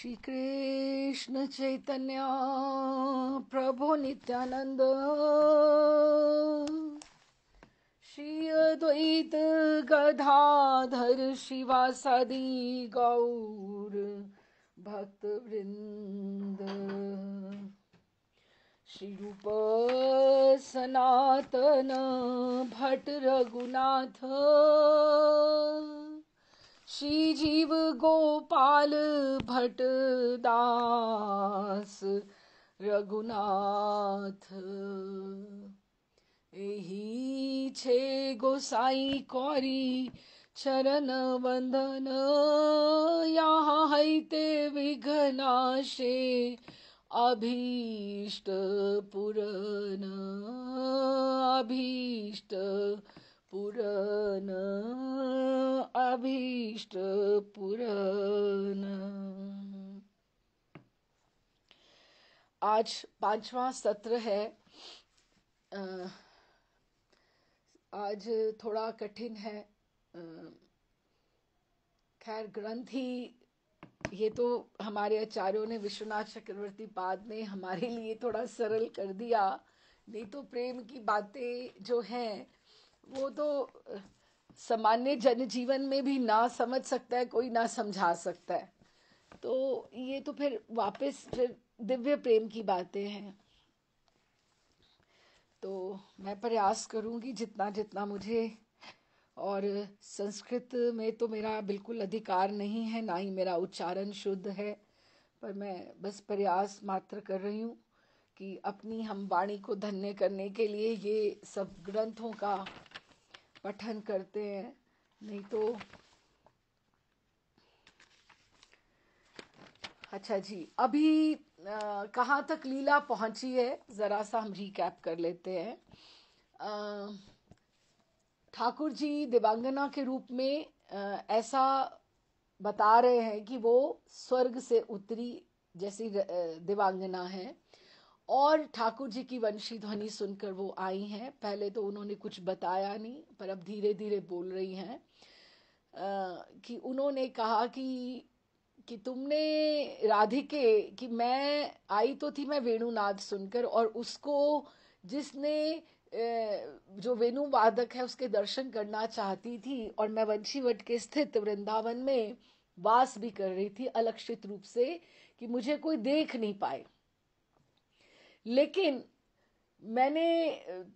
श्री कृष्ण चैतन्य प्रभु नित्यानंद श्री अद्वैत गदाधर शिवासादि गौर भक्त वृंद श्री रूप सनातन भट्ट रघुनाथ श्री जीव गोपाल भट्ट दास रघुनाथ एही छे गोसाई कौरी चरण वंदन यहाँ हैते विघ्नाशे अभीष्ट पुरन अभीष्ट पुरन अभीष्ट पुरन। आज 5वां सत्र है। आज थोड़ा कठिन है। खैर ग्रंथ ही ये तो हमारे आचार्यों ने, विश्वनाथ चक्रवर्ती पाद ने हमारे लिए थोड़ा सरल कर दिया, नहीं तो प्रेम की बातें जो हैं वो तो सामान्य जनजीवन में भी ना समझ सकता है कोई, ना समझा सकता है। तो ये तो फिर वापस फिर दिव्य प्रेम की बातें हैं। तो मैं प्रयास करूंगी जितना जितना मुझे, और संस्कृत में तो मेरा बिल्कुल अधिकार नहीं है, ना ही मेरा उच्चारण शुद्ध है, पर मैं बस प्रयास मात्र कर रही हूँ कि अपनी हम वाणी को धन्य करने के लिए ये सब ग्रंथों का पठन करते हैं। नहीं तो अच्छा जी, अभी कहाँ तक लीला पहुंची है जरा सा हम रिकैप कर लेते हैं। ठाकुर जी दिव्यांगना के रूप में ऐसा बता रहे हैं कि वो स्वर्ग से उतरी जैसी दिव्यांगना है, और ठाकुर जी की वंशी ध्वनि सुनकर वो आई हैं। पहले तो उन्होंने कुछ बताया नहीं, पर अब धीरे धीरे बोल रही हैं कि उन्होंने कहा कि तुमने राधिके, कि मैं आई तो थी मैं वेणुनाद सुनकर, और उसको जिसने जो वेणु वादक है उसके दर्शन करना चाहती थी, और मैं वंशीवट के स्थित वृंदावन में वास भी कर रही थी अलक्षित रूप से कि मुझे कोई देख नहीं पाए। लेकिन मैंने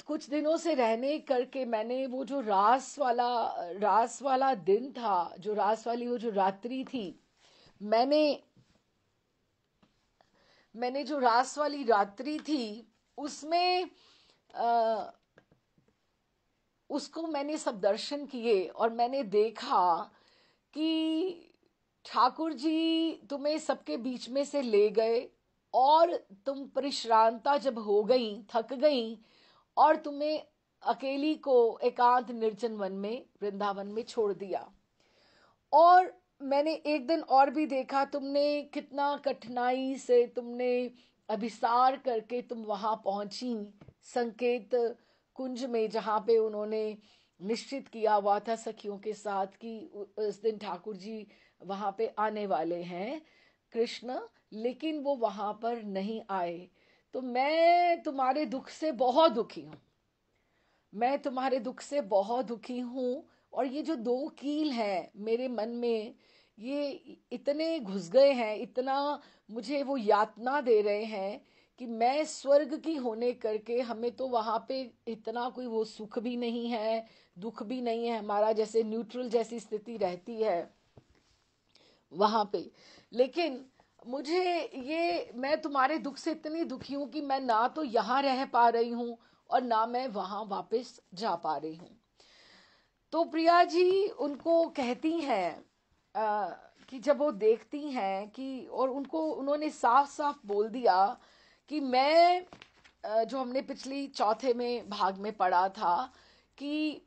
कुछ दिनों से रहने करके मैंने वो जो रास वाला दिन था, जो रास वाली वो जो रात्रि थी, मैंने जो रास वाली रात्रि थी उसमें उसको मैंने सब दर्शन किए, और मैंने देखा कि ठाकुर जी तुम्हें सबके बीच में से ले गए, और तुम परिश्रांता जब हो गई, थक गई, और तुम्हें अकेली को एकांत निर्जन वन में वृंदावन में छोड़ दिया। और मैंने एक दिन और भी देखा, तुमने कितना कठिनाई से तुमने अभिसार करके तुम वहां पहुंची संकेत कुंज में, जहां पे उन्होंने निश्चित किया हुआ था सखियों के साथ कि उस दिन ठाकुर जी वहां पे आने वाले हैं कृष्ण, लेकिन वो वहां पर नहीं आए। तो मैं तुम्हारे दुख से बहुत दुखी हूं, मैं तुम्हारे दुख से बहुत दुखी हूं। और ये जो दो कील हैं मेरे मन में, ये इतने घुस गए हैं, इतना मुझे वो यातना दे रहे हैं कि मैं स्वर्ग की होने करके हमें तो वहां पे इतना कोई वो सुख भी नहीं है, दुख भी नहीं है, हमारा जैसे न्यूट्रल जैसी स्थिति रहती है वहां पे। लेकिन मुझे ये, मैं तुम्हारे दुख से इतनी दुखी हूं कि मैं ना तो यहां रह पा रही हूं और ना मैं वहां वापस जा पा रही हूं। तो प्रिया जी उनको कहती हैं कि जब वो देखती हैं कि, और उनको उन्होंने साफ साफ बोल दिया कि मैं जो हमने पिछली चौथे में भाग में पढ़ा था कि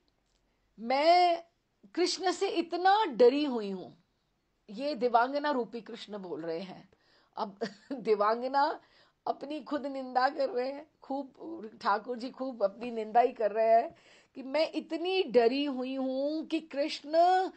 मैं कृष्ण से इतना डरी हुई हूं। ये दिव्यांगना रूपी कृष्ण बोल रहे हैं। अब दिव्यांगना अपनी खुद निंदा कर रहे हैं, खूब ठाकुर जी खूब अपनी निंदा ही कर रहे हैं कि मैं इतनी डरी हुई हूं कि कृष्ण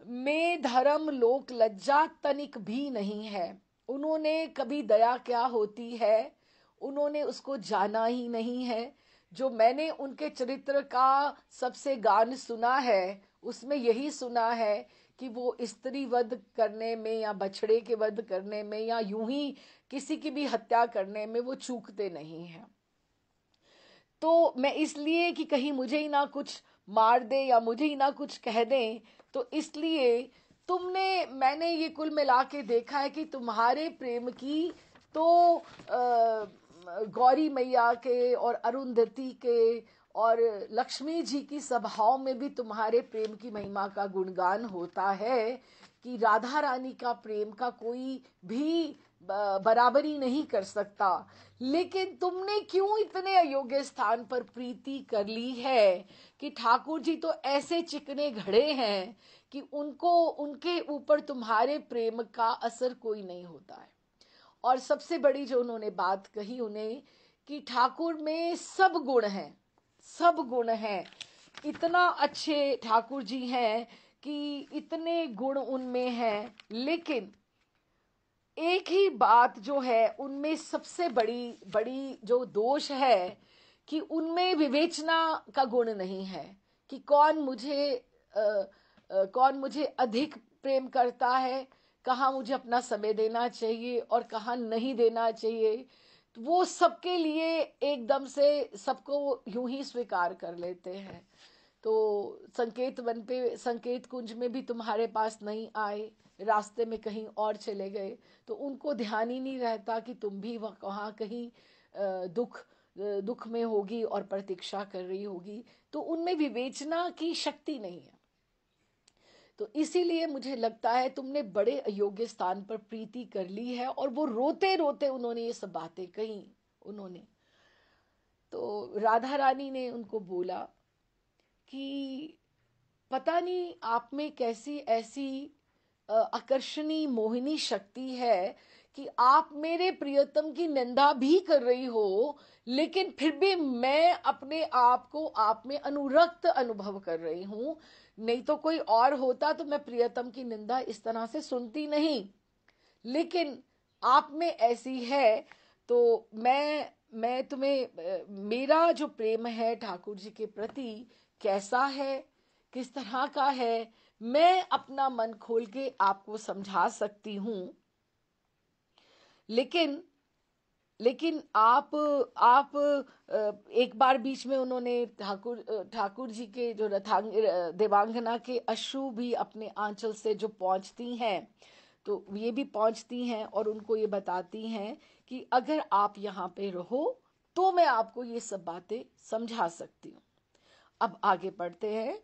में धर्म लोक लज्जा तनिक भी नहीं है। उन्होंने कभी दया क्या होती है उन्होंने उसको जाना ही नहीं है। जो मैंने उनके चरित्र का सबसे गान सुना है उसमें यही सुना है कि वो स्त्री वध करने में या बछड़े के वध करने में या यूं ही किसी की भी हत्या करने में वो चूकते नहीं हैं। तो मैं इसलिए कि कहीं मुझे ही ना कुछ मार दे या मुझे ही ना कुछ कह दें, तो इसलिए मैंने ये कुल मिला के देखा है कि तुम्हारे प्रेम की तो गौरी मैया के और अरुंधति के और लक्ष्मी जी की सभाओं में भी तुम्हारे प्रेम की महिमा का गुणगान होता है कि राधा रानी का प्रेम का कोई भी बराबरी नहीं कर सकता। लेकिन तुमने क्यों इतने अयोग्य स्थान पर प्रीति कर ली है कि ठाकुर जी तो ऐसे चिकने घड़े हैं कि उनको उनके ऊपर तुम्हारे प्रेम का असर कोई नहीं होता है। और सबसे बड़ी जो उन्होंने बात कही उन्हें कि ठाकुर में सब गुण हैं, सब गुण हैं, इतना अच्छे ठाकुर जी हैं कि इतने गुण उनमें हैं, लेकिन एक ही बात जो है उनमें सबसे बड़ी बड़ी जो दोष है कि उनमें विवेचना का गुण नहीं है कि कौन मुझे अधिक प्रेम करता है, कहाँ मुझे अपना समय देना चाहिए और कहाँ नहीं देना चाहिए। तो वो सबके लिए एकदम से सबको यूं ही स्वीकार कर लेते हैं। तो संकेत वन पे संकेत कुंज में भी तुम्हारे पास नहीं आए, रास्ते में कहीं और चले गए, तो उनको ध्यान ही नहीं रहता कि तुम भी वहाँ कहीं दुख में होगी और प्रतीक्षा कर रही होगी। तो उनमें विवेचना की शक्ति नहीं है। तो इसीलिए मुझे लगता है तुमने बड़े अयोग्य स्थान पर प्रीति कर ली है। और वो रोते रोते उन्होंने ये सब बातें कही उन्होंने। तो राधा रानी ने उनको बोला कि पता नहीं आप में कैसी ऐसी आकर्षणी मोहिनी शक्ति है कि आप मेरे प्रियतम की निंदा भी कर रही हो, लेकिन फिर भी मैं अपने आप को आप में अनुरक्त अनुभव कर रही हूं। नहीं तो कोई और होता तो मैं प्रियतम की निंदा इस तरह से सुनती नहीं, लेकिन आप में ऐसी है। तो मैं तुम्हें मेरा जो प्रेम है ठाकुर जी के प्रति कैसा है, किस तरह का है, मैं अपना मन खोल के आपको समझा सकती हूँ। लेकिन लेकिन आप एक बार बीच में उन्होंने ठाकुर जी के जो देवांगना के अश्रु भी अपने आंचल से जो पहुंचती हैं, तो ये भी पहुंचती हैं और उनको ये बताती हैं कि अगर आप यहाँ पे रहो तो मैं आपको ये सब बातें समझा सकती हूँ। अब आगे पढ़ते हैं।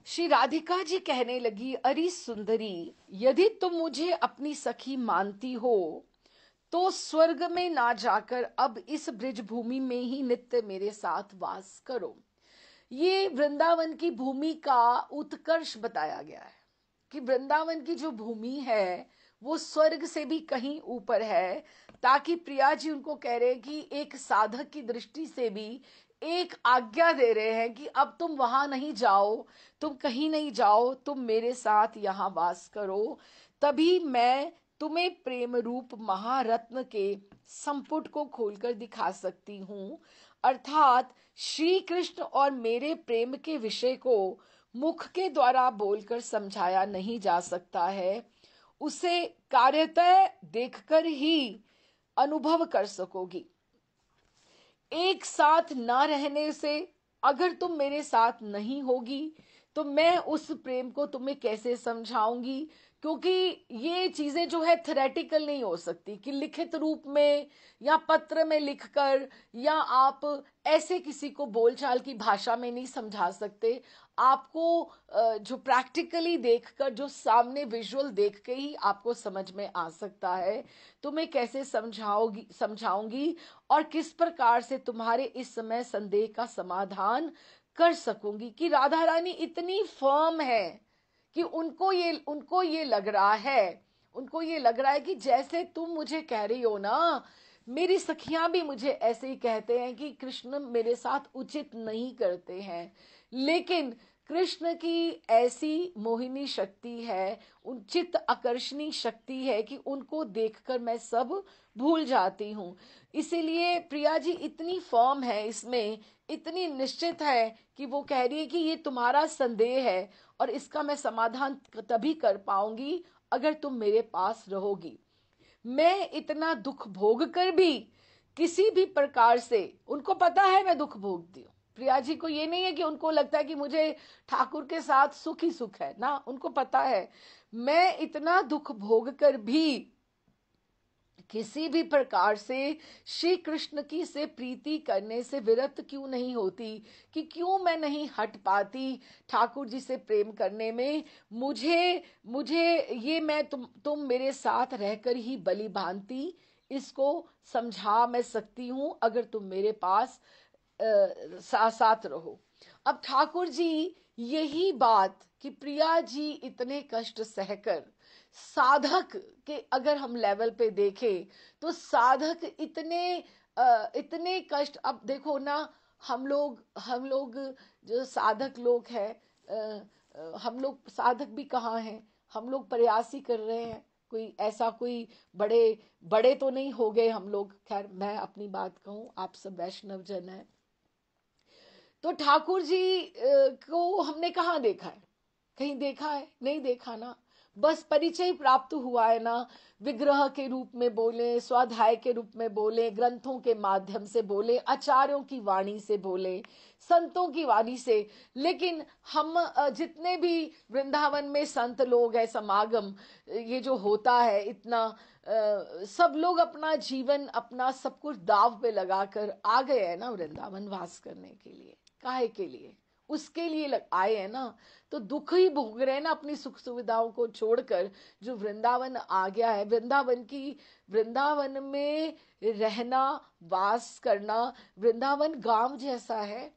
श्री राधिका जी कहने लगी, अरे सुंदरी, यदि तुम मुझे अपनी सखी मानती हो तो स्वर्ग में ना जाकर अब इस ब्रिज भूमि में ही नित्य मेरे साथ वास करो। ये वृंदावन की भूमि का उत्कर्ष बताया गया है कि वृंदावन की जो भूमि है वो स्वर्ग से भी कहीं ऊपर है, ताकि प्रिया जी उनको कह रहे हैं कि एक साधक की दृष्टि से भी एक आज्ञा दे रहे हैं कि अब तुम वहां नहीं जाओ, तुम कहीं नहीं जाओ, तुम मेरे साथ यहाँ वास करो। तभी मैं तुम्हें प्रेम रूप महारत्न के संपुट को खोलकर दिखा सकती हूँ। अर्थात श्री कृष्ण और मेरे प्रेम के विषय को मुख के द्वारा बोलकर समझाया नहीं जा सकता है, उसे कार्यतः देखकर ही अनुभव कर सकोगी। एक साथ ना रहने से अगर तुम मेरे साथ नहीं होगी तो मैं उस प्रेम को तुम्हें कैसे समझाऊंगी, क्योंकि ये चीजें जो है थेरेटिकल नहीं हो सकती कि लिखित रूप में या पत्र में लिखकर, या आप ऐसे किसी को बोलचाल की भाषा में नहीं समझा सकते। आपको जो प्रैक्टिकली देखकर, जो सामने विजुअल देख के ही आपको समझ में आ सकता है। तो मैं कैसे समझाऊंगी और किस प्रकार से तुम्हारे इस समय संदेह का समाधान कर सकूंगी कि राधा रानी इतनी फर्म है कि उनको ये लग रहा है, उनको ये लग रहा है कि जैसे तुम मुझे कह रही हो ना, मेरी सखियां भी मुझे ऐसे ही कहते हैं कि कृष्ण मेरे साथ उचित नहीं करते हैं। लेकिन कृष्ण की ऐसी मोहिनी शक्ति है, उचित आकर्षणी शक्ति है कि उनको देखकर मैं सब भूल जाती हूँ। इसीलिए प्रिया जी इतनी फर्म है इसमें, इतनी निश्चित है कि वो कह रही है कि ये तुम्हारा संदेह है और इसका मैं समाधान तभी कर पाऊंगी अगर तुम मेरे पास रहोगी। मैं इतना दुख भोग कर भी किसी भी प्रकार से, उनको पता है मैं दुख भोगती हूँ, प्रिया जी को ये नहीं है कि उनको लगता है कि मुझे ठाकुर के साथ सुख ही सुख है ना, उनको पता है मैं इतना दुख भोग कर भी किसी भी प्रकार से श्री कृष्ण की से प्रीति करने से विरक्त क्यों नहीं होती, कि क्यों मैं नहीं हट पाती ठाकुर जी से प्रेम करने में। मुझे मुझे ये मैं तुम मेरे साथ रहकर ही बलि भांति इसको समझा मैं सकती हूं अगर तुम मेरे पास साथ साथ रहो। अब ठाकुर जी यही बात कि प्रिया जी इतने कष्ट सहकर, साधक के अगर हम लेवल पे देखें तो साधक इतने कष्ट, अब देखो ना, हम लोग जो साधक लोग हैं, हम लोग साधक भी कहाँ हैं, हम लोग प्रयास ही कर रहे हैं, कोई ऐसा कोई बड़े बड़े तो नहीं हो गए हम लोग। खैर मैं अपनी बात कहूँ, आप सब वैष्णव जन हैं, तो ठाकुर जी को हमने कहाँ देखा है, कहीं देखा है, नहीं देखा ना, बस परिचय प्राप्त हुआ है ना, विग्रह के रूप में बोले, स्वाध्याय के रूप में बोले, ग्रंथों के माध्यम से बोले, आचार्यों की वाणी से बोले, संतों की वाणी से। लेकिन हम जितने भी वृंदावन में संत लोग हैं, समागम ये जो होता है इतना, सब लोग अपना जीवन अपना सब कुछ दाव पे लगाकर आ गए हैं ना वृंदावन वास करने के लिए। काहे के लिए? उसके लिए आए हैं ना, तो दुख ही भोग रहे हैं ना अपनी सुख सुविधाओं को छोड़कर। जो वृंदावन आ गया है, वृंदावन में रहना, वास करना, वृंदावन गांव जैसा है,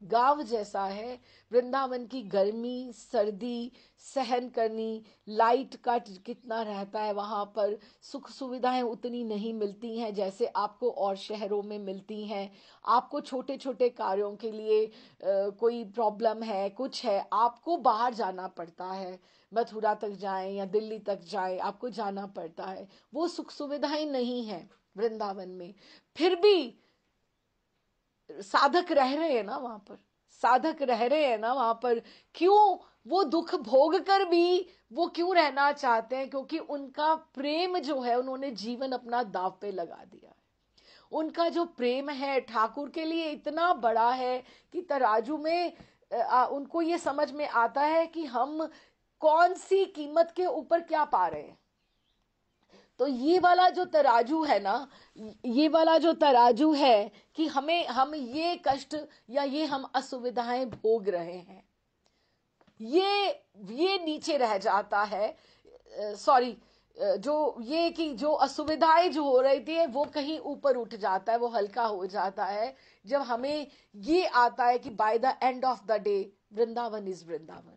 गांव जैसा है। वृंदावन की गर्मी सर्दी सहन करनी, लाइट का कितना रहता है वहां पर, सुख सुविधाएं उतनी नहीं मिलती हैं जैसे आपको और शहरों में मिलती हैं। आपको छोटे छोटे कार्यों के लिए कोई प्रॉब्लम है, कुछ है, आपको बाहर जाना पड़ता है, मथुरा तक जाएं या दिल्ली तक जाएं, आपको जाना पड़ता है। वो सुख सुविधाएं नहीं है वृंदावन में। फिर भी साधक रह रहे हैं ना वहां पर, साधक रह रहे हैं ना वहां पर। क्यों? वो दुख भोग कर भी वो क्यों रहना चाहते हैं? क्योंकि उनका प्रेम जो है, उन्होंने जीवन अपना दांव पे लगा दिया है। उनका जो प्रेम है ठाकुर के लिए इतना बड़ा है कि तराजू में उनको ये समझ में आता है कि हम कौन सी कीमत के ऊपर क्या पा रहे हैं। तो ये वाला जो तराजू है ना, ये वाला जो तराजू है कि हम ये कष्ट या ये हम असुविधाएं भोग रहे हैं, ये नीचे रह जाता है। सॉरी, जो ये कि जो असुविधाएं जो हो रही थी वो कहीं ऊपर उठ जाता है, वो हल्का हो जाता है जब हमें ये आता है कि by the end of the day Vrindavan is Vrindavan.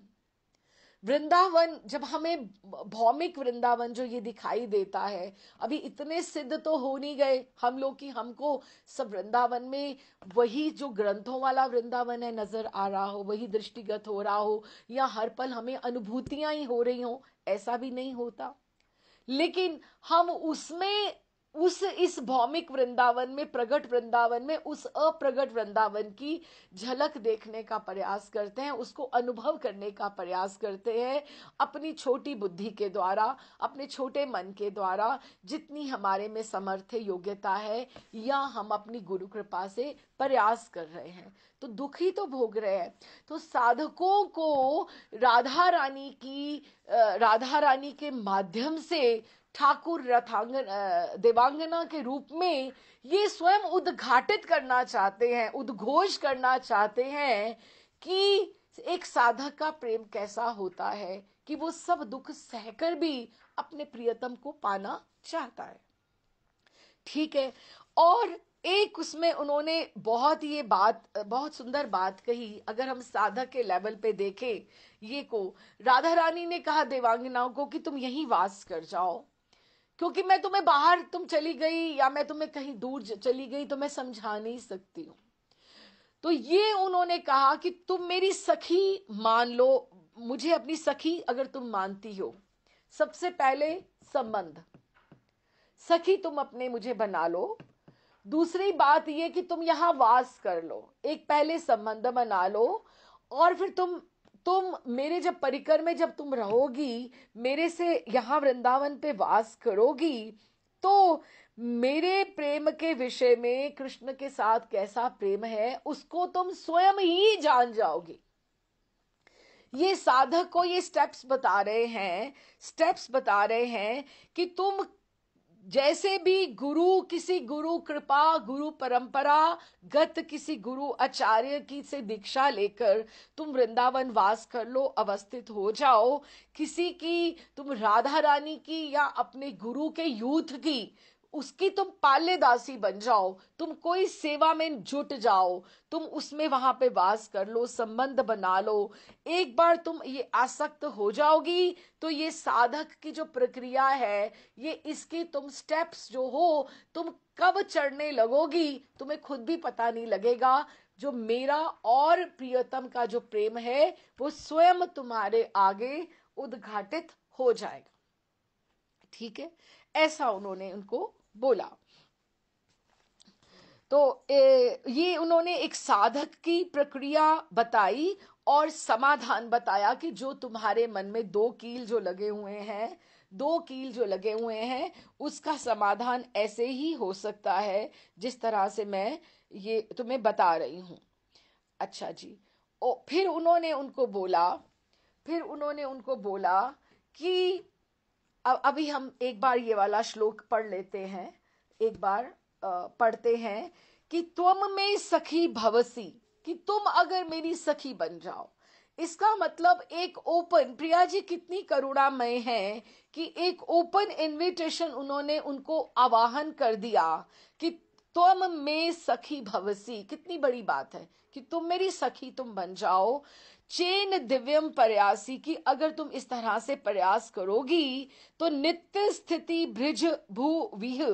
Vrindavan जब हमें भौमिक वृंदावन जो ये दिखाई देता है, अभी इतने सिद्ध तो हो नहीं गए हम लोग कि हमको सब वृंदावन में वही जो ग्रंथों वाला वृंदावन है नजर आ रहा हो, वही दृष्टिगत हो रहा हो, या हर पल हमें अनुभूतियां ही हो रही हो, ऐसा भी नहीं होता। लेकिन हम उसमें उस इस भौमिक वृंदावन में, प्रगट वृंदावन में, उस अप्रगट वृंदावन की झलक देखने का प्रयास करते हैं, उसको अनुभव करने का प्रयास करते हैं अपनी छोटी बुद्धि के द्वारा, अपने छोटे मन के द्वारा, जितनी हमारे में समर्थ योग्यता है, या हम अपनी गुरु कृपा से प्रयास कर रहे हैं। तो दुख ही तो भोग रहे हैं। तो साधकों को राधा रानी के माध्यम से ठाकुर रथांगन देवांगना के रूप में ये स्वयं उद्घाटित करना चाहते हैं, उद्घोष करना चाहते हैं कि एक साधक का प्रेम कैसा होता है, कि वो सब दुख सहकर भी अपने प्रियतम को पाना चाहता है। ठीक है। और एक उसमें उन्होंने बहुत सुंदर बात कही। अगर हम साधक के लेवल पे देखें ये को, राधा रानी ने कहा देवांगनाओं को कि तुम यहीं वास कर जाओ, क्योंकि मैं तुम्हें बाहर तुम चली गई या मैं तुम्हें कहीं दूर चली गई तो मैं समझा नहीं सकती हूँ। तो ये उन्होंने कहा कि तुम मेरी सखी मान लो, मुझे अपनी सखी अगर तुम मानती हो, सबसे पहले संबंध, सखी तुम अपने मुझे बना लो। दूसरी बात ये कि तुम यहां वास कर लो, एक पहले संबंध बना लो, और फिर तुम मेरे जब परिकर में जब तुम रहोगी, मेरे से यहां वृंदावन पे वास करोगी, तो मेरे प्रेम के विषय में कृष्ण के साथ कैसा प्रेम है उसको तुम स्वयं ही जान जाओगी। ये साधक को ये स्टेप्स बता रहे हैं कि तुम जैसे भी गुरु, किसी गुरु कृपा, गुरु परंपरा गत किसी गुरु आचार्य की से दीक्षा लेकर तुम वृंदावन वास कर लो, अवस्थित हो जाओ। किसी की तुम राधा रानी की या अपने गुरु के यूथ की उसकी तुम पाल्यदासी बन जाओ, तुम कोई सेवा में जुट जाओ, तुम उसमें वहां पे वास कर लो, संबंध बना लो। एक बार तुम ये आसक्त हो जाओगी तो ये साधक की जो प्रक्रिया है, ये इसकी तुम स्टेप्स जो हो, तुम कब चढ़ने लगोगी तुम्हें खुद भी पता नहीं लगेगा। जो मेरा और प्रियतम का जो प्रेम है वो स्वयं तुम्हारे आगे उद्घाटित हो जाएगा। ठीक है, ऐसा उन्होंने उनको बोला। तो ये उन्होंने एक साधक की प्रक्रिया बताई और समाधान बताया कि जो तुम्हारे मन में दो कील जो लगे हुए हैं उसका समाधान ऐसे ही हो सकता है जिस तरह से मैं ये तुम्हें बता रही हूं। अच्छा जी। फिर उन्होंने उनको बोला कि अभी हम एक बार ये वाला श्लोक पढ़ लेते हैं, एक बार पढ़ते हैं कि त्वम में सखी भवसी, कि तुम अगर मेरी सखी बन जाओ। इसका मतलब एक ओपन, प्रिया जी कितनी करुणामय है कि एक ओपन इनविटेशन उन्होंने उनको आवाहन कर दिया कि तुम में सखी भवसी। कितनी बड़ी बात है कि तुम मेरी सखी तुम बन जाओ। चेन दिव्यम प्रयासी, की अगर तुम इस तरह से प्रयास करोगी तो नित्य स्थिति ब्रिज भू विह,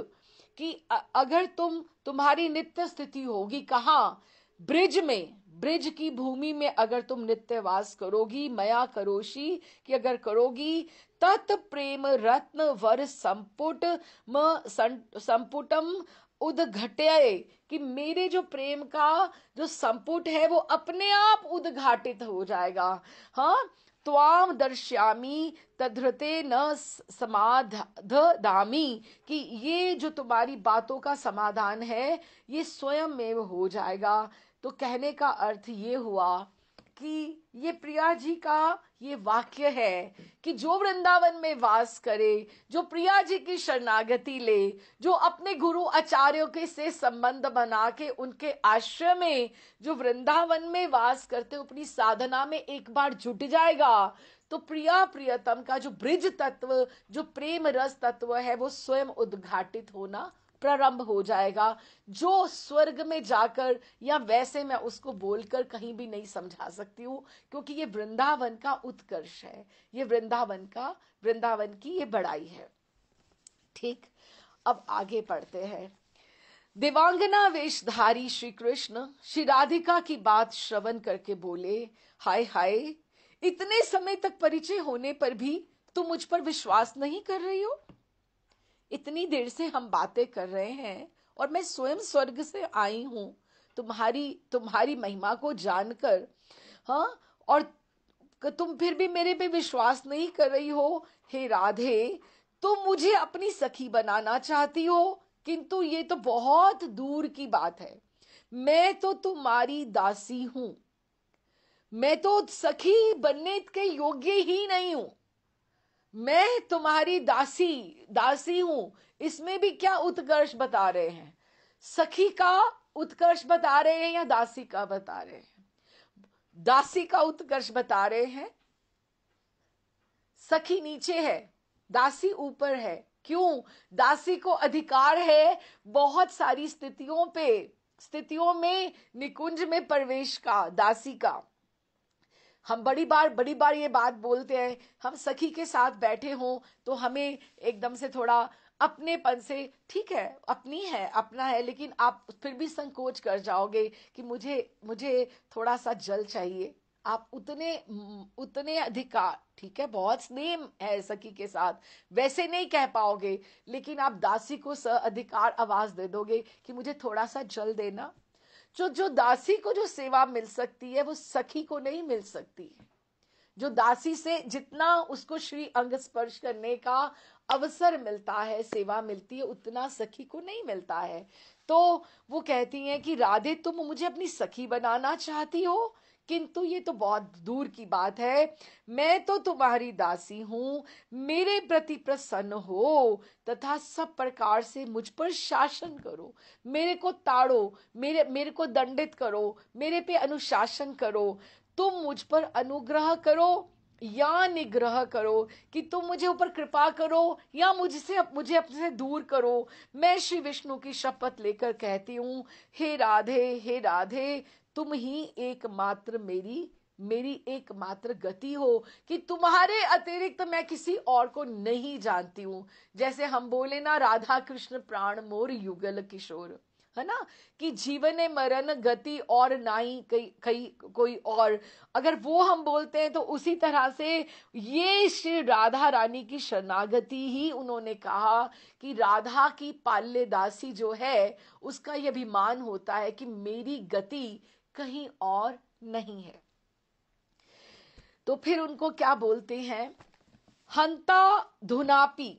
कि अगर तुम्हारी नित्य स्थिति होगी कहाँ, ब्रिज में, ब्रिज की भूमि में अगर तुम नित्य वास करोगी, मया करोशी, कि अगर करोगी, तत् प्रेम रत्न वर संपुटम उद्घटय, कि मेरे जो प्रेम का जो संपुट है वो अपने आप उद्घाटित हो जाएगा। हाँ, त्वाम दर्श्यामी तधृते न समाधामी, कि ये जो तुम्हारी बातों का समाधान है ये स्वयं में हो जाएगा। तो कहने का अर्थ ये हुआ कि ये प्रिया जी का ये वाक्य है कि जो वृंदावन में वास करे, जो प्रिया जी की शरणागति ले, जो अपने गुरु आचार्यों के से संबंध बना के उनके आश्रय में जो वृंदावन में वास करते अपनी साधना में एक बार जुट जाएगा, तो प्रिया प्रियतम का जो ब्रिज तत्व, जो प्रेम रस तत्व है वो स्वयं उद्घाटित होना प्रारंभ हो जाएगा, जो स्वर्ग में जाकर या वैसे मैं उसको बोलकर कहीं भी नहीं समझा सकती हूँ, क्योंकि ये वृंदावन का उत्कर्ष है, ये वृंदावन की ये बड़ाई है। ठीक, अब आगे पढ़ते हैं। देवांगना वेशधारी श्री कृष्ण श्री राधिका की बात श्रवण करके बोले, हाय हाय, इतने समय तक परिचय होने पर भी तुम मुझ पर विश्वास नहीं कर रही हो। इतनी देर से हम बातें कर रहे हैं और मैं स्वयं स्वर्ग से आई हूं तुम्हारी महिमा को जानकर। हाँ, और तुम फिर भी मेरे पे विश्वास नहीं कर रही हो। हे राधे, तुम मुझे अपनी सखी बनाना चाहती हो, किंतु ये तो बहुत दूर की बात है। मैं तो तुम्हारी दासी हूं, मैं तो सखी बनने के योग्य ही नहीं हूं। मैं तुम्हारी दासी हूं। इसमें भी क्या उत्कर्ष बता रहे हैं? सखी का उत्कर्ष बता रहे हैं या दासी का बता रहे हैं? दासी का उत्कर्ष बता रहे हैं। सखी नीचे है, दासी ऊपर है, क्यों? दासी को अधिकार है बहुत सारी स्थितियों में निकुंज में प्रवेश का, दासी का। हम बड़ी बार ये बात बोलते हैं, हम सखी के साथ बैठे हों तो हमें एकदम से थोड़ा अपनेपन से, ठीक है अपनी है अपना है, लेकिन आप फिर भी संकोच कर जाओगे कि मुझे मुझे थोड़ा सा जल चाहिए। आप उतने अधिकार, ठीक है बहुत स्नेह है सखी के साथ, वैसे नहीं कह पाओगे, लेकिन आप दासी को अधिकार आवाज दे दोगे कि मुझे थोड़ा सा जल देना। जो दासी को जो सेवा मिल सकती है वो सखी को नहीं मिल सकती। जो दासी से जितना उसको श्री अंग स्पर्श करने का अवसर मिलता है, सेवा मिलती है, उतना सखी को नहीं मिलता है। तो वो कहती हैं कि राधे तुम मुझे अपनी सखी बनाना चाहती हो, किंतु ये तो बहुत दूर की बात है। मैं तो तुम्हारी दासी हूं, मेरे प्रति प्रसन्न हो तथा सब प्रकार से मुझ पर शासन करो, मेरे को ताड़ो, मेरे को दंडित करो, मेरे पे अनुशासन करो, तुम मुझ पर अनुग्रह करो या निग्रह करो, कि तुम मुझे ऊपर कृपा करो या मुझे अपने से दूर करो। मैं श्री विष्णु की शपथ लेकर कहती हूँ, हे राधे तुम ही एकमात्र मेरी एकमात्र गति हो, कि तुम्हारे अतिरिक्त मैं किसी और को नहीं जानती हूं। जैसे हम बोले ना, राधा कृष्ण प्राण मोर युगल किशोर, है ना, कि जीवन मरण गति और नाई कोई और, अगर वो हम बोलते हैं तो उसी तरह से ये श्री राधा रानी की शरणागति ही उन्होंने कहा कि राधा की पाल्य दासी जो है उसका ये अभिमान होता है कि मेरी गति कहीं और नहीं है। तो फिर उनको क्या बोलते हैं, हंता धुनापी,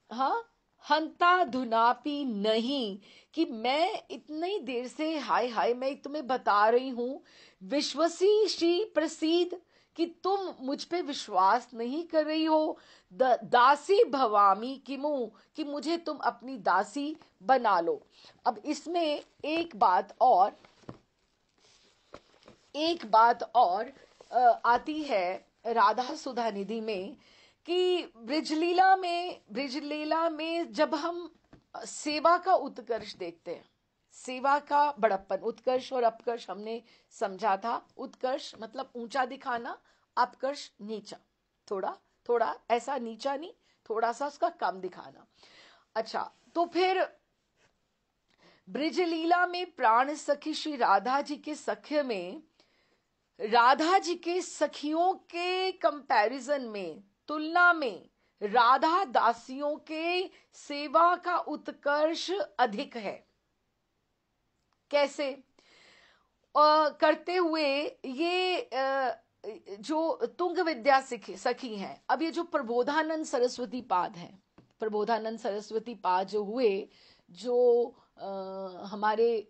हाँ हंता धुनापी नहीं, कि मैं इतनी देर से हाय हाय मैं तुम्हें बता रही हूं, विश्वसी श्री प्रसीद, कि तुम मुझ पे विश्वास नहीं कर रही हो। दासी भवामी किमु, कि मुझे तुम अपनी दासी बना लो। अब इसमें एक बात और आती है राधा सुधा निधि में, कि ब्रिजलीला में जब हम सेवा का उत्कर्ष देखते हैं, सेवा का बड़प्पन, उत्कर्ष और अपकर्ष हमने समझा था। उत्कर्ष मतलब ऊंचा दिखाना, अपकर्ष नीचा, थोड़ा थोड़ा ऐसा नीचा नहीं, थोड़ा सा उसका कम दिखाना। अच्छा, तो फिर ब्रिजलीला में प्राण सखी श्री राधा जी के सख्य में, राधा जी के सखियों के कंपैरिजन में, तुलना में, राधा दासियों के सेवा का उत्कर्ष अधिक है। कैसे करते हुए, ये जो तुंग विद्या सखी हैं, अब ये जो प्रबोधानंद सरस्वती पाद हैं, प्रबोधानंद सरस्वती पाद जो हुए, जो हमारे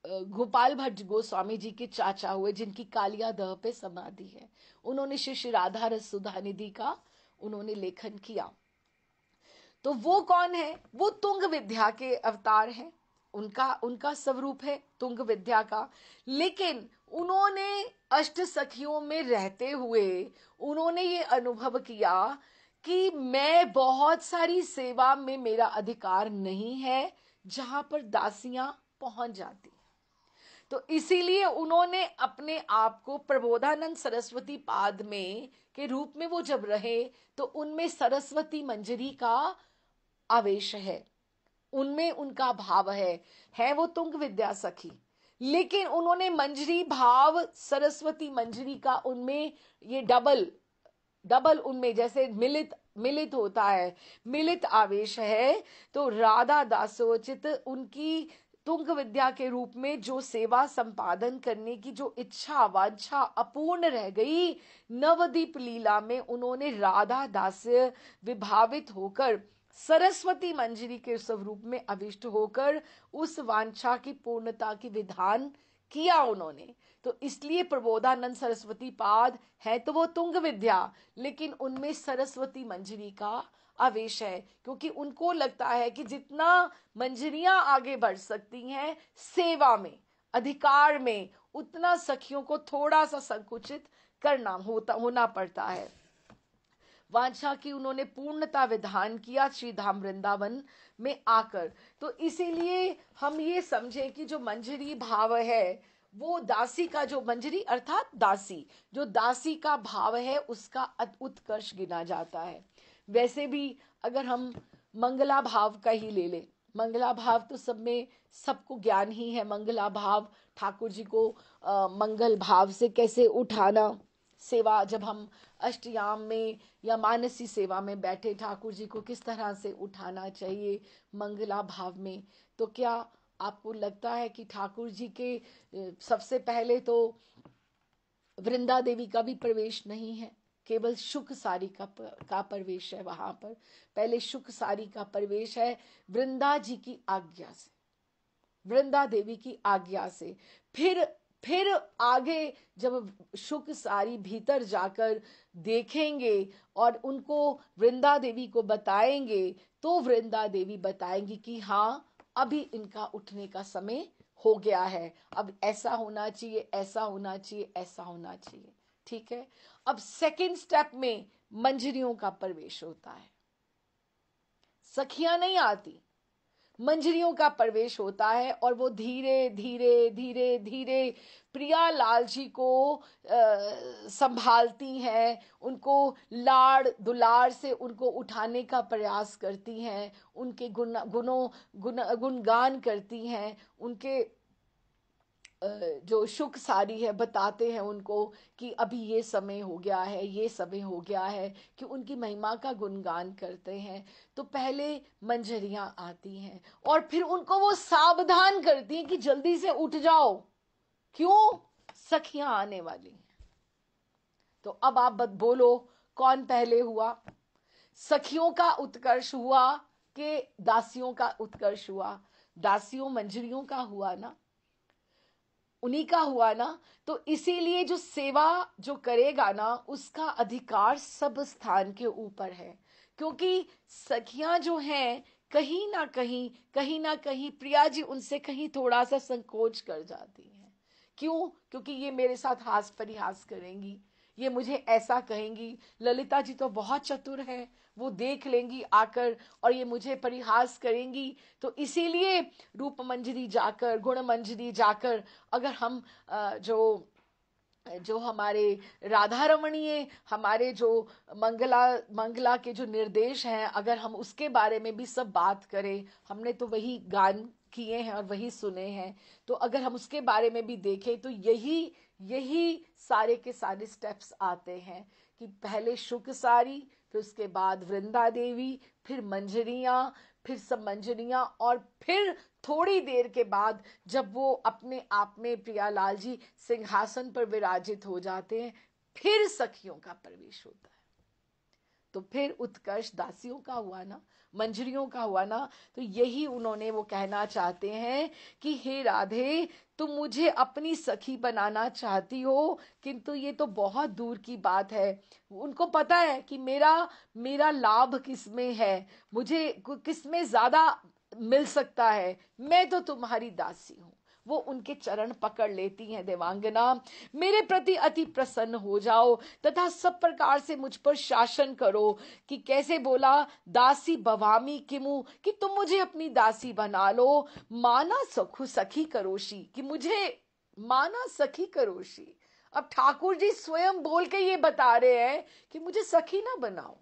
गोपाल भट्ट गोस्वामी जी के चाचा हुए, जिनकी कालिया दह पे समाधि है, उन्होंने श्री राधा रस सुधा निधि का उन्होंने लेखन किया। तो वो कौन है? वो तुंग विद्या के अवतार हैं, उनका स्वरूप है तुंग विद्या का। लेकिन उन्होंने अष्ट सखियों में रहते हुए उन्होंने ये अनुभव किया कि मैं बहुत सारी सेवा में मेरा अधिकार नहीं है जहां पर दासियां पहुंच जाती। तो इसीलिए उन्होंने अपने आप को प्रबोधानंद सरस्वती पाद में के रूप में वो जब रहे, तो उनमें सरस्वती मंजरी का आवेश है, उनमें उनका भाव है वो तुंग विद्या सखी। लेकिन उन्होंने मंजरी भाव, सरस्वती मंजरी का उनमें ये डबल उनमें जैसे मिलित होता है, मिलित आवेश है। तो राधा दासोचित उनकी तुंग विद्या के रूप में जो सेवा संपादन करने की जो इच्छा वांछा अपूर्ण रह गई, नवदीप लीला में उन्होंने राधा दास्य विभावित होकर सरस्वती मंजरी के स्वरूप में अविष्ट होकर उस वांछा की पूर्णता की विधान किया उन्होंने। तो इसलिए प्रबोधानंद सरस्वती पाद है तो वो तुंग विद्या, लेकिन उनमें सरस्वती मंजरी का आवेश है, क्योंकि उनको लगता है कि जितना मंजरियां आगे बढ़ सकती हैं सेवा में, अधिकार में, उतना सखियों को थोड़ा सा संकुचित होना पड़ता है। वांछा की उन्होंने पूर्णता विधान किया श्री धाम वृंदावन में आकर। तो इसीलिए हम ये समझे कि जो मंजरी भाव है वो दासी का, जो मंजरी अर्थात दासी, जो दासी का भाव है उसका उत्कर्ष गिना जाता है। वैसे भी अगर हम मंगला भाव का ही ले ले, मंगला भाव तो सब में सबको ज्ञान ही है। मंगला भाव ठाकुर जी को मंगल भाव से कैसे उठाना, सेवा जब हम अष्टयाम में या मानसी सेवा में बैठे ठाकुर जी को किस तरह से उठाना चाहिए मंगला भाव में। तो क्या आपको लगता है कि ठाकुर जी के सबसे पहले तो वृंदा देवी का भी प्रवेश नहीं है, केवल शुक सारी का प्रवेश है वहां पर। पहले शुक सारी का प्रवेश है वृंदा जी की आज्ञा से, वृंदा देवी की आज्ञा से। फिर आगे जब शुक सारी भीतर जाकर देखेंगे और उनको वृंदा देवी को बताएंगे तो वृंदा देवी बताएंगी कि हाँ अभी इनका उठने का समय हो गया है, अब ऐसा होना चाहिए, ऐसा होना चाहिए, ऐसा होना चाहिए। ठीक है। अब सेकंड स्टेप में मंजरियों का प्रवेश होता है। सखियां नहीं आती, मंजरियों का प्रवेश होता है और वो धीरे धीरे धीरे धीरे प्रिया लाल जी को संभालती हैं, उनको लाड़ दुलार से उनको उठाने का प्रयास करती हैं, उनके गुणगान करती हैं, उनके जो शुक सारी है बताते हैं उनको कि अभी ये समय हो गया है, ये समय हो गया है, कि उनकी महिमा का गुणगान करते हैं। तो पहले मंजरियां आती हैं और फिर उनको वो सावधान करती हैं कि जल्दी से उठ जाओ, क्यों, सखियां आने वाली हैं। तो अब आप बोलो कौन पहले हुआ, सखियों का उत्कर्ष हुआ कि दासियों का उत्कर्ष हुआ? दासियों मंजरियों का हुआ ना, उन्हीं का हुआ ना। तो इसीलिए जो सेवा जो करेगा ना उसका अधिकार सब स्थान के ऊपर है, क्योंकि सखियां जो हैं कहीं ना कहीं प्रिया जी उनसे कहीं थोड़ा सा संकोच कर जाती हैं। क्यों? क्योंकि ये मेरे साथ हास परिहास करेंगी, ये मुझे ऐसा कहेंगी। ललिता जी तो बहुत चतुर है, वो देख लेंगी आकर और ये मुझे परिहास करेंगी। तो इसीलिए रूप मंजरी जाकर, गुण मंजरी जाकर, अगर हम जो हमारे राधा रमणीय, हमारे जो मंगला के जो निर्देश हैं, अगर हम उसके बारे में भी सब बात करें, हमने तो वही गान किए हैं और वही सुने हैं, तो अगर हम उसके बारे में भी देखें तो यही सारे के सारे स्टेप्स आते हैं कि पहले शुक सारी, फिर उसके बाद वृंदा देवी, फिर मंजरियां, फिर सब मंजरियां, और फिर थोड़ी देर के बाद जब वो अपने आप में प्रियालाल जी सिंहासन पर विराजित हो जाते हैं, फिर सखियों का प्रवेश होता है। तो फिर उत्कर्ष दासियों का हुआ ना, मंजरियों का हुआ ना। तो यही उन्होंने वो कहना चाहते हैं कि हे राधे, तुम मुझे अपनी सखी बनाना चाहती हो, किंतु ये तो बहुत दूर की बात है। उनको पता है कि मेरा लाभ किसमें है, मुझे किसमें ज्यादा मिल सकता है, मैं तो तुम्हारी दासी हूं। वो उनके चरण पकड़ लेती हैं, देवांगना मेरे प्रति अति प्रसन्न हो जाओ तथा सब प्रकार से मुझ पर शासन करो। कि कैसे बोला, दासी भवामी किमु, कि तुम मुझे अपनी दासी बना लो। माना सखु सखी करोशी, कि मुझे माना सखी करोशी। अब ठाकुर जी स्वयं बोल के ये बता रहे हैं कि मुझे सखी ना बनाओ।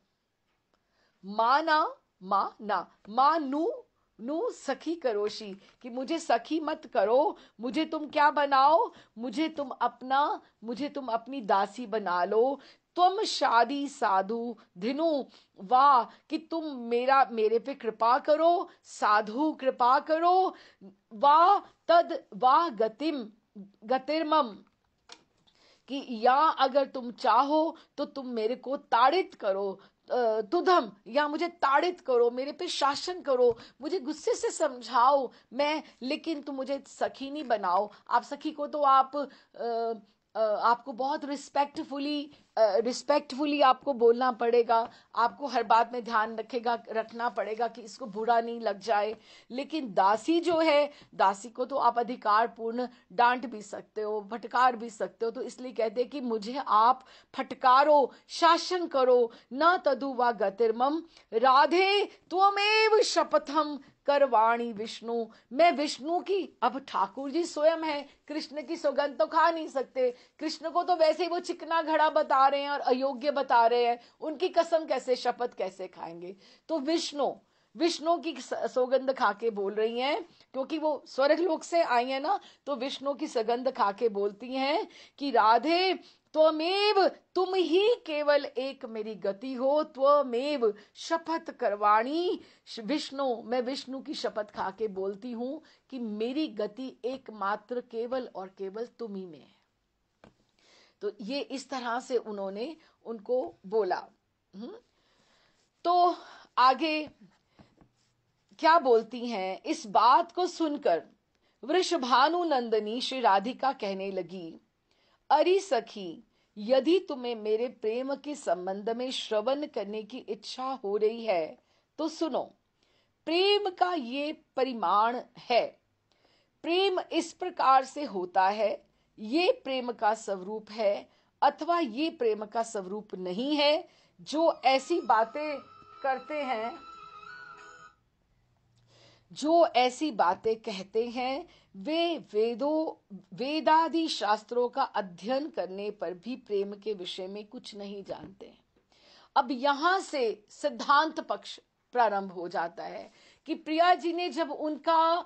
माना ना मानू नु सखी करोशी, कि मुझे सखी मत करो, मुझे तुम क्या बनाओ, मुझे तुम अपनी दासी बना लो। तुम शादी साधु धिनु, वाह, कि तुम मेरे पे कृपा करो, साधु कृपा करो। वाह गतिर्मम, कि या अगर तुम चाहो तो तुम मेरे को ताड़ित करो, तुधम, या मुझे ताड़ित करो, मेरे पे शासन करो, मुझे गुस्से से समझाओ, लेकिन तुम मुझे सखी नहीं बनाओ। आप सखी को तो आप आपको बहुत रिस्पेक्टफुली आपको बोलना पड़ेगा, आपको हर बात में ध्यान रखना पड़ेगा कि इसको बुरा नहीं लग जाए। लेकिन दासी जो है, दासी को तो आप अधिकार पूर्ण डांट भी सकते हो, फटकार भी सकते हो। तो इसलिए कहते हैं कि मुझे आप फटकारो, शासन करो, न तदु वा गतिर्मम राधे त्वमेव शपथम करवाणी विष्णु। मैं विष्णु की, अब ठाकुर जी स्वयं है, कृष्ण की सौगंध तो खा नहीं सकते, कृष्ण को तो वैसे ही वो चिकना घड़ा बता रहे हैं और अयोग्य बता रहे हैं, उनकी कसम कैसे, शपथ कैसे खाएंगे। तो विष्णु की सौगंध खा के बोल रही हैं, क्योंकि वो स्वर्ग लोक से आई है ना, तो विष्णु की सौगंध खा के बोलती हैं कि राधे त्वमेव, तुम ही केवल एक मेरी गति हो, त्वमेव शपथ करवाणी विष्णु, मैं विष्णु की शपथ खा के बोलती हूं कि मेरी गति एकमात्र केवल और केवल तुम ही में है। तो ये इस तरह से उन्होंने उनको बोला। तो आगे क्या बोलती हैं, इस बात को सुनकर वृषभानु नंदनी श्री राधिका कहने लगी, अरे सखी, यदि तुम्हें मेरे प्रेम के संबंध में श्रवण करने की इच्छा हो रही है तो सुनो। प्रेम का ये परिमाण है, प्रेम इस प्रकार से होता है, ये प्रेम का स्वरूप है अथवा ये प्रेम का स्वरूप नहीं है। जो ऐसी बातें करते हैं, जो ऐसी बातें कहते हैं, वे वेदादि शास्त्रों का अध्ययन करने पर भी प्रेम के विषय में कुछ नहीं जानते। अब यहां से सिद्धांत पक्ष प्रारंभ हो जाता है कि प्रिया जी ने जब उनका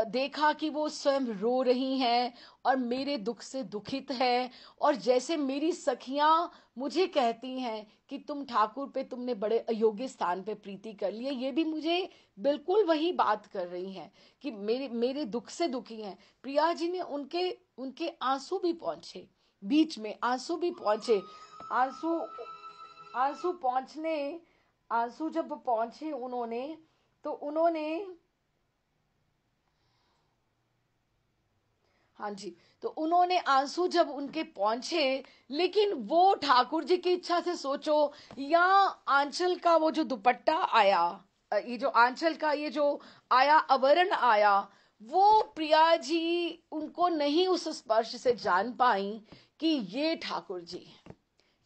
देखा कि वो स्वयं रो रही हैं और मेरे दुख से दुखित है, और जैसे मेरी सखियां मुझे कहती हैं कि तुम ठाकुर पे, तुमने बड़े अयोग्य स्थान पे प्रीति कर ली है, ये भी मुझे बिल्कुल वही बात कर रही हैं कि मेरे दुख से दुखी हैं। प्रिया जी ने उनके आंसू भी पहुंचे, बीच में आंसू भी पहुंचे। आंसू जब पहुंचे उन्होंने आंसू जब उनके पहुंचे, लेकिन वो ठाकुर जी की इच्छा से सोचो, या आंचल का वो जो दुपट्टा आया, ये जो आंचल का ये जो आया, आवरण आया, वो प्रिया जी उनको नहीं उस स्पर्श से जान पाई कि ये ठाकुर जी है,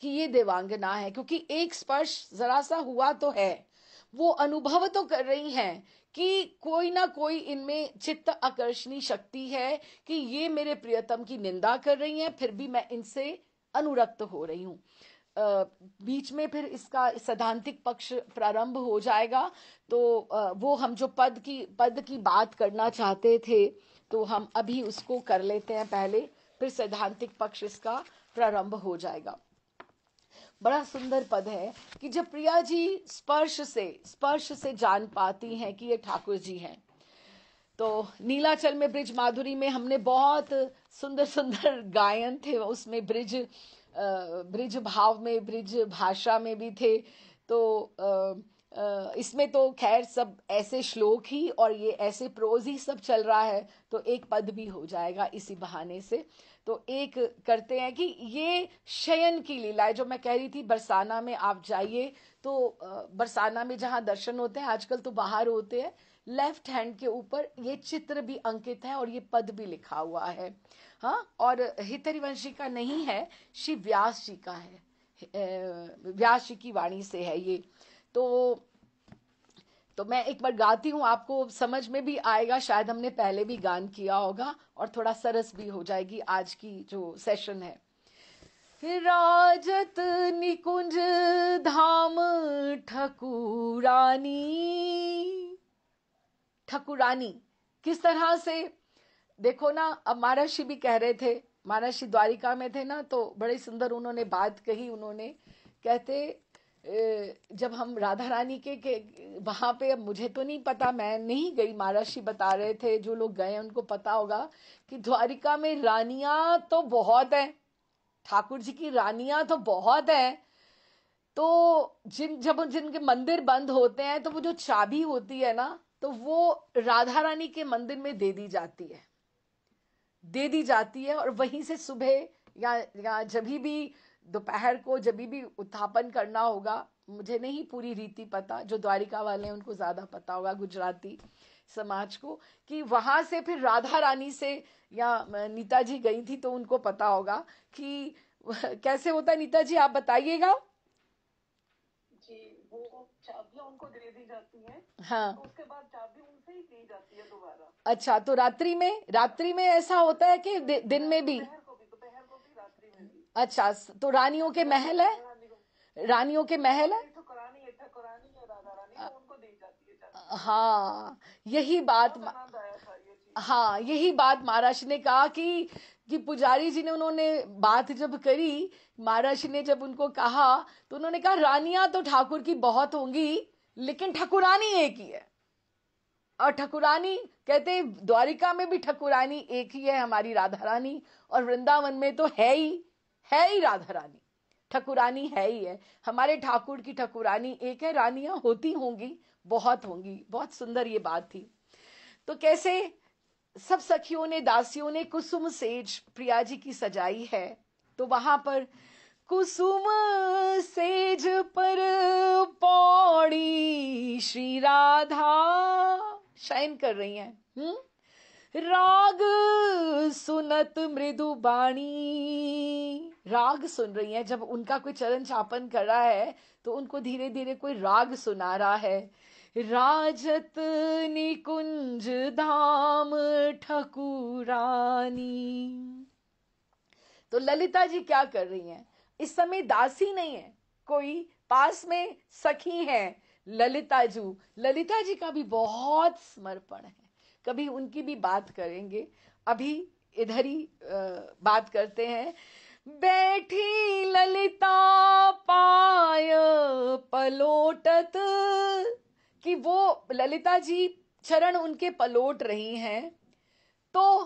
कि ये देवांगना है। क्योंकि एक स्पर्श जरा सा हुआ तो है, वो अनुभव तो कर रही हैं कि कोई ना कोई इनमें चित्त आकर्षणी शक्ति है, कि ये मेरे प्रियतम की निंदा कर रही हैं, फिर भी मैं इनसे अनुरक्त हो रही हूं। बीच में फिर इसका सैद्धांतिक पक्ष प्रारंभ हो जाएगा। तो वो हम जो पद की बात करना चाहते थे, तो हम अभी उसको कर लेते हैं पहले, फिर सैद्धांतिक पक्ष इसका प्रारंभ हो जाएगा। बड़ा सुंदर पद है कि जब प्रिया जी स्पर्श से जान पाती हैं कि ये ठाकुर जी हैं। तो नीलाचल में ब्रिज माधुरी में हमने बहुत सुंदर सुंदर गायन थे, उसमें ब्रिज भाव में, ब्रिज भाषा में भी थे। तो इसमें तो खैर सब ऐसे श्लोक ही और ये ऐसे प्रोज ही सब चल रहा है, तो एक पद भी हो जाएगा इसी बहाने से। तो एक करते हैं कि ये शयन की लीला है, जो मैं कह रही थी, बरसाना में आप जाइए तो बरसाना में जहाँ दर्शन होते हैं, आजकल तो बाहर होते हैं, लेफ्ट हैंड के ऊपर ये चित्र भी अंकित है और ये पद भी लिखा हुआ है। हाँ, और हितरिवंशी का नहीं है, श्री व्यास जी का है, व्यास जी की वाणी से है ये। तो मैं एक बार गाती हूँ, आपको समझ में भी आएगा, शायद हमने पहले भी गान किया होगा, और थोड़ा सरस भी हो जाएगी आज की जो सेशन है। राजत निकुंज धाम ठकुरानी किस तरह से, देखो ना, अब महाराज भी कह रहे थे, महाराज द्वारिका में थे ना, तो बड़े सुंदर उन्होंने बात कही। उन्होंने कहते, जब हम राधा रानी के वहां पे, अब मुझे तो नहीं पता, मैं नहीं गई, महाराज बता रहे थे, जो लोग गए उनको पता होगा कि द्वारिका में रानियां तो बहुत है, ठाकुर जी की रानियां तो बहुत है। तो जब जिनके मंदिर बंद होते हैं, तो वो जो चाबी होती है ना, तो वो राधा रानी के मंदिर में दे दी जाती है। दे दी जाती है और वहीं से सुबह या जब भी दोपहर को जब भी उत्थापन करना होगा, मुझे नहीं पूरी रीति पता, जो द्वारिका वाले हैं उनको ज़्यादा पता होगा, गुजराती समाज को, कि वहाँ से फिर राधा रानी से, या नीता जी गई थी तो उनको पता होगा कि कैसे होता है। नीता जी आप बताइएगा। जी, वो चाबियां उनको दे दी जाती हैं, हाँ, तो उसके बाद चाबी उनसे ही ली जाती है दोबारा। अच्छा, तो रात्रि में ऐसा होता है कि दिन में भी? दोपहर को भी रात्रि में भी। अच्छा, तो रानियों के महल है, रानियों के महल है। ठकुरानी है राधा रानी, तो उनको दी जाती है चाबी। हाँ, यही बात, बहुत आनंद आया था ये चीज। हाँ यही बात महाराज ने कहा कि पुजारी जी ने, उन्होंने बात जब करी, महाराज ने जब उनको कहा, तो उन्होंने कहा रानियां तो ठाकुर की बहुत होंगी, लेकिन ठकुरानी एक ही है। और ठकुरानी कहते द्वारिका में भी ठकुरानी एक ही है, हमारी राधा रानी, और वृंदावन में तो है ही राधा रानी, ठकुरानी है ही है। हमारे ठाकुर की ठकुरानी एक है, रानियां होती होंगी, बहुत होंगी। बहुत सुंदर ये बात थी। तो कैसे सब सखियों ने, दासियों ने कुसुम सेज प्रिया जी की सजाई है, तो वहां पर कुसुम सेज पर पौड़ी श्री राधा शयन कर रही हैं। राग सुनत मृदु बाणी, राग सुन रही हैं। जब उनका कोई चरण चापन कर रहा है तो उनको धीरे धीरे कोई राग सुना रहा है। राजत निकुंज धाम ठकुरानी। तो ललिता जी क्या कर रही हैं? इस समय दासी नहीं है, कोई पास में सखी है, ललिता जी का भी बहुत समर्पण है। कभी उनकी भी बात करेंगे, अभी इधर ही बात करते हैं। बैठी ललिता पाय पलोटत, कि वो ललिता जी चरण उनके पलोट रही हैं, तो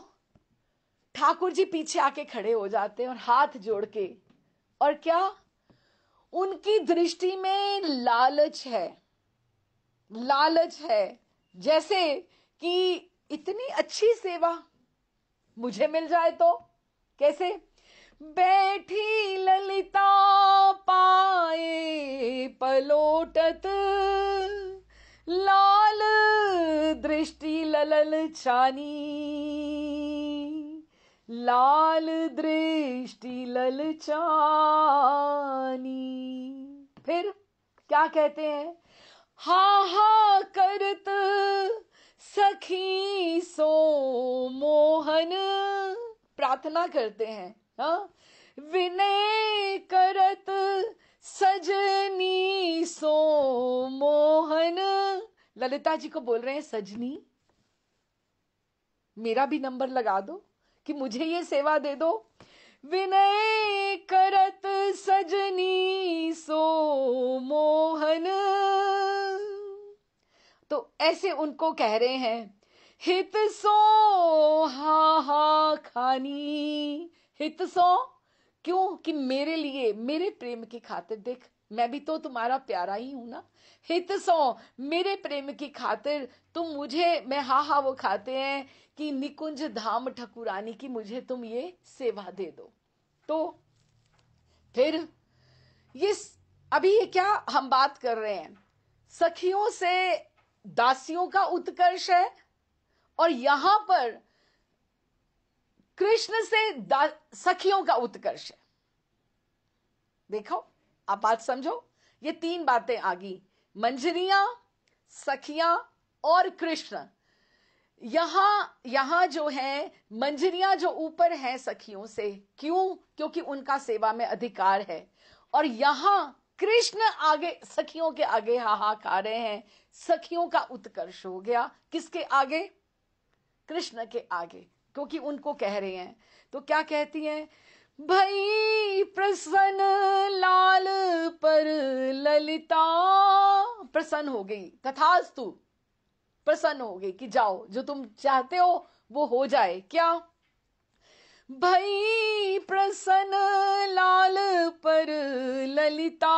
ठाकुर जी पीछे आके खड़े हो जाते हैं और हाथ जोड़ के, और क्या उनकी दृष्टि में लालच है, लालच है, जैसे कि इतनी अच्छी सेवा मुझे मिल जाए तो। कैसे? बैठी ललिता पाए पलोटत, लाल दृष्टि ललल छानी, लाल दृष्टि ललचानी। फिर क्या कहते हैं? हा हा करत सखी सो मोहन, प्रार्थना करते हैं। हाँ, विनय करत सजनी सो मोहन, ललिता जी को बोल रहे हैं सजनी, मेरा भी नंबर लगा दो कि मुझे ये सेवा दे दो। विनय करत सजनी सो मोहन, तो ऐसे उनको कह रहे हैं। हित सो हा हा खानी, हित सो क्यों? कि मेरे लिए, मेरे प्रेम की खातिर, देख मैं भी तो तुम्हारा प्यारा ही हूं ना। हित सो, मेरे प्रेम की खातिर तुम मुझे, मैं हा हा वो खाते हैं कि निकुंज धाम ठकुरानी की मुझे तुम ये सेवा दे दो। तो फिर ये अभी ये क्या हम बात कर रहे हैं? सखियों से दासियों का उत्कर्ष है, और यहां पर कृष्ण से सखियों का उत्कर्ष है। देखो, आप बात समझो, ये तीन बातें आ गई, मंजरियां, सखियां और कृष्ण। यहां जो है मंजरियां जो ऊपर है सखियों से, क्यों? क्योंकि उनका सेवा में अधिकार है। और यहां कृष्ण आगे, सखियों के आगे हाहाकार रहे हैं, सखियों का उत्कर्ष हो गया किसके आगे? कृष्ण के आगे, क्योंकि उनको कह रहे हैं। तो क्या कहती हैं? भई प्रसन्न लाल पर ललिता, प्रसन्न हो गई, तथास्तु, प्रसन्न हो गई कि जाओ, जो तुम चाहते हो वो हो जाए। क्या? भई प्रसन्न लाल पर ललिता,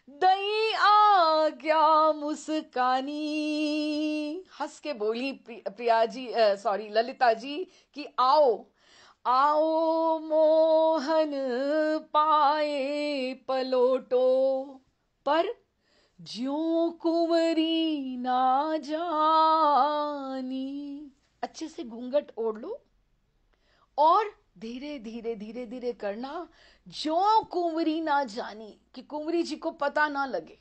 दई आज्ञा मुस्कानी, हंस के बोली प्रिया जी, सॉरी ललिता जी, कि आओ आओ मोहन पाए पलोटो, पर ज्यों कुंवरी ना जानी। अच्छे से घूंघट ओढ़ लो और धीरे धीरे धीरे धीरे करना, ज्यों कुंवरी ना जानी, कि कुंवरी जी को पता ना लगे।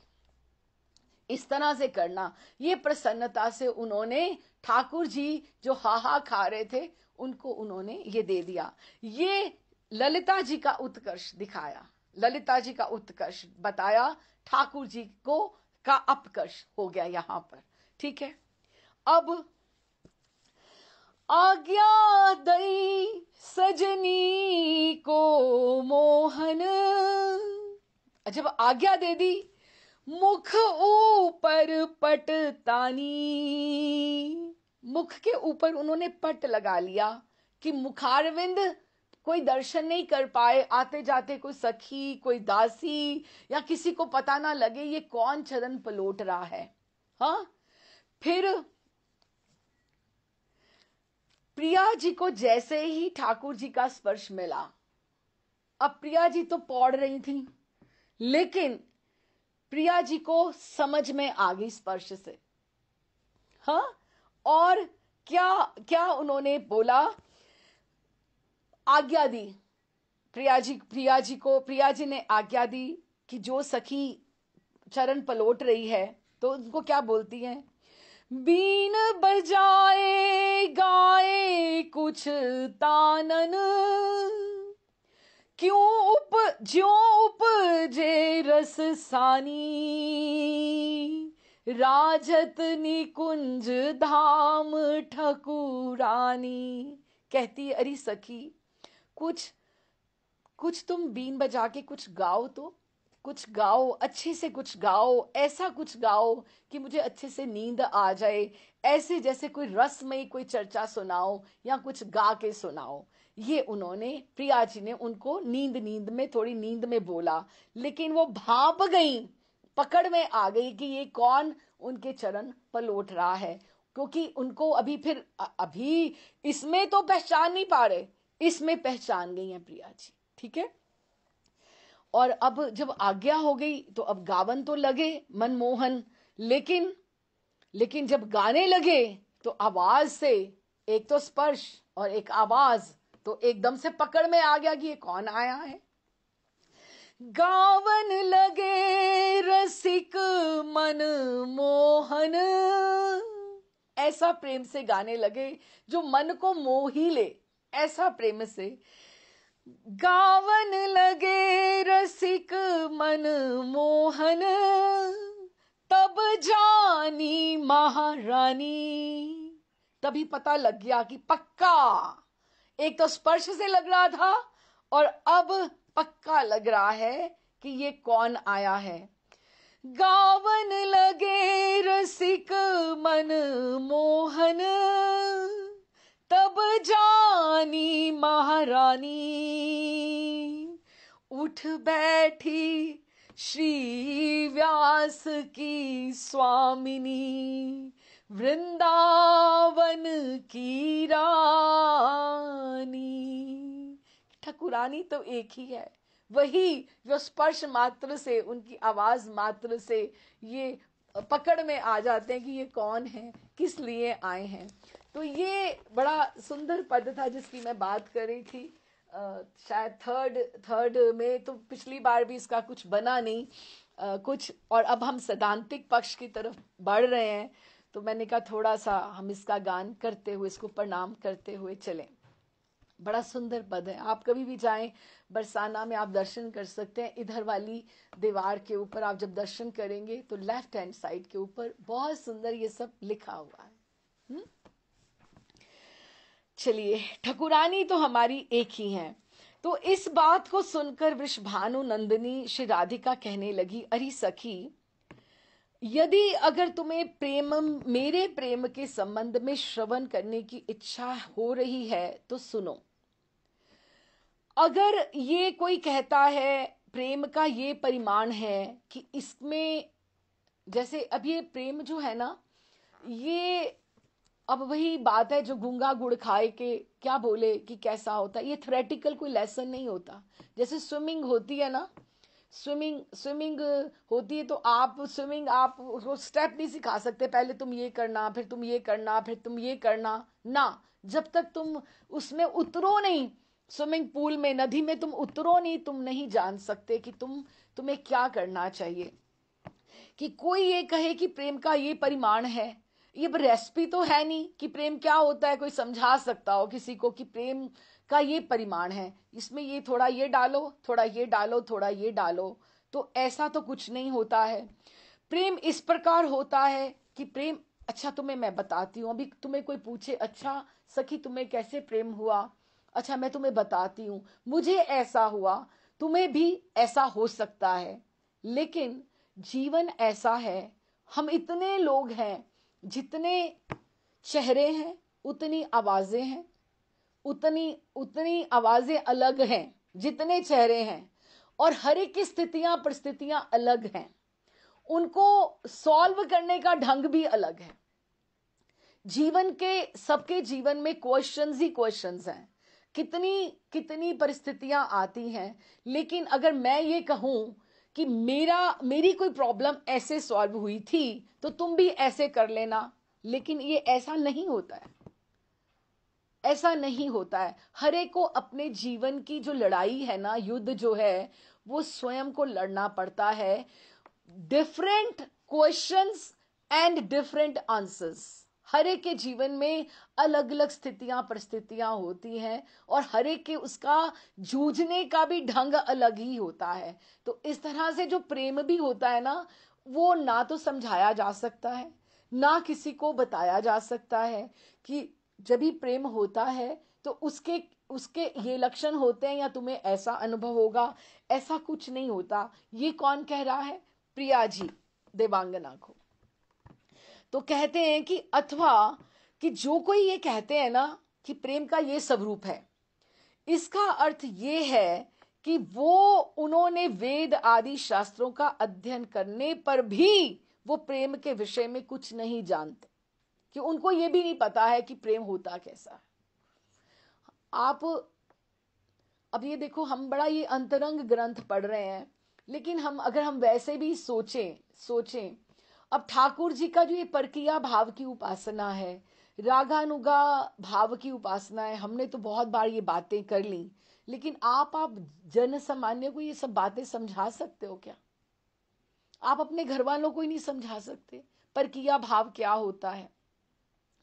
इस तरह से करना। ये प्रसन्नता से उन्होंने ठाकुर जी जो हाहा खा रहे थे उनको उन्होंने ये दे दिया। ये ललिता जी का उत्कर्ष दिखाया, ललिता जी का उत्कर्ष बताया, ठाकुर जी को का अपकर्ष हो गया यहां पर। ठीक है, अब आज्ञा दई सजनी को मोहन, जब आज्ञा दे दी, मुख ऊपर पट तानी, मुख के ऊपर उन्होंने पट लगा लिया कि मुखारविंद कोई दर्शन नहीं कर पाए, आते जाते कोई सखी, कोई दासी या किसी को पता ना लगे ये कौन चरण पलोट रहा है। हाँ, फिर प्रिया जी को जैसे ही ठाकुर जी का स्पर्श मिला, अब प्रिया जी तो पौड़ रही थी, लेकिन प्रिया जी को समझ में आ गई स्पर्श से। हाँ, और क्या क्या उन्होंने बोला, आज्ञा दी प्रिया जी ने आज्ञा दी कि जो सखी चरण पलोट रही है तो उनको क्या बोलती हैं, बीन बजाए गाए कुछ तानन, क्यों ज्यों उपजे रस सानी, राजत निकुंज धाम ठकुरानी। कहती अरे सखी, कुछ कुछ तुम बीन बजा के कुछ गाओ, तो कुछ गाओ, अच्छे से कुछ गाओ, ऐसा कुछ गाओ कि मुझे अच्छे से नींद आ जाए, ऐसे जैसे कोई रसमयी कोई चर्चा सुनाओ या कुछ गा के सुनाओ। ये उन्होंने, प्रिया जी ने उनको नींद नींद में, थोड़ी नींद में बोला, लेकिन वो भाप गई, पकड़ में आ गई कि ये कौन उनके चरण पलोट रहा है, क्योंकि उनको अभी फिर अभी इसमें तो पहचान नहीं पा रहे, इसमें पहचान गई हैं प्रिया जी। ठीक है, और अब जब आज्ञा हो गई तो अब गावन तो लगे मनमोहन, लेकिन जब गाने लगे तो आवाज से, एक तो स्पर्श और एक आवाज, तो एकदम से पकड़ में आ गया कि ये कौन आया है। गावन लगे रसिक मन मोहन, ऐसा प्रेम से गाने लगे जो मन को मोह ही ले, ऐसा प्रेम से गावन लगे रसिक मन मोहन, तब जानी महारानी। तभी पता लग गया कि पक्का, एक तो स्पर्श से लग रहा था और अब पक्का लग रहा है कि ये कौन आया है। गावन लगे रसिक मन मोहन, तब जानी महारानी। उठ बैठी श्री व्यास की स्वामिनी, वृंदावन की रानी। ठकुरानी तो एक ही है, वही जो स्पर्श मात्र से, उनकी आवाज मात्र से ये पकड़ में आ जाते हैं कि ये कौन है, किस लिए आए हैं। तो ये बड़ा सुंदर पद था जिसकी मैं बात कर रही थी। शायद थर्ड में तो पिछली बार भी इसका कुछ बना नहीं कुछ, और अब हम सैद्धांतिक पक्ष की तरफ बढ़ रहे हैं, तो मैंने कहा थोड़ा सा हम इसका गान करते हुए, इसको प्रणाम करते हुए चलें। बड़ा सुंदर पद है, आप कभी भी जाएं बरसाना में आप दर्शन कर सकते हैं। इधर वाली दीवार के ऊपर आप जब दर्शन करेंगे तो लेफ्ट हैंड साइड के ऊपर बहुत सुंदर ये सब लिखा हुआ है। चलिए, ठकुरानी तो हमारी एक ही हैं। तो इस बात को सुनकर वृषभानु नंदिनी श्री राधिका कहने लगी, अरे सखी, यदि अगर तुम्हें मेरे प्रेम के संबंध में श्रवण करने की इच्छा हो रही है तो सुनो। अगर ये कोई कहता है प्रेम का ये परिमाण है कि इसमें, जैसे अब ये प्रेम जो है ना, ये अब वही बात है, जो गूंगा गुड़ खाए के क्या बोले कि कैसा होता है। ये थ्योरेटिकल कोई लेसन नहीं होता। जैसे स्विमिंग होती है ना, स्विमिंग स्विमिंग होती है, तो आप स्विमिंग आप उसको स्टेप नहीं सिखा सकते, पहले तुम ये करना, फिर तुम ये करना, फिर तुम ये करना ना। जब तक तुम उसमें उतरो नहीं, स्विमिंग पूल में, नदी में तुम उतरो नहीं, तुम नहीं जान सकते कि तुम्हें क्या करना चाहिए। कि कोई ये कहे कि प्रेम का ये परिमाण है, ये रेसिपी तो है नहीं कि प्रेम क्या होता है, कोई समझा सकता हो किसी को कि प्रेम का ये परिमाण है, इसमें ये थोड़ा ये डालो, थोड़ा ये डालो, थोड़ा ये डालो। तो ऐसा तो कुछ नहीं होता है। प्रेम इस प्रकार होता है कि प्रेम, अच्छा तुम्हें मैं बताती हूँ, अभी तुम्हें कोई पूछे अच्छा सखी तुम्हें कैसे प्रेम हुआ, अच्छा मैं तुम्हें बताती हूँ, मुझे ऐसा हुआ, तुम्हें भी ऐसा हो सकता है। लेकिन जीवन ऐसा है, हम इतने लोग हैं, जितने चेहरे हैं उतनी आवाजें हैं, उतनी उतनी आवाजें अलग हैं जितने चेहरे हैं, और हर एक की स्थितियां परिस्थितियां अलग हैं, उनको सॉल्व करने का ढंग भी अलग है। जीवन के, सबके जीवन में क्वेश्चंस ही क्वेश्चंस हैं, कितनी कितनी परिस्थितियां आती हैं। लेकिन अगर मैं ये कहूं कि मेरी कोई प्रॉब्लम ऐसे सॉल्व हुई थी तो तुम भी ऐसे कर लेना, लेकिन ये ऐसा नहीं होता है। ऐसा नहीं होता है। हर एक को अपने जीवन की जो लड़ाई है ना, युद्ध जो है, वो स्वयं को लड़ना पड़ता है। Different questions and different answers. हर एक के जीवन में अलग अलग स्थितियां परिस्थितियां होती हैं, और हर एक के उसका जूझने का भी ढंग अलग ही होता है। तो इस तरह से जो प्रेम भी होता है ना, वो ना तो समझाया जा सकता है, ना किसी को बताया जा सकता है कि जब भी प्रेम होता है तो उसके उसके ये लक्षण होते हैं या तुम्हें ऐसा अनुभव होगा, ऐसा कुछ नहीं होता। ये कौन कह रहा है? प्रिया जी देवांगना को। तो कहते हैं कि अथवा कि जो कोई ये कहते हैं ना कि प्रेम का ये स्वरूप है, इसका अर्थ ये है कि वो, उन्होंने वेद आदि शास्त्रों का अध्ययन करने पर भी वो प्रेम के विषय में कुछ नहीं जानते, कि उनको ये भी नहीं पता है कि प्रेम होता कैसा है। आप अब ये देखो, हम बड़ा ये अंतरंग ग्रंथ पढ़ रहे हैं, लेकिन अगर हम वैसे भी सोचें सोचें अब ठाकुर जी का जो ये परकिया भाव की उपासना है, रागानुगा भाव की उपासना है, हमने तो बहुत बार ये बातें कर ली, लेकिन आप जन सामान्य को ये सब बातें समझा सकते हो क्या? आप अपने घर वालों को ही नहीं समझा सकते परकिया भाव क्या होता है,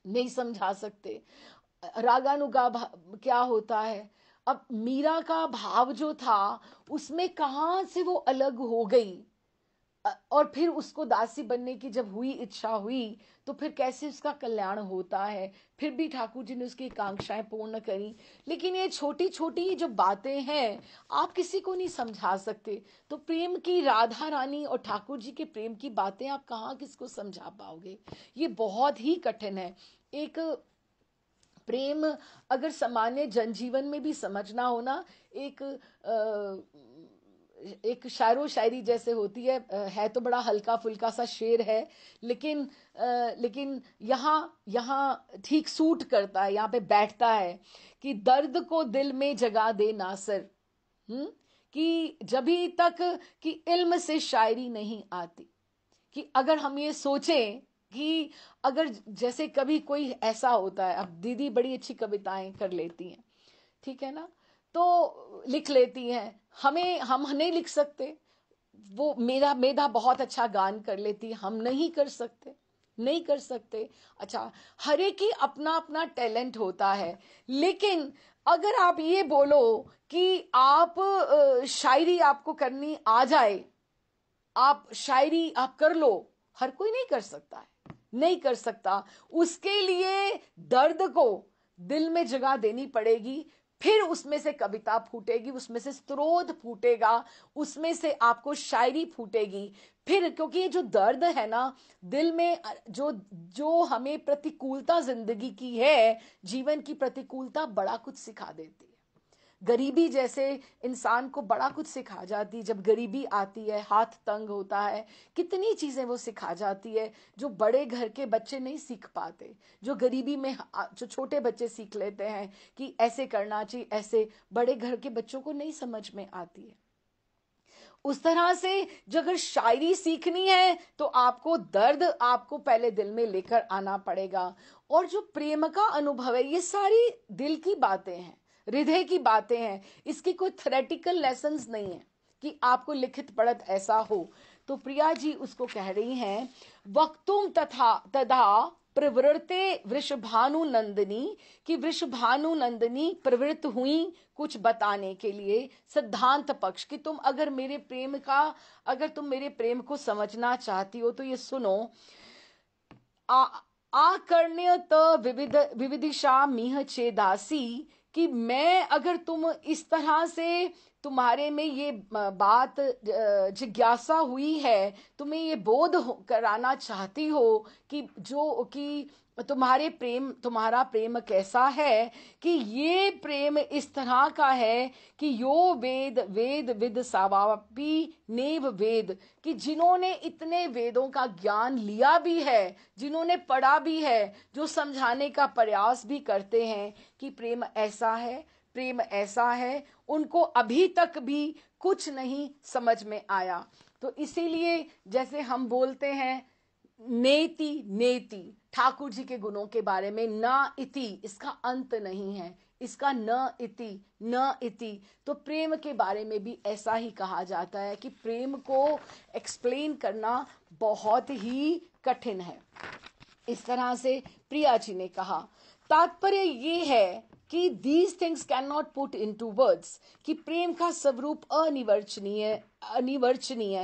नहीं समझा सकते। रागानुगा क्या होता है? अब मीरा का भाव जो था, उसमें कहां से वो अलग हो गई, और फिर उसको दासी बनने की जब हुई इच्छा हुई, तो फिर कैसे उसका कल्याण होता है। फिर भी ठाकुर जी ने उसकी आकांक्षाएं पूर्ण करी। लेकिन ये छोटी छोटी जो बातें हैं, आप किसी को नहीं समझा सकते। तो प्रेम की, राधा रानी और ठाकुर जी के प्रेम की बातें आप कहाँ किसको समझा पाओगे? ये बहुत ही कठिन है। एक प्रेम अगर सामान्य जनजीवन में भी समझना हो ना, एक शायरो शायरी जैसे होती है तो बड़ा हल्का फुल्का सा शेर है, लेकिन यहाँ यहाँ ठीक सूट करता है, यहाँ पे बैठता है कि दर्द को दिल में जगा दे नासर। कि जभी तक कि इल्म से शायरी नहीं आती। कि अगर हम ये सोचें कि अगर जैसे कभी कोई ऐसा होता है, अब दीदी बड़ी अच्छी कविताएं कर लेती हैं, ठीक है ना, तो लिख लेती हैं, हम नहीं लिख सकते। वो मेधा मेधा बहुत अच्छा गान कर लेती है, हम नहीं कर सकते, नहीं कर सकते। अच्छा, हर एक ही अपना अपना टैलेंट होता है। लेकिन अगर आप ये बोलो कि आप शायरी आपको करनी आ जाए, आप शायरी आप कर लो, हर कोई नहीं कर सकता है, नहीं कर सकता। उसके लिए दर्द को दिल में जगह देनी पड़ेगी, फिर उसमें से कविता फूटेगी, उसमें से स्त्रोत फूटेगा, उसमें से आपको शायरी फूटेगी। फिर क्योंकि ये जो दर्द है ना दिल में, जो जो हमें प्रतिकूलता जिंदगी की है, जीवन की प्रतिकूलता बड़ा कुछ सिखा देती है। गरीबी जैसे इंसान को बड़ा कुछ सिखा जाती है। जब गरीबी आती है, हाथ तंग होता है, कितनी चीज़ें वो सिखा जाती है जो बड़े घर के बच्चे नहीं सीख पाते। जो गरीबी में जो छोटे बच्चे सीख लेते हैं कि ऐसे करना चाहिए, ऐसे बड़े घर के बच्चों को नहीं समझ में आती है। उस तरह से जो अगर शायरी सीखनी है तो आपको दर्द आपको पहले दिल में लेकर आना पड़ेगा। और जो प्रेम का अनुभव है, ये सारी दिल की बातें हैं, हृदय की बातें हैं। इसकी कोई थ्योरेटिकल लेसन्स नहीं है कि आपको लिखित पढ़त ऐसा हो। तो प्रिया जी उसको कह रही हैं, वक्तुम तथा तथा प्रवृत्ते वृषभानु नंदिनी, कि वृषभानु नंदिनी प्रवृत्त हुई कुछ बताने के लिए सिद्धांत पक्ष, कि तुम अगर मेरे प्रेम का, अगर तुम मेरे प्रेम को समझना चाहती हो तो ये सुनो। आकर्ण्य विविध विविदिशा मीह छेदासी, कि मैं अगर तुम इस तरह से तुम्हारे में ये बात जिज्ञासा हुई है, तुम्हें ये बोध कराना चाहती हो कि जो कि तुम्हारा प्रेम कैसा है, कि ये प्रेम इस तरह का है कि यो वेद वेद विद सावापी नेव वेद, कि जिन्होंने इतने वेदों का ज्ञान लिया भी है, जिन्होंने पढ़ा भी है, जो समझाने का प्रयास भी करते हैं कि प्रेम ऐसा है, प्रेम ऐसा है, उनको अभी तक भी कुछ नहीं समझ में आया। तो इसीलिए जैसे हम बोलते हैं नेति नेति, ठाकुर जी के गुणों के बारे में, न इति, इसका अंत नहीं है, इसका न इति न इति। तो प्रेम के बारे में भी ऐसा ही कहा जाता है कि प्रेम को एक्सप्लेन करना बहुत ही कठिन है। इस तरह से प्रिया जी ने कहा। तात्पर्य ये है कि these things cannot put into words, कि प्रेम का स्वरूप अनिवर्चनीय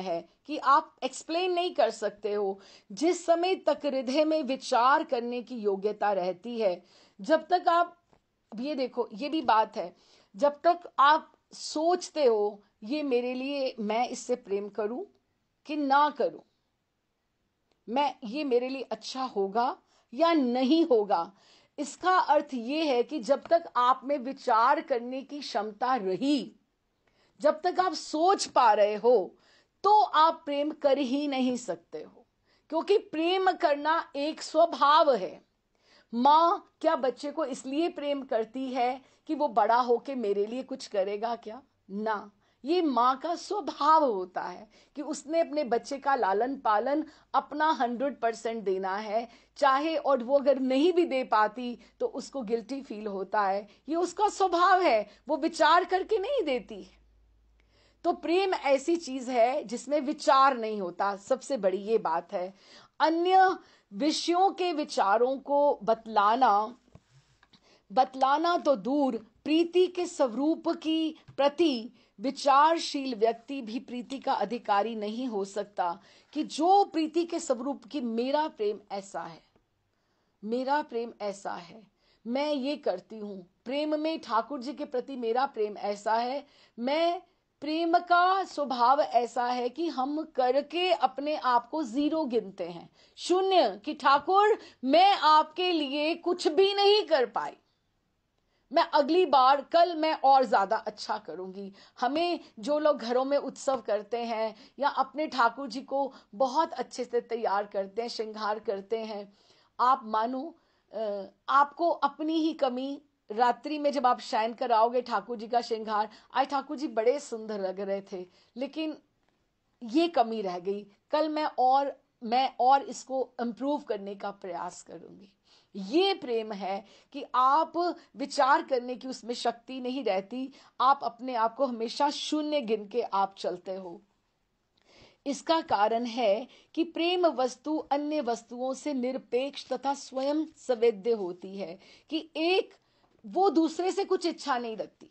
है, कि आप एक्सप्लेन नहीं कर सकते हो। जिस समय तक हृदय में विचार करने की योग्यता रहती है, जब तक आप, ये देखो ये भी बात है, जब तक आप सोचते हो ये मेरे लिए, मैं इससे प्रेम करूं कि ना करूं, मैं ये मेरे लिए अच्छा होगा या नहीं होगा, इसका अर्थ ये है कि जब तक आप में विचार करने की क्षमता रही, जब तक आप सोच पा रहे हो, तो आप प्रेम कर ही नहीं सकते हो। क्योंकि प्रेम करना एक स्वभाव है। माँ क्या बच्चे को इसलिए प्रेम करती है कि वो बड़ा होके मेरे लिए कुछ करेगा क्या? ना, ये माँ का स्वभाव होता है कि उसने अपने बच्चे का लालन पालन अपना 100% देना है, चाहे और वो अगर नहीं भी दे पाती तो उसको गिल्टी फील होता है। ये उसका स्वभाव है, वो विचार करके नहीं देती। तो प्रेम ऐसी चीज है जिसमें विचार नहीं होता, सबसे बड़ी ये बात है। अन्य विषयों के विचारों को बतलाना तो दूर, प्रीति के स्वरूप की प्रति विचारशील व्यक्ति भी प्रीति का अधिकारी नहीं हो सकता। कि जो प्रीति के स्वरूप की, मेरा प्रेम ऐसा है, मेरा प्रेम ऐसा है, मैं ये करती हूं, प्रेम में ठाकुर जी के प्रति मेरा प्रेम ऐसा है, मैं प्रेम का स्वभाव ऐसा है कि हम करके अपने आप को जीरो गिनते हैं, शून्य, कि ठाकुर मैं आपके लिए कुछ भी नहीं कर पाई, मैं अगली बार कल मैं और ज्यादा अच्छा करूंगी। हमें जो लोग घरों में उत्सव करते हैं या अपने ठाकुर जी को बहुत अच्छे से तैयार करते हैं, श्रृंगार करते हैं, आप मानो आपको अपनी ही कमी, रात्रि में जब आप शयन कराओगे ठाकुर जी का श्रृंगार, आज ठाकुर जी बड़े सुंदर लग रहे थे लेकिन ये कमी रह गई, कल मैं और इसको इम्प्रूव करने का प्रयास करूंगी। ये प्रेम है कि आप विचार करने की उसमें शक्ति नहीं रहती, आप अपने आप को हमेशा शून्य गिन के आप चलते हो। इसका कारण है कि प्रेम वस्तु अन्य वस्तुओं से निरपेक्ष तथा स्वयं संवेद्य होती है, कि एक वो दूसरे से कुछ इच्छा नहीं रखती,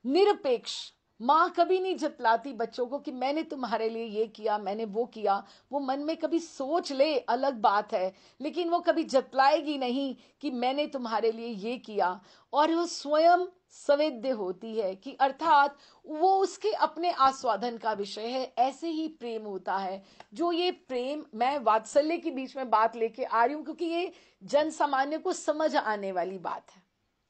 निरपेक्ष। माँ कभी नहीं जतलाती बच्चों को कि मैंने तुम्हारे लिए ये किया, मैंने वो किया। वो मन में कभी सोच ले अलग बात है, लेकिन वो कभी जतलाएगी नहीं कि मैंने तुम्हारे लिए ये किया। और वो स्वयं संवेद्य होती है, कि अर्थात वो उसके अपने आस्वादन का विषय है। ऐसे ही प्रेम होता है। जो ये प्रेम, मैं वात्सल्य के बीच में बात लेके आ रही हूं क्योंकि ये जन सामान्य को समझ आने वाली बात है।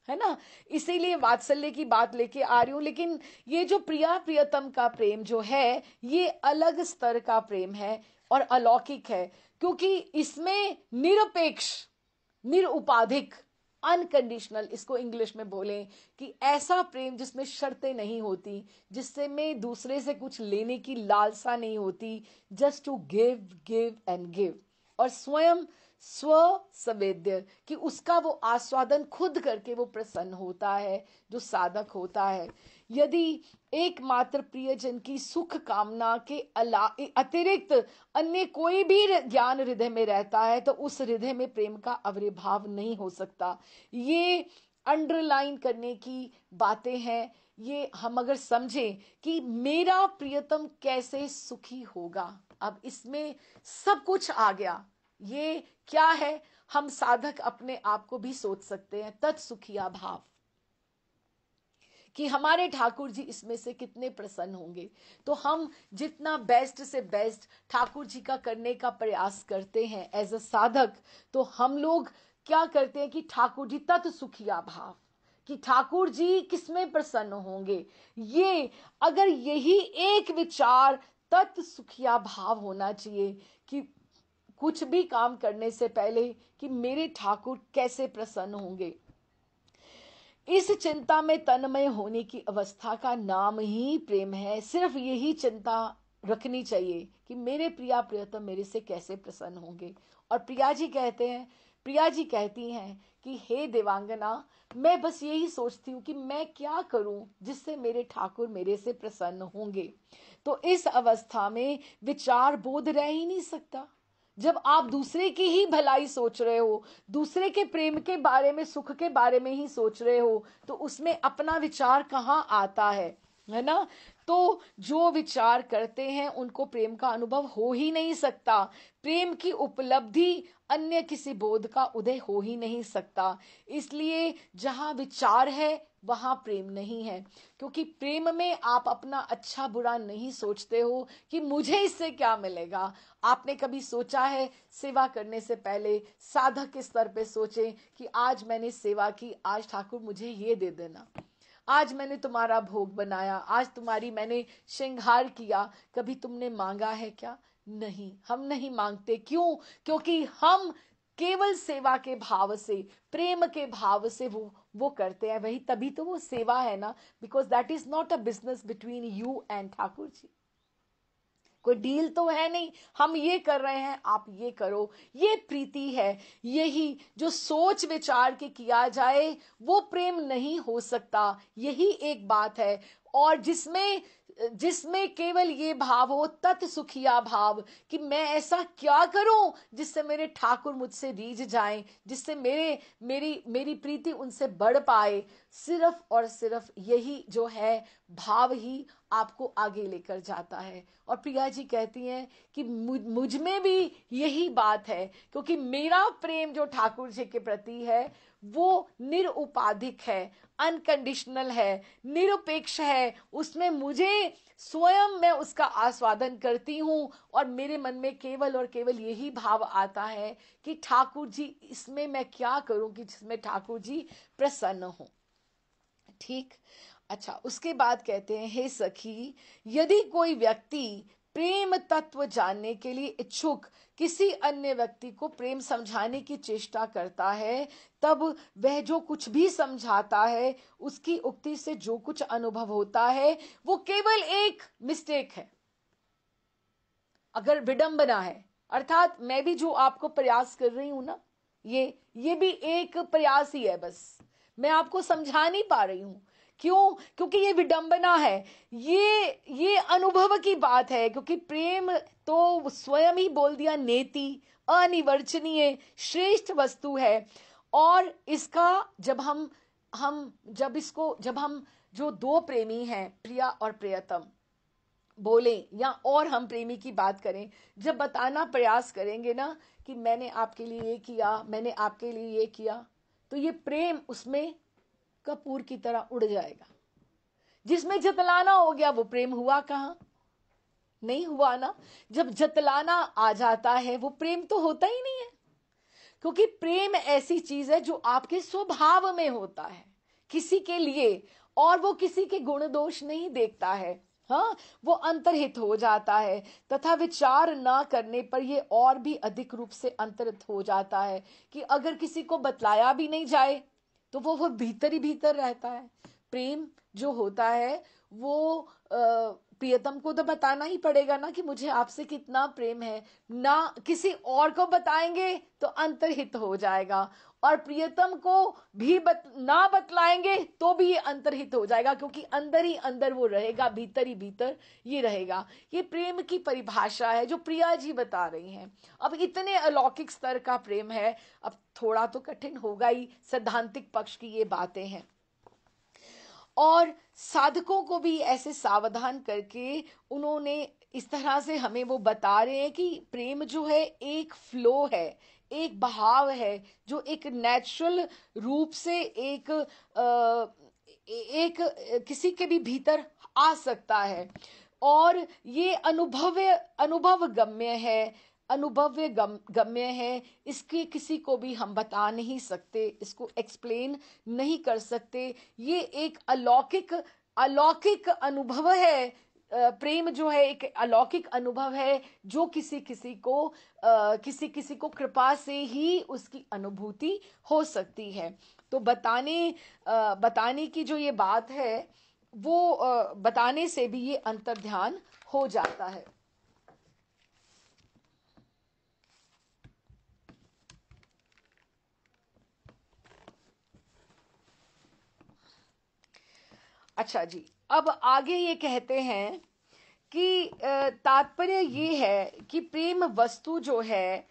है ना। इसीलिए वात्सल्य की बात लेके आ रही हूं। लेकिन ये जो प्रिया प्रियतम का प्रेम जो है, ये अलग स्तर का प्रेम है और अलौकिक है, क्योंकि इसमें निरपेक्ष, निरुपाधिक, अनकंडीशनल, इसको इंग्लिश में बोलें कि ऐसा प्रेम जिसमें शर्तें नहीं होती, जिससे में दूसरे से कुछ लेने की लालसा नहीं होती, just to give give and give, और स्वयं स्व संवेद्य कि उसका वो आस्वादन खुद करके वो प्रसन्न होता है जो साधक होता है। यदि एकमात्र प्रियजन की सुख कामना के अतिरिक्त अन्य कोई भी ज्ञान हृदय में रहता है तो उस हृदय में प्रेम का आविर्भाव नहीं हो सकता। ये अंडरलाइन करने की बातें हैं। ये हम अगर समझें कि मेरा प्रियतम कैसे सुखी होगा, अब इसमें सब कुछ आ गया। ये क्या है, हम साधक अपने आप को भी सोच सकते हैं, तत्सुखिया भाव, कि हमारे ठाकुर जी इसमें से कितने प्रसन्न होंगे। तो हम जितना बेस्ट से बेस्ट ठाकुर जी का करने का प्रयास करते हैं एज अ साधक, तो हम लोग क्या करते हैं कि ठाकुर जी तत्सुखिया भाव, कि ठाकुर जी किसमें प्रसन्न होंगे। ये अगर यही एक विचार तत्सुखिया भाव होना चाहिए कि कुछ भी काम करने से पहले कि मेरे ठाकुर कैसे प्रसन्न होंगे, इस चिंता में तन्मय होने की अवस्था का नाम ही प्रेम है। सिर्फ यही चिंता रखनी चाहिए कि मेरे प्रिया प्रियतम मेरे से कैसे प्रसन्न होंगे। और प्रिया जी कहते हैं, प्रिया जी कहती हैं कि हे देवांगना, मैं बस यही सोचती हूँ कि मैं क्या करूं जिससे मेरे ठाकुर मेरे से प्रसन्न होंगे। तो इस अवस्था में विचार बोध रह ही नहीं सकता। जब आप दूसरे की ही भलाई सोच रहे हो, दूसरे के प्रेम के बारे में, सुख के बारे में ही सोच रहे हो, तो उसमें अपना विचार कहाँ आता है ना। तो जो विचार करते हैं उनको प्रेम का अनुभव हो ही नहीं सकता। प्रेम की उपलब्धि अन्य किसी बोध का उदय हो ही नहीं सकता। इसलिए जहां विचार है वहां प्रेम नहीं है, क्योंकि प्रेम में आप अपना अच्छा बुरा नहीं सोचते हो कि मुझे इससे क्या मिलेगा। आपने कभी सोचा है सेवा करने से पहले साधक के स्तर पे सोचें कि आज मैंने सेवा की, आज ठाकुर मुझे ये दे देना, आज मैंने तुम्हारा भोग बनाया, आज तुम्हारी मैंने श्रृंगार किया, कभी तुमने मांगा है क्या? नहीं, हम नहीं मांगते। क्यों? क्योंकि हम केवल सेवा के भाव से, प्रेम के भाव से वो करते हैं। वही तभी तो वो सेवा है ना, because that is not a business between you and Thakur ji. कोई डील तो है नहीं, हम ये कर रहे हैं आप ये करो, ये प्रीति है। यही जो सोच विचार के किया जाए वो प्रेम नहीं हो सकता, यही एक बात है। और जिसमें जिसमें केवल ये भाव हो, तत्सुखिया भाव, कि मैं ऐसा क्या करूं जिससे मेरे ठाकुर मुझसे रीझ जाएं, जिससे मेरी मेरी प्रीति उनसे बढ़ पाए। सिर्फ और सिर्फ यही जो है भाव ही आपको आगे लेकर जाता है। और प्रिया जी कहती हैं कि मुझ में भी यही बात है, क्योंकि मेरा प्रेम जो ठाकुर जी के प्रति है वो निरुपाधिक है, अनकंडीशनल है, निरपेक्ष है। उसमें मुझे स्वयं मैं उसका आस्वादन करती हूँ और मेरे मन में केवल और केवल यही भाव आता है कि ठाकुर जी इसमें मैं क्या करूं कि जिसमें ठाकुर जी प्रसन्न हो। ठीक। अच्छा, उसके बाद कहते हैं, हे सखी, यदि कोई व्यक्ति प्रेम तत्व जानने के लिए इच्छुक किसी अन्य व्यक्ति को प्रेम समझाने की चेष्टा करता है, तब वह जो कुछ भी समझाता है, उसकी उक्ति से जो कुछ अनुभव होता है, वो केवल एक मिस्टेक है, अगर विडंबना है। अर्थात मैं भी जो आपको प्रयास कर रही हूं ना, ये भी एक प्रयास ही है, बस मैं आपको समझा नहीं पा रही हूं। क्यों? क्योंकि ये विडंबना है, ये अनुभव की बात है। क्योंकि प्रेम तो स्वयं ही बोल दिया, नेति, अनिवर्चनीय, श्रेष्ठ वस्तु है। और इसका जब हम जो दो प्रेमी हैं, प्रिया और प्रियतम, बोले या और हम प्रेमी की बात करें, जब बताना प्रयास करेंगे ना कि मैंने आपके लिए ये किया, मैंने आपके लिए ये किया, तो ये प्रेम उसमें कपूर की तरह उड़ जाएगा। जिसमें जतलाना हो गया वो प्रेम हुआ कहां? नहीं हुआ ना। जब जतलाना आ जाता है वो प्रेम तो होता ही नहीं है, क्योंकि प्रेम ऐसी चीज है जो आपके स्वभाव में होता है। किसी के लिए, और वो किसी के गुण दोष नहीं देखता है। हाँ, वो अंतर्हित हो जाता है, तथा विचार ना करने पर ये और भी अधिक रूप से अंतर्हित हो जाता है कि अगर किसी को बतलाया भी नहीं जाए तो वो भीतर ही भीतर रहता है। प्रेम जो होता है वो प्रियतम को तो बताना ही पड़ेगा ना कि मुझे आपसे कितना प्रेम है, ना किसी और को बताएंगे तो अंतर्हित हो जाएगा, और प्रियतम को भी ना बतलाएंगे तो भी ये अंतर्हित हो जाएगा, क्योंकि अंदर ही अंदर वो रहेगा, भीतर ही भीतर ये रहेगा। ये प्रेम की परिभाषा है जो प्रिया जी बता रही हैं। अब इतने अलौकिक स्तर का प्रेम है, अब थोड़ा तो कठिन होगा ही, सैद्धांतिक पक्ष की ये बातें हैं, और साधकों को भी ऐसे सावधान करके उन्होंने इस तरह से हमें वो बता रहे हैं कि प्रेम जो है एक फ्लो है, एक बहाव है, जो एक नेचुरल रूप से एक किसी के भी भीतर आ सकता है, और ये अनुभव गम्य है, गम्य है। इसके किसी को भी हम बता नहीं सकते, इसको एक्सप्लेन नहीं कर सकते। ये एक अलौकिक अनुभव है। प्रेम जो है एक अलौकिक अनुभव है जो किसी किसी को कृपा से ही उसकी अनुभूति हो सकती है। तो बताने की जो ये बात है वो बताने से भी ये अंतर्ध्यान हो जाता है। अच्छा जी, अब आगे ये कहते हैं कि तात्पर्य ये है कि प्रेम वस्तु जो है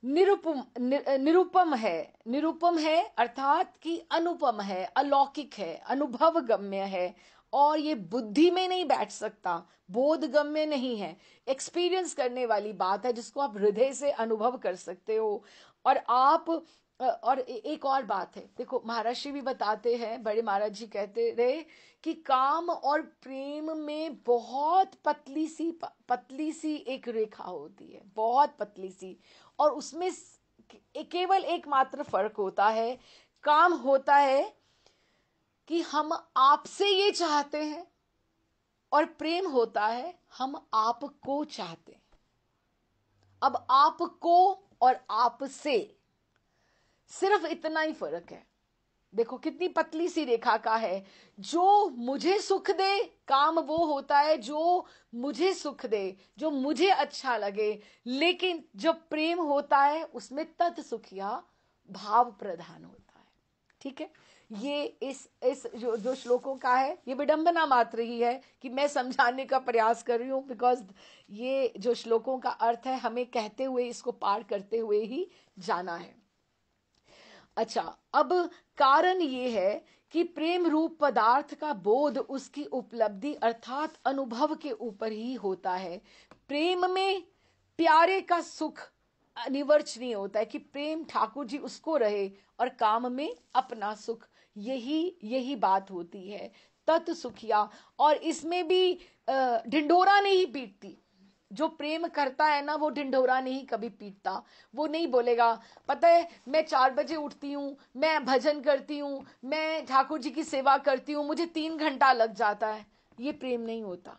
निरुपम है अर्थात कि अनुपम है, अलौकिक है, अनुभव गम्य है, और ये बुद्धि में नहीं बैठ सकता, बोध गम्य नहीं है, एक्सपीरियंस करने वाली बात है जिसको आप हृदय से अनुभव कर सकते हो। और और एक और बात है, देखो महर्षि भी बताते हैं, बड़े महाराज जी कहते रहे कि काम और प्रेम में बहुत पतली सी एक रेखा होती है, बहुत पतली सी, और उसमें केवल एकमात्र फर्क होता है, काम होता है कि हम आपसे ये चाहते हैं, और प्रेम होता है हम आपको चाहते हैं। अब आपको और आपसे सिर्फ इतना ही फर्क है। देखो कितनी पतली सी रेखा का है। जो मुझे सुख दे काम वो होता है जो मुझे सुख दे, जो मुझे अच्छा लगे, लेकिन जब प्रेम होता है उसमें तत् सुखिया भाव प्रधान होता है। ठीक है, ये इस जो श्लोकों का है ये विडंबना मात्र ही है कि मैं समझाने का प्रयास कर रही हूं, बिकॉज ये जो श्लोकों का अर्थ है हमें कहते हुए इसको पार करते हुए ही जाना है। अच्छा, अब कारण ये है कि प्रेम रूप पदार्थ का बोध उसकी उपलब्धि अर्थात अनुभव के ऊपर ही होता है। प्रेम में प्यारे का सुख अनिवार्य होता है कि प्रेम ठाकुर जी उसको रहे, और काम में अपना सुख, यही बात होती है तत् सुखिया। और इसमें भी ढिंढोरा नहीं पीटती। जो प्रेम करता है ना वो ढिंढोरा नहीं कभी पीटता। वो नहीं बोलेगा पता है मैं 4 बजे उठती हूँ, मैं भजन करती हूँ, मैं ठाकुर जी की सेवा करती हूँ, मुझे 3 घंटा लग जाता है। ये प्रेम नहीं होता।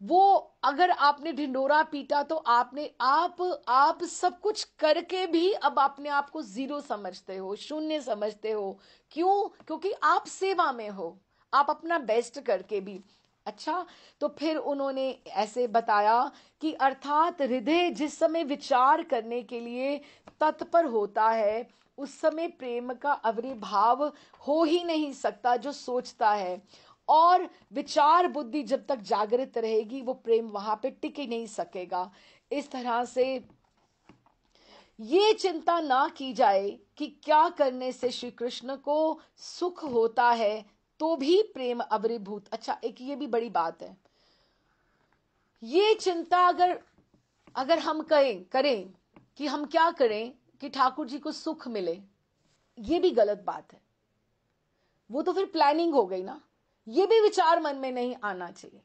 वो अगर आपने ढिंडोरा पीटा तो आप सब कुछ करके भी अब अपने आप को जीरो समझते हो, शून्य समझते हो। क्यों? क्योंकि आप सेवा में हो, आप अपना बेस्ट करके भी। अच्छा, तो फिर उन्होंने ऐसे बताया कि अर्थात हृदय जिस समय विचार करने के लिए तत्पर होता है उस समय प्रेम का आविर्भाव हो ही नहीं सकता जो सोचता है, और विचार बुद्धि जब तक जागृत रहेगी वो प्रेम वहां पे टिक ही नहीं सकेगा। इस तरह से ये चिंता ना की जाए कि क्या करने से श्री कृष्ण को सुख होता है तो भी प्रेम अवरीभूत। अच्छा, एक ये भी बड़ी बात है, ये चिंता अगर हम करें कि हम क्या करें कि ठाकुर जी को सुख मिले, ये भी गलत बात है। वो तो फिर प्लानिंग हो गई ना, ये भी विचार मन में नहीं आना चाहिए।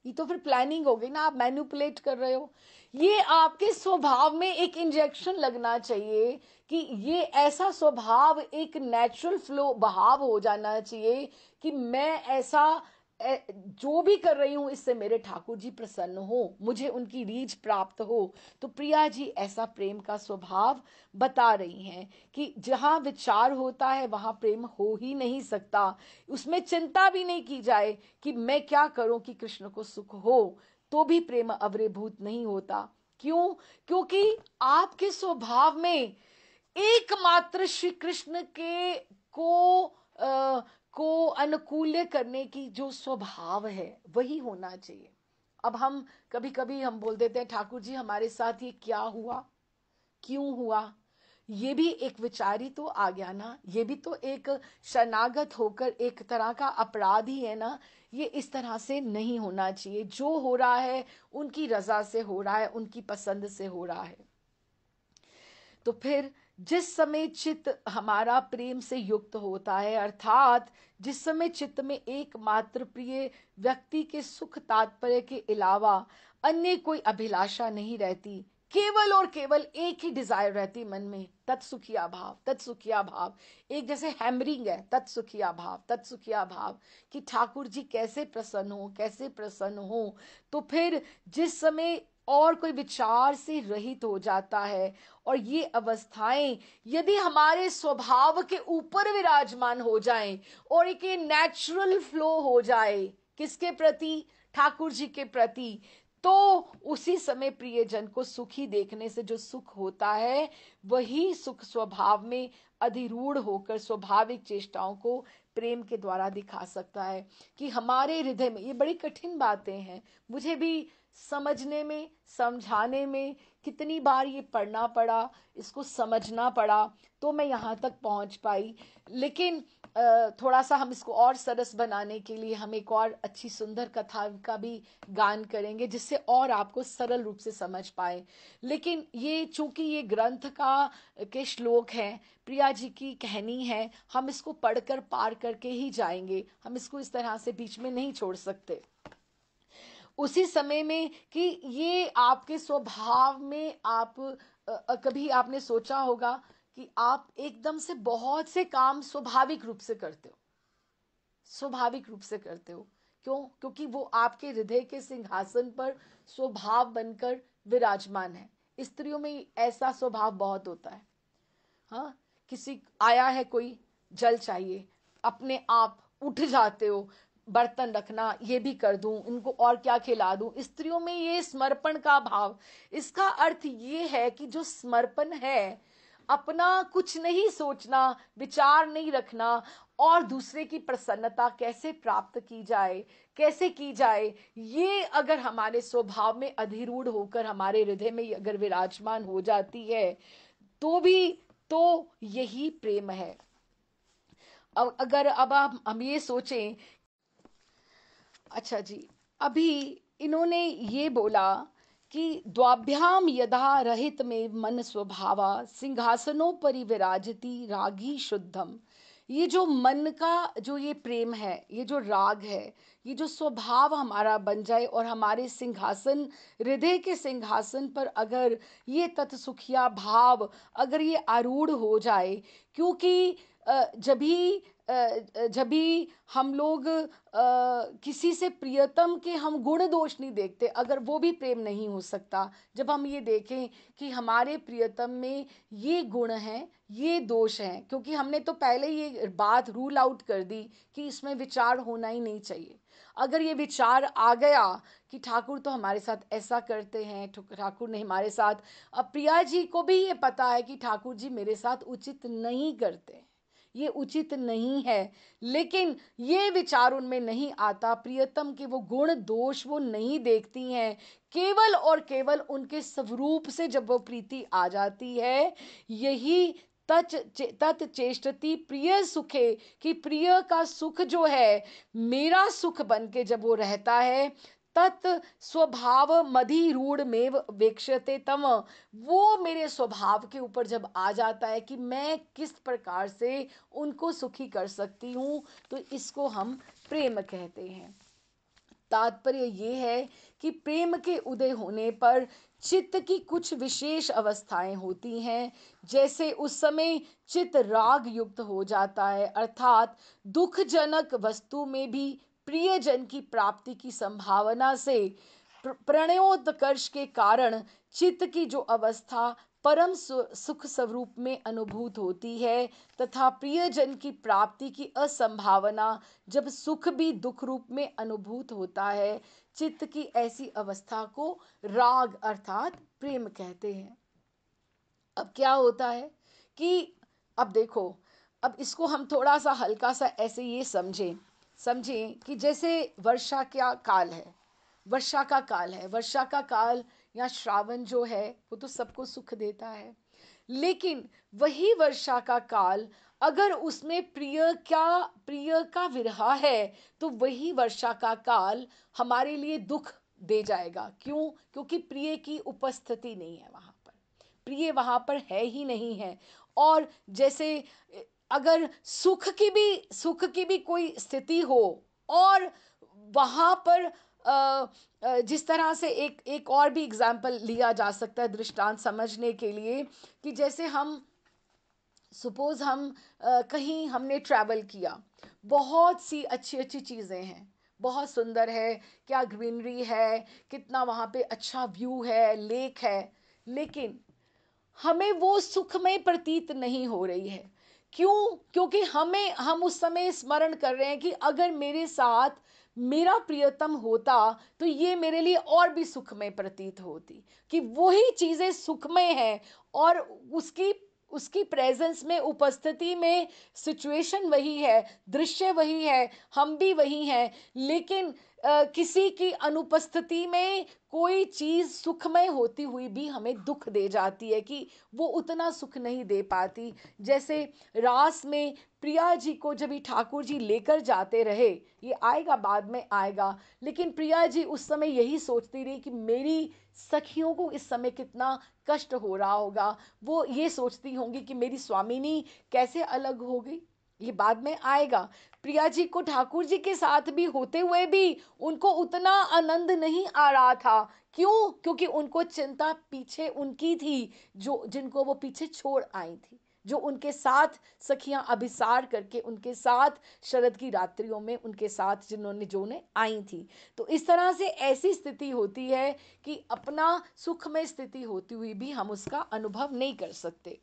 ये तो फिर प्लानिंग हो गई ना, आप मैनिपुलेट कर रहे हो। ये आपके स्वभाव में एक इंजेक्शन लगना चाहिए कि ये ऐसा स्वभाव, एक नेचुरल फ्लो बहाव हो जाना चाहिए कि मैं ऐसा जो भी कर रही हूं इससे मेरे ठाकुर जी प्रसन्न हो, मुझे उनकी रीझ प्राप्त हो। तो प्रिया जी ऐसा प्रेम का स्वभाव बता रही हैं कि जहां विचार होता है वहां प्रेम हो ही नहीं सकता। उसमें चिंता भी नहीं की जाए कि मैं क्या करूं कि कृष्ण को सुख हो, तो भी प्रेम अवरीभूत नहीं होता। क्यों? क्योंकि आपके स्वभाव में एकमात्र श्री कृष्ण के को को अनुकूल्य करने की जो स्वभाव है वही होना चाहिए। अब हम कभी कभी हम बोल देते हैं ठाकुर जी हमारे साथ ये क्या हुआ, क्यों हुआ। ये भी एक विचार ही तो आ गया ना, ये भी तो एक शरणागत होकर एक तरह का अपराध ही है ना। ये इस तरह से नहीं होना चाहिए। जो हो रहा है उनकी रजा से हो रहा है, उनकी पसंद से हो रहा है। तो फिर जिस समय चित्त हमारा प्रेम से युक्त होता है, अर्थात जिस समय चित्त में एकमात्र प्रिय व्यक्ति के सुख तात्पर्य के अलावा अन्य कोई अभिलाषा नहीं रहती, केवल और केवल एक ही डिजायर रहती मन में, तत्सुखिया भाव, तत्सुखिया भाव। एक जैसे हैमरिंग है, तत्सुखिया भाव, तत्सुखिया भाव, कि ठाकुर जी कैसे प्रसन्न हो, कैसे प्रसन्न हो। तो फिर जिस समय और कोई विचार से रहित हो जाता है, और ये अवस्थाएं यदि हमारे स्वभाव के ऊपर विराजमान हो जाएं और एक नेचुरल फ्लो हो जाए, किसके प्रति? ठाकुर जी के प्रति। तो उसी समय प्रियजन को सुखी देखने से जो सुख होता है वही सुख स्वभाव में अधिरूढ़ होकर स्वाभाविक चेष्टाओं को प्रेम के द्वारा दिखा सकता है। कि हमारे हृदय में, ये बड़ी कठिन बातें हैं, मुझे भी समझने में, समझाने में कितनी बार ये पढ़ना पड़ा, इसको समझना पड़ा, तो मैं यहाँ तक पहुँच पाई। लेकिन थोड़ा सा हम इसको और सरस बनाने के लिए हम एक और अच्छी सुंदर कथा का भी गान करेंगे, जिससे और आपको सरल रूप से समझ पाए। लेकिन ये चूंकि ये ग्रंथ का के श्लोक हैं, प्रिया जी की कहानी है, हम इसको पढ़कर पार करके ही जाएंगे, हम इसको इस तरह से बीच में नहीं छोड़ सकते। उसी समय में कि ये आपके स्वभाव में आप कभी आपने सोचा होगा कि आप एकदम से बहुत से काम स्वाभाविक रूप से करते हो, स्वाभाविक रूप से करते हो। क्यों? क्योंकि वो आपके हृदय के सिंहासन पर स्वभाव बनकर विराजमान है। स्त्रियों में ऐसा स्वभाव बहुत होता है। हाँ, किसी आया है कोई, जल चाहिए, अपने आप उठ जाते हो, बर्तन रखना, ये भी कर दूं, इनको और क्या खिला दूं। स्त्रियों में ये समर्पण का भाव, इसका अर्थ ये है कि जो समर्पण है, अपना कुछ नहीं सोचना, विचार नहीं रखना, और दूसरे की प्रसन्नता कैसे प्राप्त की जाए, कैसे की जाए, ये अगर हमारे स्वभाव में अधिरूढ़ होकर हमारे हृदय में अगर विराजमान हो जाती है, तो भी तो यही प्रेम है। अब अगर अब हम ये सोचें, अच्छा जी, अभी इन्होंने ये बोला कि द्वाभ्याम यदा रहित में मन स्वभावा सिंहासनों परि विराजती रागी शुद्धम। ये जो मन का जो ये प्रेम है, ये जो राग है, ये जो स्वभाव हमारा बन जाए और हमारे सिंहासन, हृदय के सिंहासन पर अगर ये तत्सुखिया भाव अगर ये आरूढ़ हो जाए, क्योंकि जब भी हम लोग किसी से प्रियतम के हम गुण दोष नहीं देखते, अगर वो भी प्रेम नहीं हो सकता। जब हम ये देखें कि हमारे प्रियतम में ये गुण हैं, ये दोष हैं, क्योंकि हमने तो पहले ये बात रूल आउट कर दी कि इसमें विचार होना ही नहीं चाहिए। अगर ये विचार आ गया कि ठाकुर तो हमारे साथ ऐसा करते हैं, ठाकुर ने हमारे साथ, अब प्रिया जी को भी ये पता है कि ठाकुर जी मेरे साथ उचित नहीं करते, ये उचित नहीं है, लेकिन ये विचार उनमें नहीं आता, प्रियतम के वो गुण दोष वो नहीं देखती हैं। केवल और केवल उनके स्वरूप से जब वो प्रीति आ जाती है, यही तत् चेष्टति प्रिय सुखे, कि प्रिय का सुख जो है मेरा सुख बन के जब वो रहता है, तत् स्वभाव मधिरूढ़ में वेक्षते तम, वो मेरे स्वभाव के ऊपर जब आ जाता है कि मैं किस प्रकार से उनको सुखी कर सकती हूँ, तो इसको हम प्रेम कहते हैं। तात्पर्य ये है कि प्रेम के उदय होने पर चित्त की कुछ विशेष अवस्थाएं होती हैं। जैसे उस समय चित्त राग युक्त हो जाता है, अर्थात दुखजनक वस्तु में भी प्रियजन की प्राप्ति की संभावना से प्रणयोत्कर्ष के कारण चित्त की जो अवस्था परम सुख स्वरूप में अनुभूत होती है, तथा प्रियजन की प्राप्ति की असंभावना जब सुख भी दुख रूप में अनुभूत होता है, चित्त की ऐसी अवस्था को राग अर्थात प्रेम कहते हैं। अब क्या होता है कि अब देखो, अब इसको हम थोड़ा सा हल्का सा ऐसे ये समझें कि जैसे वर्षा का काल है, वर्षा का काल है, वर्षा का काल या श्रावण जो है वो तो सबको सुख देता है, लेकिन वही वर्षा का काल अगर उसमें प्रिय का विरह है तो वही वर्षा का काल हमारे लिए दुख दे जाएगा। क्यों? क्योंकि प्रिय की उपस्थिति नहीं है वहां पर, प्रिय वहां पर है ही नहीं है। और जैसे अगर सुख की भी कोई स्थिति हो और वहां पर जिस तरह से एक और भी एग्जाम्पल लिया जा सकता है दृष्टांत समझने के लिए, कि जैसे हम सपोज हम कहीं हमने ट्रैवल किया, बहुत सी अच्छी अच्छी चीज़ें हैं, बहुत सुंदर है, क्या ग्रीनरी है, कितना वहाँ पे अच्छा व्यू है, लेक है, लेकिन हमें वो सुखमय प्रतीत नहीं हो रही है। क्यों? क्योंकि हम उस समय स्मरण कर रहे हैं कि अगर मेरे साथ मेरा प्रियतम होता तो ये मेरे लिए और भी सुखमय प्रतीत होती, कि वही चीज़ें सुखमय है और उसकी उसकी प्रेजेंस में, उपस्थिति में सिचुएशन वही है, दृश्य वही है, हम भी वही हैं, लेकिन किसी की अनुपस्थिति में कोई चीज़ सुखमय होती हुई भी हमें दुख दे जाती है कि वो उतना सुख नहीं दे पाती। जैसे रास में प्रिया जी को जब ये ठाकुर जी लेकर जाते रहे, ये आएगा बाद में आएगा, लेकिन प्रिया जी उस समय यही सोचती रही कि मेरी सखियों को इस समय कितना कष्ट हो रहा होगा, वो ये सोचती होंगी कि मेरी स्वामिनी कैसे अलग हो गई, ये बाद में आएगा। प्रिया जी को ठाकुर जी के साथ भी होते हुए भी उनको उतना आनंद नहीं आ रहा था। क्यों? क्योंकि उनको चिंता पीछे उनकी थी, जो जिनको वो पीछे छोड़ आई थी, जो उनके साथ सखियां अभिसार करके उनके साथ शरद की रात्रियों में उनके साथ जो ने आई थी। तो इस तरह से ऐसी स्थिति होती है कि अपना सुखमय स्थिति होती हुई भी हम उसका अनुभव नहीं कर सकते।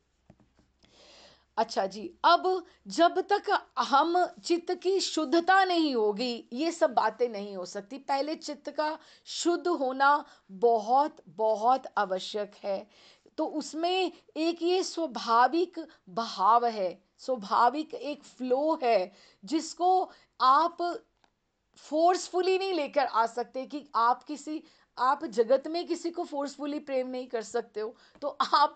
अच्छा जी, अब जब तक हम चित्त की शुद्धता नहीं होगी ये सब बातें नहीं हो सकती। पहले चित्त का शुद्ध होना बहुत बहुत आवश्यक है। तो उसमें एक ये स्वाभाविक भाव है, स्वाभाविक एक फ्लो है, जिसको आप फोर्सफुली नहीं लेकर आ सकते। कि आप जगत में किसी को फोर्सफुली प्रेम नहीं कर सकते हो, तो आप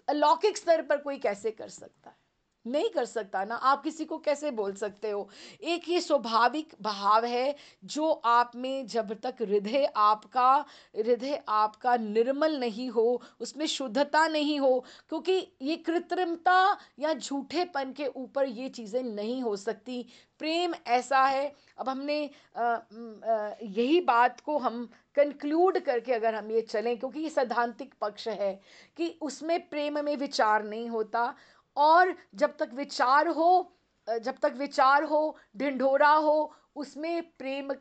अलौकिक स्तर पर कोई कैसे कर सकता है? नहीं कर सकता ना। आप किसी को कैसे बोल सकते हो? एक ये स्वाभाविक भाव है जो आप में जब तक हृदय आपका निर्मल नहीं हो, उसमें शुद्धता नहीं हो, क्योंकि ये कृत्रिमता या झूठेपन के ऊपर ये चीज़ें नहीं हो सकती। प्रेम ऐसा है। अब हमने यही बात को हम कंक्लूड करके अगर हम ये चलें, क्योंकि ये सैद्धांतिक पक्ष है कि उसमें प्रेम में विचार नहीं होता, और जब तक विचार हो, ढिंढोरा हो, उसमें प्रेम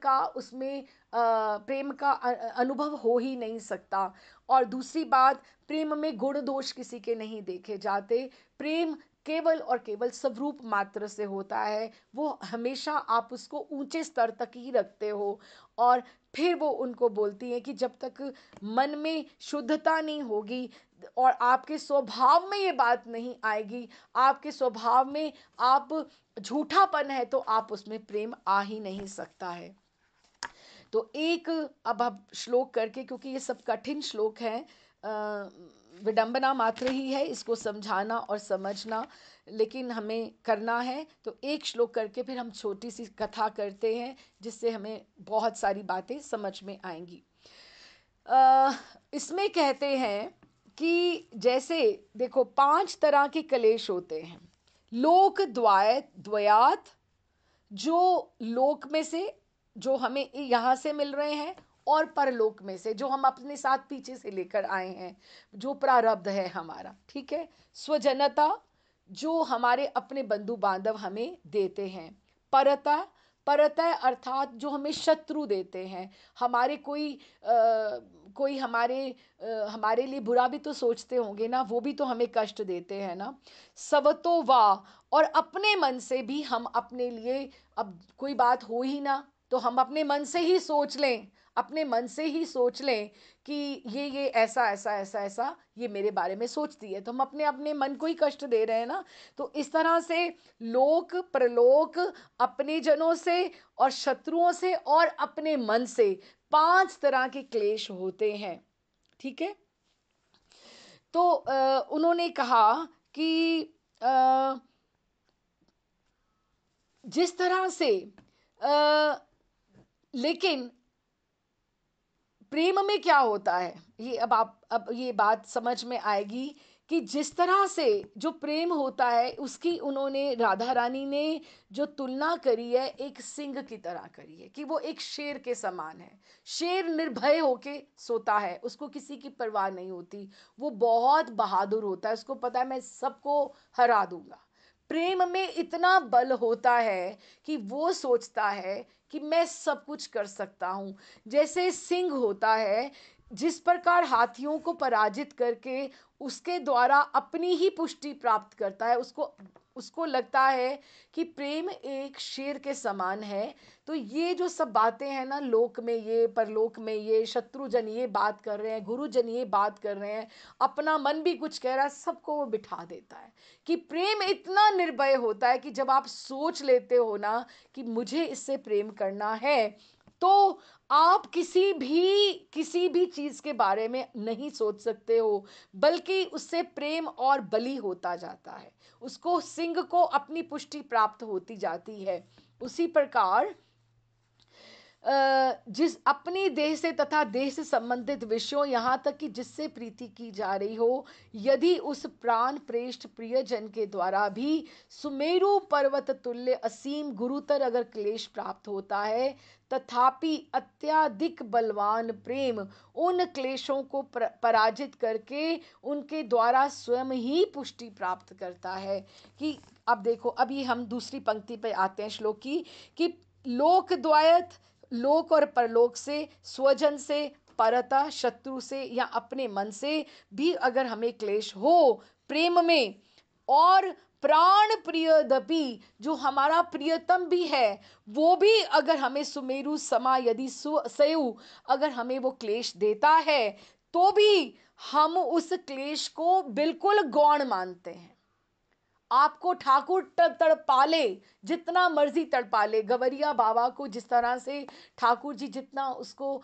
का अनुभव हो ही नहीं सकता। और दूसरी बात, प्रेम में गुण दोष किसी के नहीं देखे जाते। प्रेम केवल और केवल स्वरूप मात्र से होता है। वो हमेशा आप उसको ऊंचे स्तर तक ही रखते हो। और फिर वो उनको बोलती है कि जब तक मन में शुद्धता नहीं होगी और आपके स्वभाव में ये बात नहीं आएगी, आपके स्वभाव में आप झूठापन है, तो आप उसमें प्रेम आ ही नहीं सकता है। तो एक अब आप श्लोक करके, क्योंकि ये सब कठिन श्लोक हैं, विडंबना मात्र ही है इसको समझाना और समझना, लेकिन हमें करना है। तो एक श्लोक करके फिर हम छोटी सी कथा करते हैं, जिससे हमें बहुत सारी बातें समझ में आएंगी। इसमें कहते हैं कि जैसे देखो 5 तरह के कलेश होते हैं। लोक द्वयात, जो लोक में से जो हमें यहाँ से मिल रहे हैं और परलोक में से जो हम अपने साथ पीछे से लेकर आए हैं, जो प्रारब्ध है हमारा, ठीक है। स्वजनता, जो हमारे अपने बंधु बांधव हमें देते हैं। परता, परता अर्थात जो हमें शत्रु देते हैं, हमारे कोई हमारे लिए बुरा भी तो सोचते होंगे ना, वो भी तो हमें कष्ट देते हैं ना। सवतो वाह, और अपने मन से भी हम अपने लिए, अब कोई बात हो ही ना तो हम अपने मन से ही सोच लें, अपने मन से ही सोच लें कि ये ऐसा ऐसा ऐसा ऐसा ये मेरे बारे में सोचती है, तो हम अपने अपने मन को ही कष्ट दे रहे हैं ना। तो इस तरह से लोक परलोक, अपने जनों से और शत्रुओं से और अपने मन से, 5 तरह के क्लेश होते हैं, ठीक है। तो उन्होंने कहा कि जिस तरह से लेकिन प्रेम में क्या होता है, ये अब ये बात समझ में आएगी कि जिस तरह से जो प्रेम होता है उसकी उन्होंने, राधा रानी ने जो तुलना करी है एक सिंह की तरह करी है कि वो एक शेर के समान है। शेर निर्भय होके सोता है, उसको किसी की परवाह नहीं होती, वो बहुत बहादुर होता है, उसको पता है मैं सबको हरा दूंगा। प्रेम में इतना बल होता है कि वो सोचता है कि मैं सब कुछ कर सकता हूँ। जैसे सिंह होता है, जिस प्रकार हाथियों को पराजित करके उसके द्वारा अपनी ही पुष्टि प्राप्त करता है, उसको उसको लगता है कि प्रेम एक शेर के समान है। तो ये जो सब बातें हैं ना, लोक में ये, परलोक में ये, शत्रुजन ये बात कर रहे हैं, गुरुजन ये बात कर रहे हैं, अपना मन भी कुछ कह रहा है, सबको वो बिठा देता है कि प्रेम इतना निर्भय होता है कि जब आप सोच लेते हो ना कि मुझे इससे प्रेम करना है, तो आप किसी भी चीज के बारे में नहीं सोच सकते हो, बल्कि उससे प्रेम और बली होता जाता है, उसको सिंह को अपनी पुष्टि प्राप्त होती जाती है। उसी प्रकार जिस अपनी देह से तथा देह से संबंधित विषयों, यहाँ तक कि जिससे प्रीति की जा रही हो, यदि उस प्राण प्रेष्ठ प्रियजन के द्वारा भी सुमेरु पर्वत तुल्य असीम गुरुतर अगर क्लेश प्राप्त होता है, तथापि अत्याधिक बलवान प्रेम उन क्लेशों को पराजित करके उनके द्वारा स्वयं ही पुष्टि प्राप्त करता है। कि अब देखो, अब ये हम दूसरी पंक्ति पे आते हैं श्लोक की, कि लोक द्वयत, लोक और परलोक से, स्वजन से, परता शत्रु से या अपने मन से भी अगर हमें क्लेश हो प्रेम में, और प्राण प्रियदपि, जो हमारा प्रियतम भी है वो भी अगर हमें सुमेरु समा यदि सयु अगर हमें वो क्लेश देता है, तो भी हम उस क्लेश को बिल्कुल गौण मानते हैं। आपको ठाकुर तड़पाले, जितना मर्जी तड़पाले, गवरिया बाबा को जिस तरह से ठाकुर जी जितना उसको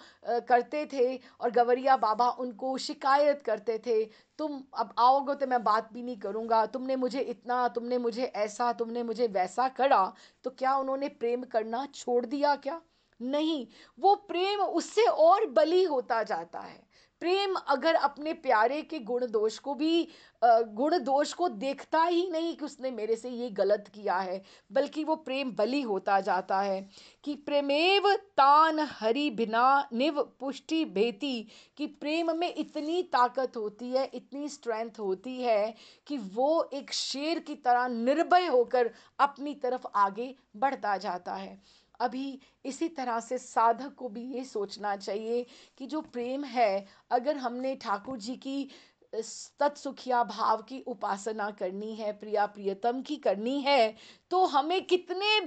करते थे, और गवरिया बाबा उनको शिकायत करते थे, तुम अब आओगे तो मैं बात भी नहीं करूँगा, तुमने मुझे इतना, तुमने मुझे ऐसा, तुमने मुझे वैसा करा। तो क्या उन्होंने प्रेम करना छोड़ दिया क्या? नहीं, वो प्रेम उससे और बली होता जाता है। प्रेम अगर अपने प्यारे के गुण दोष को भी, गुण दोष को देखता ही नहीं कि उसने मेरे से ये गलत किया है, बल्कि वो प्रेम बली होता जाता है। कि प्रेमेव तान हरि बिना निव पुष्टि भेती, कि प्रेम में इतनी ताकत होती है, इतनी स्ट्रेंथ होती है कि वो एक शेर की तरह निर्भय होकर अपनी तरफ आगे बढ़ता जाता है। अभी इसी तरह से साधक को भी ये सोचना चाहिए कि जो प्रेम है, अगर हमने ठाकुर जी की तत्सुखिया भाव की उपासना करनी है, प्रिया प्रियतम की करनी है, तो हमें कितने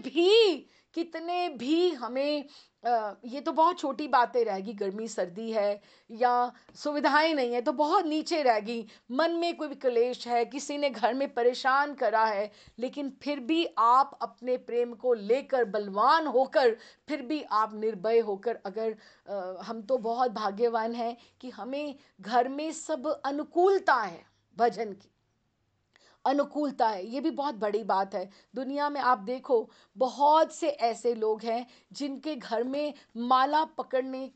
भी हमें ये तो बहुत छोटी बातें रहेगी, गर्मी सर्दी है या सुविधाएं नहीं है तो बहुत नीचे रहेगी, मन में कोई क्लेश है, किसी ने घर में परेशान करा है, लेकिन फिर भी आप अपने प्रेम को लेकर बलवान होकर, फिर भी आप निर्भय होकर, अगर हम तो बहुत भाग्यवान हैं कि हमें घर में सब अनुकूलता है, भजन की अनुकूलता है, ये भी बहुत बड़ी बात है। दुनिया में आप देखो, बहुत से ऐसे लोग हैं जिनके घर में माला पकड़ने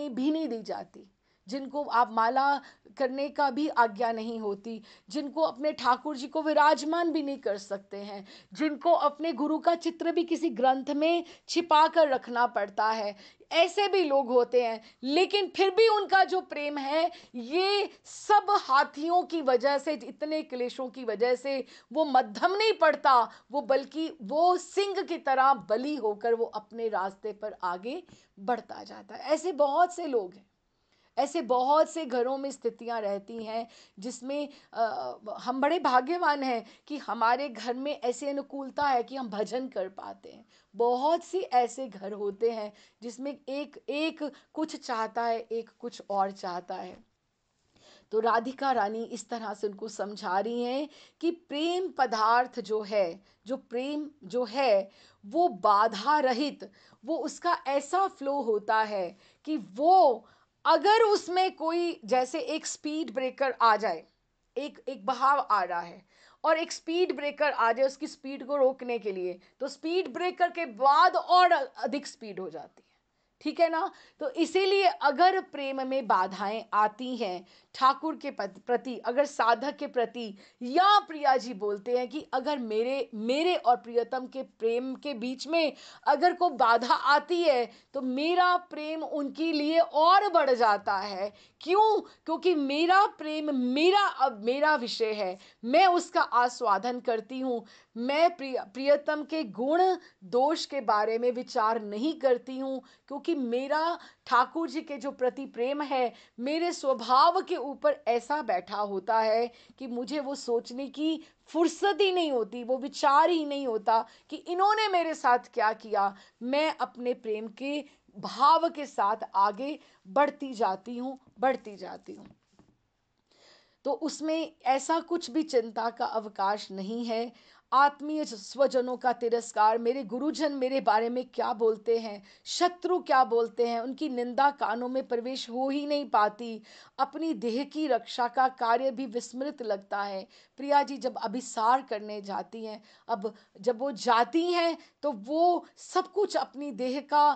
भी नहीं दी जाती, जिनको आप माला करने का भी आज्ञा नहीं होती, जिनको अपने ठाकुर जी को विराजमान भी नहीं कर सकते हैं, जिनको अपने गुरु का चित्र भी किसी ग्रंथ में छिपा कर रखना पड़ता है, ऐसे भी लोग होते हैं। लेकिन फिर भी उनका जो प्रेम है, ये सब हाथियों की वजह से, इतने क्लेशों की वजह से वो मध्यम नहीं पड़ता, वो बल्कि वो सिंह की तरह बली होकर वो अपने रास्ते पर आगे बढ़ता जाता है। ऐसे बहुत से लोग हैं, ऐसे बहुत से घरों में स्थितियां रहती हैं जिसमें हम बड़े भाग्यवान हैं कि हमारे घर में ऐसी अनुकूलता है कि हम भजन कर पाते हैं। बहुत सी ऐसे घर होते हैं जिसमें एक एक कुछ चाहता है, एक कुछ और चाहता है। तो राधिका रानी इस तरह से उनको समझा रही हैं कि प्रेम पदार्थ जो है, जो प्रेम जो है, वो बाधा रहित, वो उसका ऐसा फ्लो होता है कि वो अगर उसमें कोई, जैसे एक स्पीड ब्रेकर आ जाए, एक एक बहाव आ रहा है और एक स्पीड ब्रेकर आ जाए उसकी स्पीड को रोकने के लिए, तो स्पीड ब्रेकर के बाद और अधिक स्पीड हो जाती है। ठीक है ना? तो इसीलिए अगर प्रेम में बाधाएं आती हैं ठाकुर के प्रति, अगर साधक के प्रति, या प्रिया जी बोलते हैं कि अगर मेरे मेरे और प्रियतम के प्रेम के बीच में अगर कोई बाधा आती है तो मेरा प्रेम उनके लिए और बढ़ जाता है। क्यों? क्योंकि मेरा प्रेम मेरा, अब मेरा विषय है, मैं उसका आस्वादन करती हूँ। मैं प्रियतम के गुण दोष के बारे में विचार नहीं करती हूँ, क्योंकि मेरा ठाकुर जी के जो प्रति प्रेम है मेरे स्वभाव के ऊपर ऐसा बैठा होता है कि मुझे वो सोचने की फुर्सत ही नहीं होती, वो विचार ही नहीं होता कि इन्होंने मेरे साथ क्या किया। मैं अपने प्रेम के भाव के साथ आगे बढ़ती जाती हूँ, बढ़ती जाती हूँ। तो उसमें ऐसा कुछ भी चिंता का अवकाश नहीं है। आत्मीय स्वजनों का तिरस्कार, मेरे गुरुजन मेरे बारे में क्या बोलते हैं, शत्रु क्या बोलते हैं, उनकी निंदा कानों में प्रवेश हो ही नहीं पाती। अपनी देह की रक्षा का कार्य भी विस्मृत लगता है। प्रिया जी जब अभिसार करने जाती हैं, अब जब वो जाती हैं तो वो सब कुछ अपनी देह का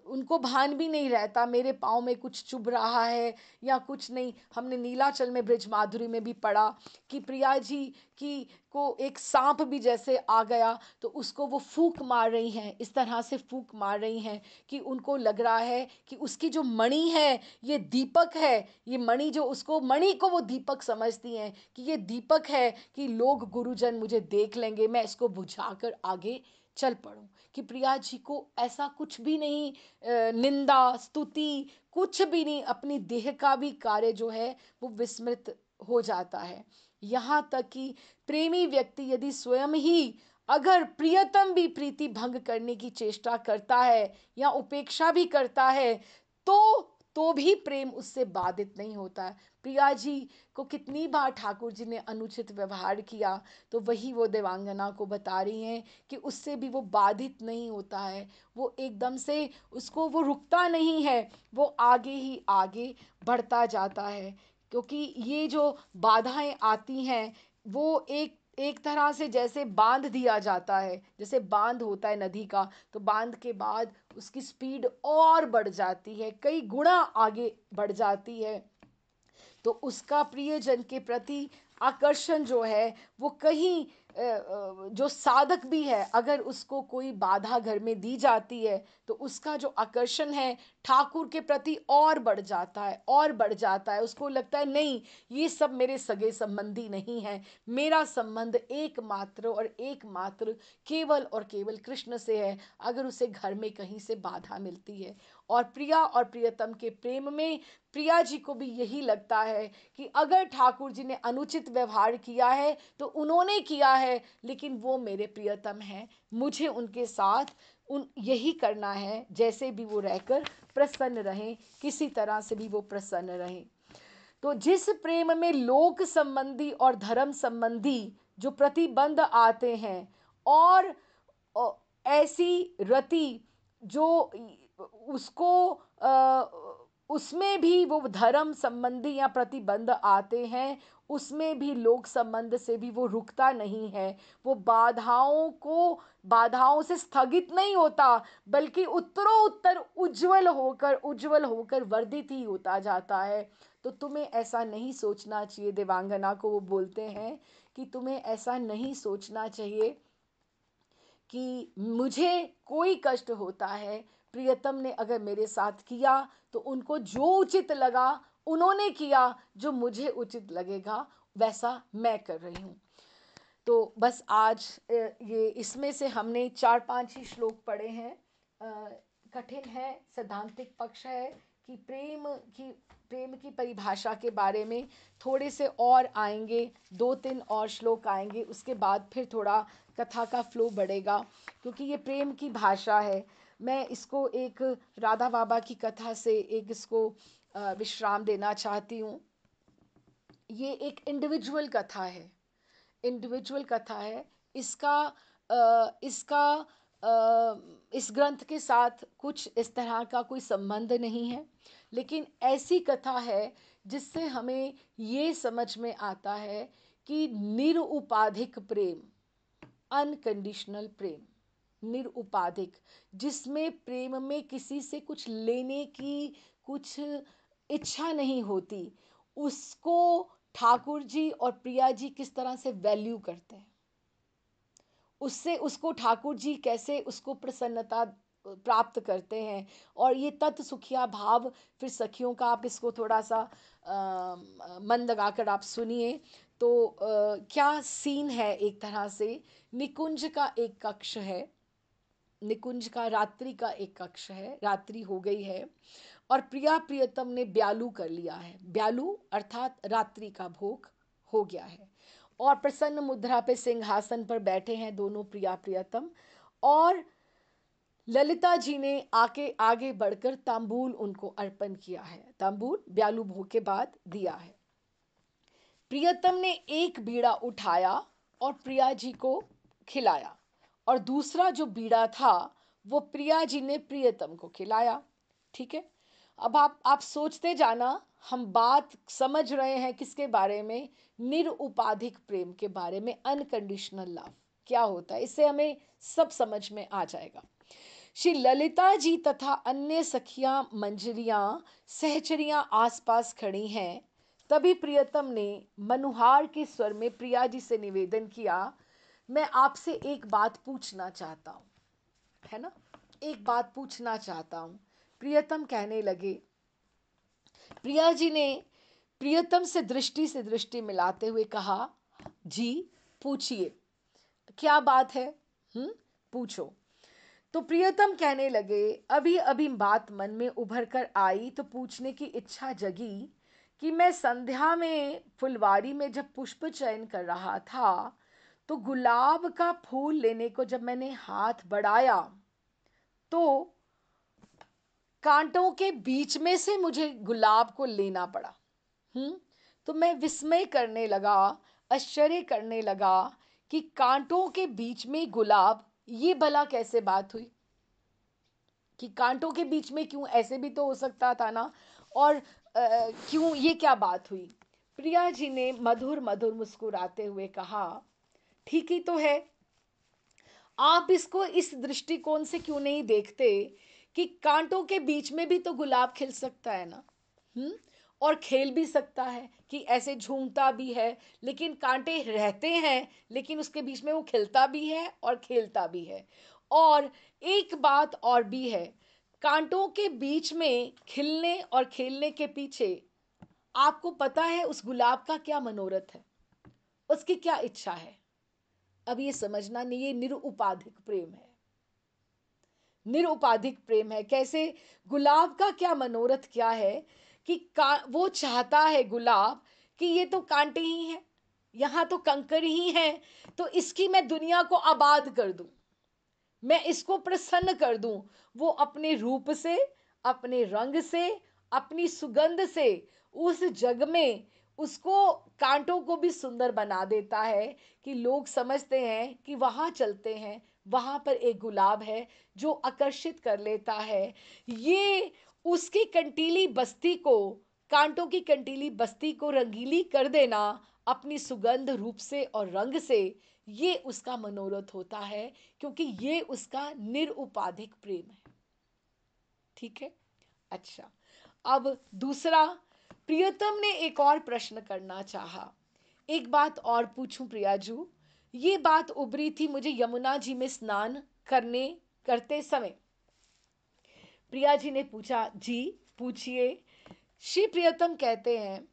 उनको भान भी नहीं रहता, मेरे पाँव में कुछ चुभ रहा है या कुछ नहीं। हमने नीलाचल में ब्रिज माधुरी में भी पढ़ा कि प्रिया जी की को एक सांप भी जैसे आ गया तो उसको वो फूंक मार रही हैं, इस तरह से फूंक मार रही हैं कि उनको लग रहा है कि उसकी जो मणि है ये दीपक है, ये मणि जो उसको, मणि को वो दीपक समझती हैं कि ये दीपक है कि लोग गुरुजन मुझे देख लेंगे, मैं इसको बुझाकर आगे चल पड़ूं। कि प्रिया जी को ऐसा कुछ भी नहीं, निंदा स्तुति कुछ भी नहीं, अपनी देह का भी कार्य जो है वो विस्मृत हो जाता है। यहाँ तक कि प्रेमी व्यक्ति यदि स्वयं ही अगर प्रियतम भी प्रीति भंग करने की चेष्टा करता है या उपेक्षा भी करता है तो भी प्रेम उससे बाधित नहीं होता है। प्रिया जी को कितनी बार ठाकुर जी ने अनुचित व्यवहार किया, तो वही वो देवांगना को बता रही हैं कि उससे भी वो बाधित नहीं होता है, वो एकदम से उसको वो रुकता नहीं है, वो आगे ही आगे बढ़ता जाता है। क्योंकि ये जो बाधाएं आती हैं वो एक एक तरह से जैसे बांध दिया जाता है, जैसे बांध होता है नदी का, तो बांध के बाद उसकी स्पीड और बढ़ जाती है, कई गुना आगे बढ़ जाती है। तो उसका प्रियजन के प्रति आकर्षण जो है वो कहीं जो साधक भी है अगर उसको कोई बाधा घर में दी जाती है तो उसका जो आकर्षण है ठाकुर के प्रति और बढ़ जाता है, और बढ़ जाता है। उसको लगता है नहीं, ये सब मेरे सगे संबंधी नहीं है, मेरा संबंध एकमात्र और एकमात्र केवल और केवल कृष्ण से है। अगर उसे घर में कहीं से बाधा मिलती है, और प्रिया और प्रियतम के प्रेम में प्रिया जी को भी यही लगता है कि अगर ठाकुर जी ने अनुचित व्यवहार किया है तो उन्होंने किया है, लेकिन वो मेरे प्रियतम हैं, मुझे उनके साथ यही करना है, जैसे भी वो रहकर प्रसन्न रहें, किसी तरह से भी वो प्रसन्न रहें। तो जिस प्रेम में लोक संबंधी और धर्म संबंधी जो प्रतिबंध आते हैं और ऐसी रति जो उसको उसमें भी वो धर्म संबंधी या प्रतिबंध आते हैं, उसमें भी लोक संबंध से भी वो रुकता नहीं है। वो बाधाओं से स्थगित नहीं होता, बल्कि उत्तरोत्तर उज्जवल होकर वर्धित ही होता जाता है। तो तुम्हें ऐसा नहीं सोचना चाहिए, देवांगना को वो बोलते हैं कि तुम्हें ऐसा नहीं सोचना चाहिए कि मुझे कोई कष्ट होता है। प्रियतम ने अगर मेरे साथ किया तो उनको जो उचित लगा उन्होंने किया, जो मुझे उचित लगेगा वैसा मैं कर रही हूँ। तो बस आज ये इसमें से हमने 4-5 ही श्लोक पढ़े हैं। कठिन है, सैद्धांतिक पक्ष है कि प्रेम की परिभाषा के बारे में थोड़े से और आएंगे, 2-3 और श्लोक आएंगे, उसके बाद फिर थोड़ा कथा का फ्लो बढ़ेगा, क्योंकि ये प्रेम की भाषा है। मैं इसको एक राधा बाबा की कथा से एक इसको विश्राम देना चाहती हूँ। ये एक इंडिविजुअल कथा है, इसका इस ग्रंथ के साथ कुछ इस तरह का कोई संबंध नहीं है, लेकिन ऐसी कथा है जिससे हमें ये समझ में आता है कि निरुपाधिक प्रेम, अनकंडीशनल प्रेम, निरुपाधिक, जिसमें प्रेम में किसी से कुछ लेने की कुछ इच्छा नहीं होती, उसको ठाकुर जी और प्रिया जी किस तरह से वैल्यू करते हैं, उसको ठाकुर जी कैसे उसको प्रसन्नता प्राप्त करते हैं। और ये तत् सुखिया भाव, फिर सखियों का आप इसको थोड़ा सा मन लगाकर आप सुनिए तो क्या सीन है। एक तरह से निकुंज का एक कक्ष है, निकुंज का रात्रि का एक कक्ष है, रात्रि हो गई है और प्रिया प्रियतम ने ब्यालू कर लिया है। ब्यालू अर्थात रात्रि का भोग हो गया है और प्रसन्न मुद्रा पे सिंहासन पर बैठे हैं दोनों प्रिया प्रियतम, और ललिता जी ने आगे बढ़कर तांबूल उनको अर्पण किया है। तांबूल ब्यालू भोग के बाद दिया है। प्रियतम ने एक बीड़ा उठाया और प्रिया जी को खिलाया, और दूसरा जो बीड़ा था वो प्रिया जी ने प्रियतम को खिलाया। ठीक है, अब आप सोचते जाना, हम बात समझ रहे हैं किसके बारे में? निरुपाधिक प्रेम के बारे में, अनकंडीशनल लव क्या होता है, इससे हमें सब समझ में आ जाएगा। श्री ललिता जी तथा अन्य सखियां मंजरियां सहचरियां आसपास खड़ी हैं। तभी प्रियतम ने मनुहार के स्वर में प्रिया जी से निवेदन किया, मैं आपसे एक बात पूछना चाहता हूं, है ना, एक बात पूछना चाहता हूं। प्रियतम कहने लगे, प्रिया जी ने प्रियतम से दृष्टि मिलाते हुए कहा, जी पूछिए, क्या बात है, पूछो। तो प्रियतम कहने लगे, अभी अभी बात मन में उभर कर आई तो पूछने की इच्छा जगी कि मैं संध्या में फुलवारी में जब पुष्प चयन कर रहा था तो गुलाब का फूल लेने को जब मैंने हाथ बढ़ाया तो कांटों के बीच में से मुझे गुलाब को लेना पड़ा। तो मैं विस्मय करने लगा, आश्चर्य करने लगा कि कांटों के बीच में गुलाब, ये भला कैसे बात हुई कि कांटों के बीच में क्यों, ऐसे भी तो हो सकता था ना, और क्यों, ये क्या बात हुई? प्रिया जी ने मधुर मधुर मुस्कुराते हुए कहा, ठीक ही तो है, आप इसको इस दृष्टिकोण से क्यों नहीं देखते कि कांटों के बीच में भी तो गुलाब खिल सकता है ना, और खेल भी सकता है, कि ऐसे झूमता भी है लेकिन कांटे रहते हैं, लेकिन उसके बीच में वो खिलता भी है और खेलता भी है। और एक बात और भी है, कांटों के बीच में खिलने और खेलने के पीछे आपको पता है उस गुलाब का क्या मनोरथ है, उसकी क्या इच्छा है? अब ये समझना नहीं, ये निरुपाधिक प्रेम है, निरुपाधिक प्रेम है। कैसे? गुलाब का क्या मनोरथ क्या है कि वो चाहता है गुलाब कि ये तो कांटे ही हैं, यहां तो कंकर ही हैं, तो इसकी मैं दुनिया को आबाद कर दूं, मैं इसको प्रसन्न कर दूं। वो अपने रूप से, अपने रंग से, अपनी सुगंध से उस जग में उसको, कांटों को भी सुंदर बना देता है कि लोग समझते हैं कि वहां चलते हैं, वहां पर एक गुलाब है जो आकर्षित कर लेता है। ये उसकी कंटीली बस्ती को, कांटों की कंटीली बस्ती को रंगीली कर देना अपनी सुगंध, रूप से और रंग से, ये उसका मनोरथ होता है, क्योंकि ये उसका निरुपाधिक प्रेम है। ठीक है। अच्छा, अब दूसरा, प्रियतम ने एक और प्रश्न करना चाहा। एक बात और पूछूं प्रियाजू, ये बात उभरी थी मुझे यमुना जी में स्नान करते समय। प्रिया जी ने पूछा, जी पूछिए। श्री प्रियतम कहते हैं,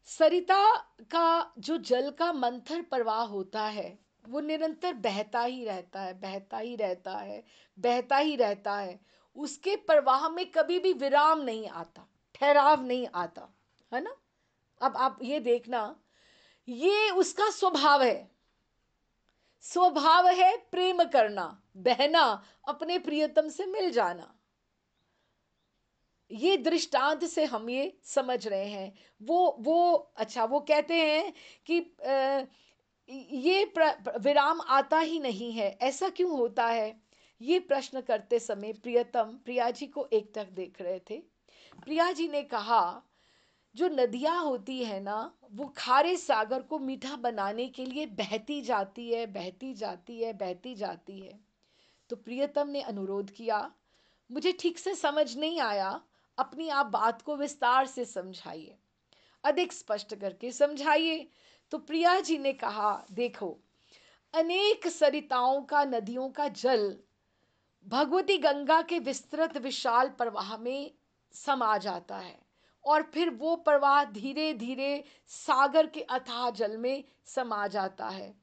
सरिता का जो जल का मंथर प्रवाह होता है, वो निरंतर बहता ही रहता है, बहता ही रहता है, बहता ही रहता है। उसके प्रवाह में कभी भी विराम नहीं आता, ठहराव नहीं आता, है ना। अब आप ये देखना, ये उसका स्वभाव है। स्वभाव है प्रेम करना, बहना, अपने प्रियतम से मिल जाना। ये दृष्टांत से हम ये समझ रहे हैं। वो अच्छा, वो कहते हैं कि ये विराम आता ही नहीं है, ऐसा क्यों होता है। ये प्रश्न करते समय प्रियतम प्रिया जी को एकटक देख रहे थे। प्रिया जी ने कहा, जो नदियां होती है ना, वो खारे सागर को मीठा बनाने के लिए बहती जाती है, बहती जाती है, बहती जाती है। तो प्रियतम ने अनुरोध किया, मुझे ठीक से समझ नहीं आया, अपनी आप बात को विस्तार से समझाइए, अधिक स्पष्ट करके समझाइए। तो प्रिया जी ने कहा, देखो, अनेक सरिताओं का, नदियों का जल भगवती गंगा के विस्तृत विशाल प्रवाह में समा जाता है, और फिर वो प्रवाह धीरे धीरे सागर के अथाह जल में समा जाता है।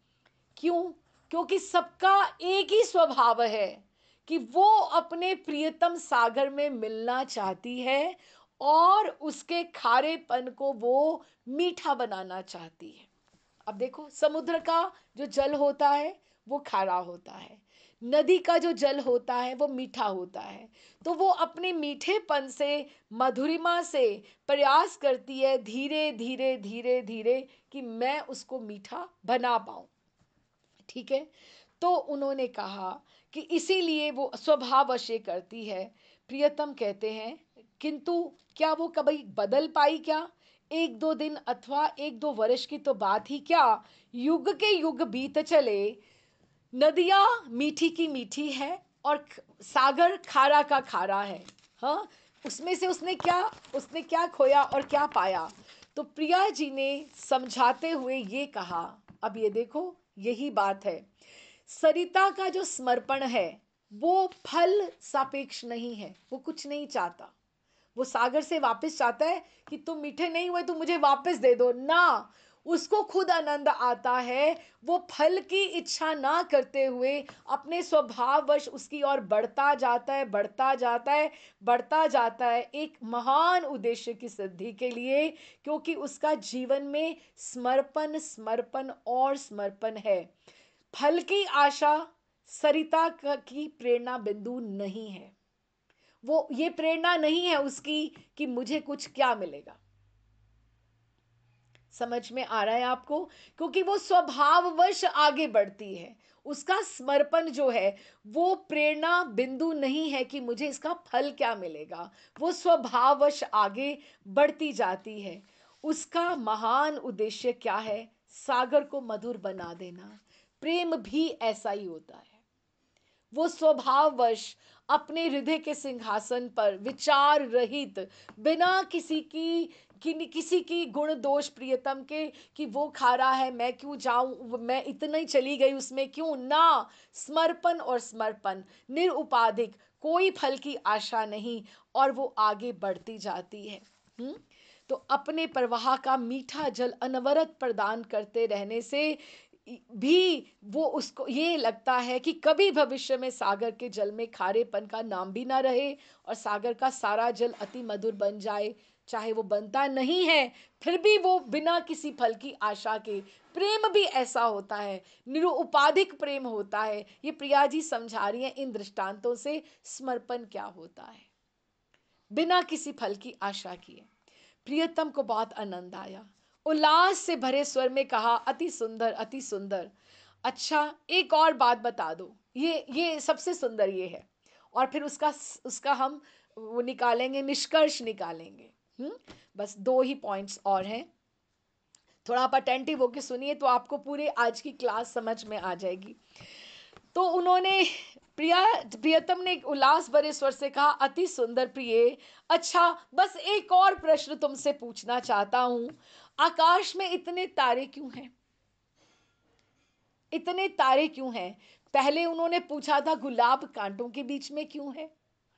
क्यों? क्योंकि सबका एक ही स्वभाव है कि वो अपने प्रियतम सागर में मिलना चाहती है, और उसके खारेपन को वो मीठा बनाना चाहती है। अब देखो, समुद्र का जो जल होता है वो खारा होता है, नदी का जो जल होता है वो मीठा होता है। तो वो अपने मीठेपन से, मधुरिमा से प्रयास करती है धीरे धीरे धीरे धीरे कि मैं उसको मीठा बना पाऊं। ठीक है। तो उन्होंने कहा कि इसीलिए वो स्वभाववश करती है। प्रियतम कहते हैं, किंतु क्या वो कभी बदल पाई क्या? एक दो दिन अथवा एक दो वर्ष की तो बात ही क्या, युग के युग बीत चले, नदियां मीठी की मीठी है और सागर खारा का खारा है। हाँ, उसमें से उसने क्या खोया और क्या पाया। तो प्रिया जी ने समझाते हुए ये कहा, अब ये देखो, यही बात है, सरिता का जो समर्पण है वो फल सापेक्ष नहीं है, वो कुछ नहीं चाहता। वो सागर से वापस चाहता है कि तुम मीठे नहीं हुए, तुम मुझे वापस दे दो ना। उसको खुद आनंद आता है, वो फल की इच्छा ना करते हुए अपने स्वभाववश उसकी ओर बढ़ता जाता है, बढ़ता जाता है, बढ़ता जाता है, एक महान उद्देश्य की सिद्धि के लिए, क्योंकि उसका जीवन में समर्पण, समर्पण और समर्पण है। फल की आशा सरिता की प्रेरणा बिंदु नहीं है। वो ये प्रेरणा नहीं है उसकी कि मुझे कुछ क्या मिलेगा। समझ में आ रहा है आपको? क्योंकि वो स्वभाववश आगे बढ़ती है। उसका समर्पण जो है वो प्रेरणा बिंदु नहीं है कि मुझे इसका फल क्या मिलेगा। वो स्वभाववश आगे बढ़ती जाती है। उसका महान उद्देश्य क्या है? सागर को मधुर बना देना। प्रेम भी ऐसा ही होता है। वो स्वभाववश अपने हृदय के सिंहासन पर विचार रहित, बिना किसी की गुण दोष प्रियतम के कि वो खा रहा है मैं क्यों जाऊं, मैं इतना ही चली गई उसमें क्यों ना। समर्पण और समर्पण, निरुपाधिक, कोई फल की आशा नहीं, और वो आगे बढ़ती जाती है। तो अपने प्रवाह का मीठा जल अनवरत प्रदान करते रहने से भी वो उसको ये लगता है कि कभी भविष्य में सागर के जल में खारेपन का नाम भी ना रहे, और सागर का सारा जल अति मधुर बन जाए। चाहे वो बनता नहीं है, फिर भी वो बिना किसी फल की आशा के, प्रेम भी ऐसा होता है, निरुपाधिक प्रेम होता है। ये प्रिया जी समझा रही हैं इन दृष्टांतों से समर्पण क्या होता है, बिना किसी फल की आशा किए। प्रियतम को बहुत आनंद आया, उल्लास से भरे स्वर में कहा, अति सुंदर, अति सुंदर। अच्छा, एक और बात बता दो, ये सबसे सुंदर ये है, और फिर उसका उसका हम वो निकालेंगे, निष्कर्ष निकालेंगे। बस 2 ही पॉइंट्स और हैं, थोड़ा आप अटेंटिव होकर सुनिए तो आपको पूरे आज की क्लास समझ में आ जाएगी। तो उन्होंने प्रियतम ने उल्लास भरे स्वर से कहा, अति सुंदर प्रिय, अच्छा बस एक और प्रश्न तुमसे पूछना चाहता हूं, आकाश में इतने तारे क्यों हैं? इतने तारे क्यों हैं? पहले उन्होंने पूछा था गुलाब कांटों के बीच में क्यों है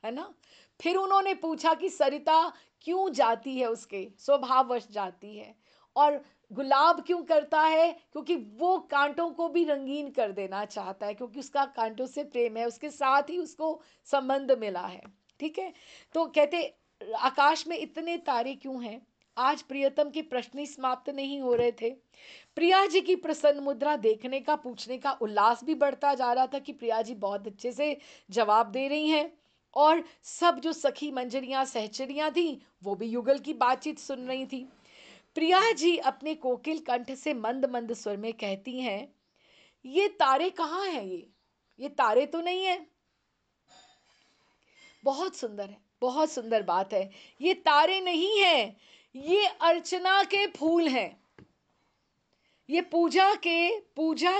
ना? फिर उन्होंने पूछा कि सरिता क्यों जाती है, उसके स्वभाववश जाती है, और गुलाब क्यों करता है? क्योंकि वो कांटों को भी रंगीन कर देना चाहता है, क्योंकि उसका कांटों से प्रेम है, उसके साथ ही उसको संबंध मिला है। ठीक है, तो कहते आकाश में इतने तारे क्यों हैं? आज प्रियतम के प्रश्न ही समाप्त नहीं हो रहे थे। प्रिया जी की प्रसन्न मुद्रा देखने का, पूछने का उल्लास भी बढ़ता जा रहा था कि प्रिया जी बहुत अच्छे से जवाब दे रही हैं, और सब जो सखी मंजरियां सहचरियां थी वो भी युगल की बातचीत सुन रही थी। प्रिया जी अपने कोकिल कंठ से मंद मंद स्वर में कहती हैं, ये तारे कहाँ हैं? ये तारे तो नहीं है। बहुत सुंदर है, बहुत सुंदर बात है। ये तारे नहीं हैं, ये अर्चना के फूल हैं, ये पूजा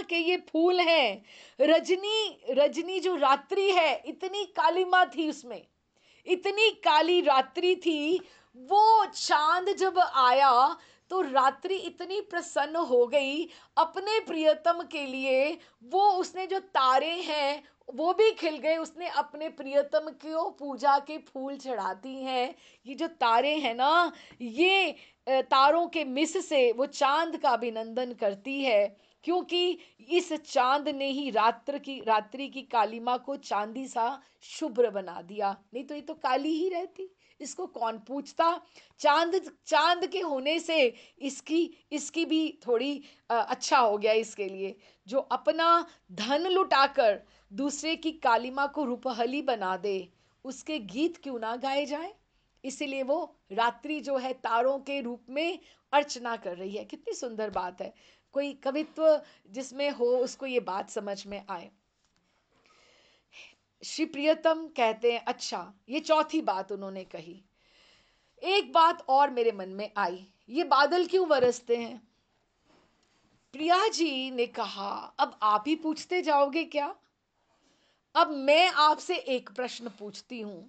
के ये फूल हैं। रजनी, रजनी जो रात्रि है, इतनी कालिमा थी उसमें, इतनी काली रात्रि थी, वो चांद जब आया तो रात्रि इतनी प्रसन्न हो गई अपने प्रियतम के लिए, वो उसने जो तारे हैं वो भी खिल गए, उसने अपने प्रियतम को पूजा के फूल चढ़ाती हैं। ये जो तारे हैं ना, ये तारों के मिस से वो चांद का अभिनंदन करती है, क्योंकि इस चांद ने ही रात्रि की कालिमा को चांदी सा शुभ्र बना दिया, नहीं तो ये तो काली ही रहती, इसको कौन पूछता। चांद चांद के होने से इसकी इसकी भी थोड़ी अच्छा हो गया इसके लिए, जो अपना धन लुटाकर दूसरे की कालिमा को रूपहली बना दे, उसके गीत क्यों ना गाए जाए। इसीलिए वो रात्रि जो है तारों के रूप में अर्चना कर रही है। कितनी सुंदर बात है, कोई कवित्व जिसमें हो उसको ये बात समझ में आए। श्री प्रियतम कहते हैं, अच्छा ये चौथी बात उन्होंने कही। एक बात और मेरे मन में आई, ये बादल क्यों बरसते हैं? प्रिया जी ने कहा, अब आप ही पूछते जाओगे क्या? अब मैं आपसे एक प्रश्न पूछती हूं,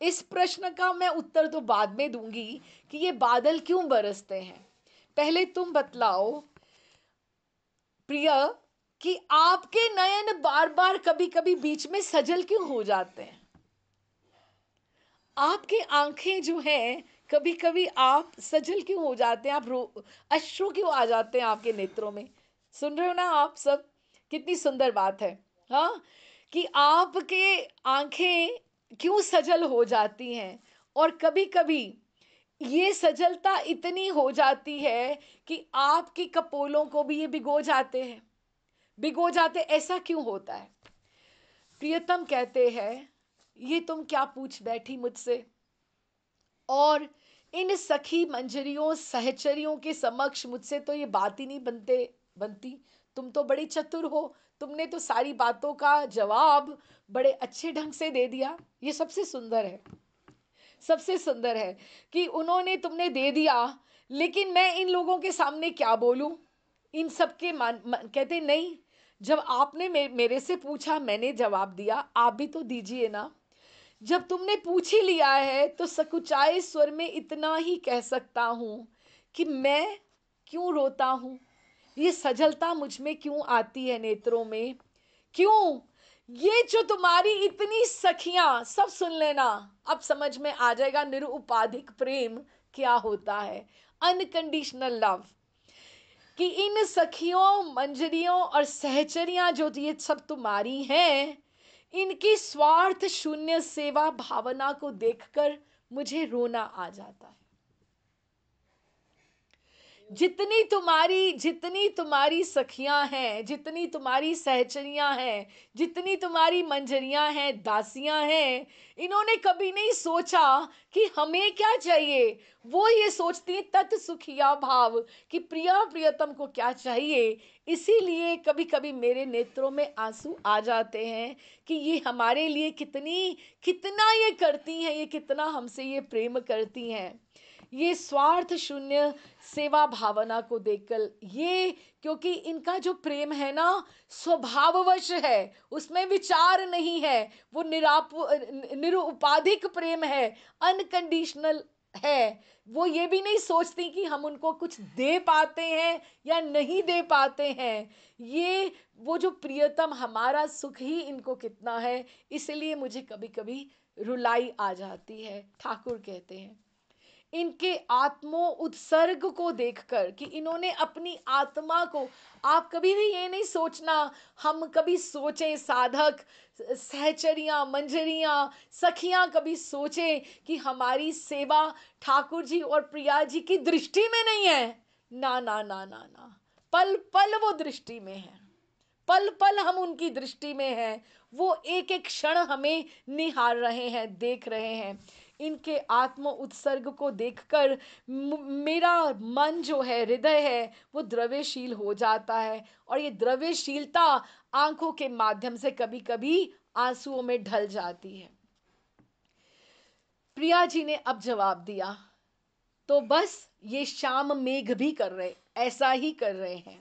इस प्रश्न का मैं उत्तर तो बाद में दूंगी कि ये बादल क्यों बरसते हैं। पहले तुम बतलाओ प्रिया, कि आपके नयन बार बार कभी कभी बीच में सजल क्यों हो जाते हैं? आपके आंखें जो हैं कभी कभी आप सजल क्यों हो जाते हैं? आप अश्रु क्यों आ जाते हैं आपके नेत्रों में? सुन रहे हो ना आप सब? कितनी सुंदर बात है, हाँ, कि आपके आंखें क्यों सजल हो जाती हैं, और कभी कभी ये सजलता इतनी हो जाती है कि आपकी कपोलों को भी ये भिगो जाते हैं, भिगो जाते। ऐसा क्यों होता है? प्रियतम कहते हैं, ये तुम क्या पूछ बैठी मुझसे, और इन सखी मंजरियों सहचरियों के समक्ष मुझसे तो ये बात ही नहीं बनती। तुम तो बड़ी चतुर हो, तुमने तो सारी बातों का जवाब बड़े अच्छे ढंग से दे दिया। ये सबसे सुंदर है, सबसे सुंदर है कि उन्होंने तुमने दे दिया, लेकिन मैं इन लोगों के सामने क्या बोलूं? इन सबके कहते नहीं, जब आपने मेरे से पूछा मैंने जवाब दिया, आप भी तो दीजिए ना। जब तुमने पूछ ही लिया है तो सकुचाए स्वर में इतना ही कह सकता हूं कि मैं क्यों रोता हूं, ये सजलता मुझ में क्यों आती है नेत्रों में, क्यों? ये जो तुम्हारी इतनी सखियां, सब सुन लेना, अब समझ में आ जाएगा निरुपाधिक प्रेम क्या होता है, अनकंडीशनल लव। कि इन सखियों मंजरियों और सहचरियां जो ये सब तुम्हारी हैं, इनकी स्वार्थ शून्य सेवा भावना को देखकर मुझे रोना आ जाता है। जितनी तुम्हारी सखियां हैं, जितनी तुम्हारी सहचरियां हैं, जितनी तुम्हारी मंजरियां हैं, दासियां हैं, इन्होंने कभी नहीं सोचा कि हमें क्या चाहिए। वो ये सोचती तत् सुखिया भाव कि प्रिया प्रियतम को क्या चाहिए। इसीलिए कभी कभी मेरे नेत्रों में आंसू आ जाते हैं कि ये हमारे लिए कितना ये करती हैं, ये कितना हमसे ये प्रेम करती हैं। ये स्वार्थ शून्य सेवा भावना को देखकर, ये क्योंकि इनका जो प्रेम है ना स्वभाववश है, उसमें विचार नहीं है, वो निरुपाधिक प्रेम है, अनकंडीशनल है। वो ये भी नहीं सोचती कि हम उनको कुछ दे पाते हैं या नहीं दे पाते हैं। ये वो जो प्रियतम हमारा सुख ही इनको कितना है, इसलिए मुझे कभी कभी रुलाई आ जाती है। ठाकुर कहते हैं इनके आत्मो उत्सर्ग को देखकर कि इन्होंने अपनी आत्मा को, आप कभी भी ये नहीं सोचना, हम कभी सोचें साधक सहचरियां मंजरियां सखियां कभी सोचें कि हमारी सेवा ठाकुर जी और प्रिया जी की दृष्टि में नहीं है। ना ना ना ना ना, पल पल वो दृष्टि में है, पल पल हम उनकी दृष्टि में हैं। वो एक एक क्षण हमें निहार रहे हैं, देख रहे हैं। इनके आत्म उत्सर्ग को देखकर मेरा मन जो है, हृदय है, वो द्रव्यशील हो जाता है। और ये द्रव्यशीलता आंखों के माध्यम से कभी कभी आंसुओं में ढल जाती है। प्रिया जी ने अब जवाब दिया, तो बस ये श्याम मेघ भी कर रहे, ऐसा ही कर रहे हैं।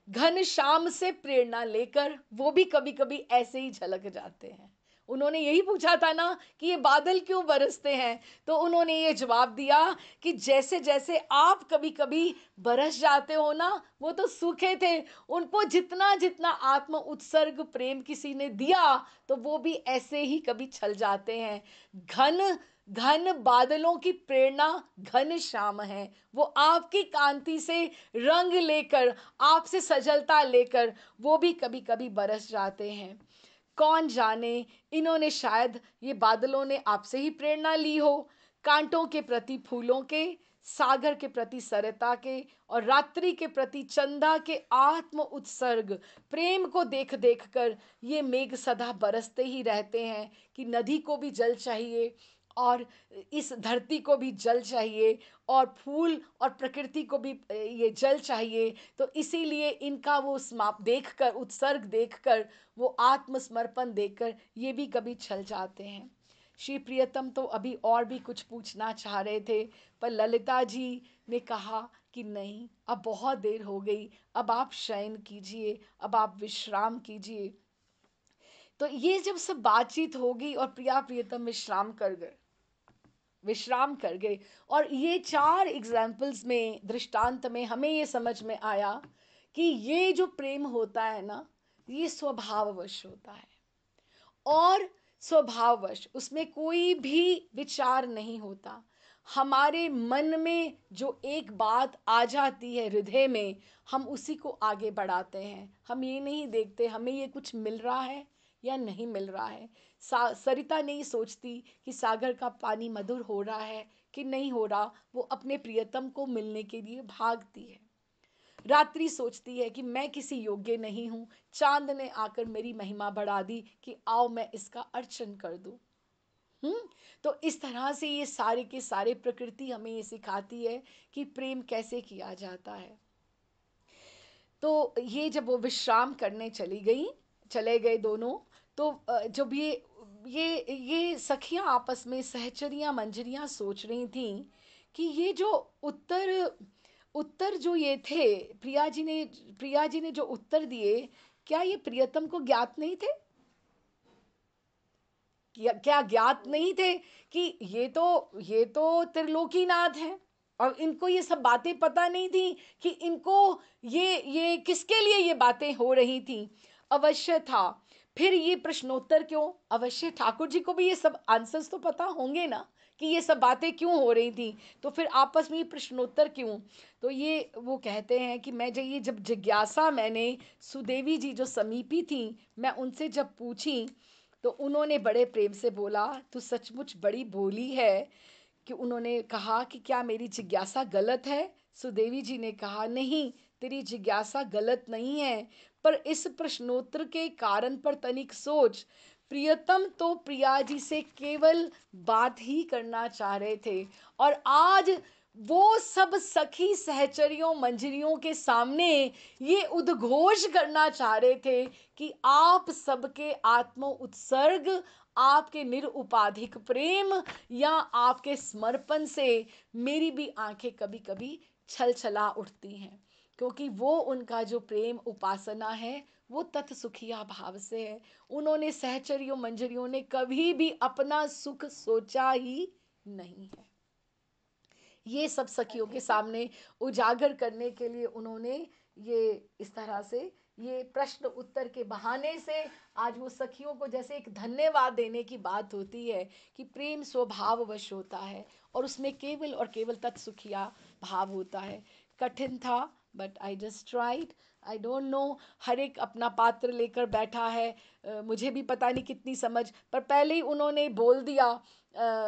घन श्याम से प्रेरणा लेकर वो भी कभी कभी ऐसे ही झलक जाते हैं। उन्होंने यही पूछा था ना कि ये बादल क्यों बरसते हैं, तो उन्होंने ये जवाब दिया कि जैसे जैसे आप कभी कभी बरस जाते हो ना, वो तो सूखे थे, उनको जितना जितना आत्म उत्सर्ग प्रेम किसी ने दिया तो वो भी ऐसे ही कभी छल जाते हैं। घन घन बादलों की प्रेरणा घन श्याम है, वो आपकी कांति से रंग लेकर, आपसे सजलता लेकर वो भी कभी कभी बरस जाते हैं। कौन जाने इन्होंने शायद, ये बादलों ने आपसे ही प्रेरणा ली हो, कांटों के प्रति फूलों के, सागर के प्रति सरिता के, और रात्रि के प्रति चंदा के आत्म उत्सर्ग प्रेम को देख देख कर ये मेघ सदा बरसते ही रहते हैं कि नदी को भी जल चाहिए और इस धरती को भी जल चाहिए और फूल और प्रकृति को भी ये जल चाहिए। तो इसीलिए इनका वो समाप देखकर, उत्सर्ग देखकर, वो आत्मसमर्पण देखकर ये भी कभी छल जाते हैं। श्री प्रियतम तो अभी और भी कुछ पूछना चाह रहे थे, पर ललिता जी ने कहा कि नहीं, अब बहुत देर हो गई, अब आप शयन कीजिए, अब आप विश्राम कीजिए। तो ये जब सब बातचीत होगी और प्रिया प्रियतम विश्राम कर गए। और ये 4 एग्जाम्पल्स में, दृष्टांत में हमें ये समझ में आया कि ये जो प्रेम होता है ना, ये स्वभाववश होता है, और स्वभाववश उसमें कोई भी विचार नहीं होता। हमारे मन में जो एक बात आ जाती है हृदय में, हम उसी को आगे बढ़ाते हैं। हम ये नहीं देखते हमें ये कुछ मिल रहा है या नहीं मिल रहा है। सरिता नहीं सोचती कि सागर का पानी मधुर हो रहा है कि नहीं हो रहा, वो अपने प्रियतम को मिलने के लिए भागती है। रात्रि सोचती है कि मैं किसी योग्य नहीं हूं, चांद ने आकर मेरी महिमा बढ़ा दी कि आओ मैं इसका अर्चन कर दूं। तो इस तरह से ये सारे के सारे प्रकृति हमें ये सिखाती है कि प्रेम कैसे किया जाता है। तो ये जब वो विश्राम करने चले गए दोनों, तो जब ये सखियां आपस में, सहचरियां मंजरियां सोच रही थी कि ये जो उत्तर जो ये थे, प्रिया जी ने जो उत्तर दिए, क्या ये प्रियतम को ज्ञात नहीं थे? क्या ज्ञात नहीं थे कि ये तो त्रिलोकीनाथ है, और इनको ये सब बातें पता नहीं थी कि इनको ये किसके लिए ये बातें हो रही थी? अवश्य था। फिर ये प्रश्नोत्तर क्यों? अवश्य ठाकुर जी को भी ये सब आंसर्स तो पता होंगे ना कि ये सब बातें क्यों हो रही थी, तो फिर आपस में ये प्रश्नोत्तर क्यों? तो ये वो कहते हैं कि जब जिज्ञासा मैंने सुदेवी जी जो समीपी थी, मैं उनसे जब पूछी, तो उन्होंने बड़े प्रेम से बोला, तू सचमुच बड़ी भोली है कि उन्होंने कहा कि क्या मेरी जिज्ञासा गलत है? सुदेवी जी ने कहा नहीं, तेरी जिज्ञासा गलत नहीं है, पर इस प्रश्नोत्तर के कारण पर तनिक सोच। प्रियतम तो प्रिया जी से केवल बात ही करना चाह रहे थे, और आज वो सब सखी सहचरियों मंजरियों के सामने ये उद्घोष करना चाह रहे थे कि आप सबके आत्म उत्सर्ग, आपके निरुपाधिक प्रेम या आपके समर्पण से मेरी भी आंखें कभी कभी छल छला उठती हैं, क्योंकि वो उनका जो प्रेम उपासना है वो तत्सुखिया भाव से है। उन्होंने सहचरियों मंजरियों ने कभी भी अपना सुख सोचा ही नहीं है। ये सब सखियों के सामने उजागर करने के लिए उन्होंने ये इस तरह से ये प्रश्न उत्तर के बहाने से आज वो सखियों को जैसे एक धन्यवाद देने की बात होती है कि प्रेम स्वभाववश होता है और उसमें केवल और केवल तत्सुखिया भाव होता है। कठिन था, but I just tried. I don't know, हर एक अपना पात्र लेकर बैठा है। मुझे भी पता नहीं कितनी समझ, पर पहले ही उन्होंने बोल दिया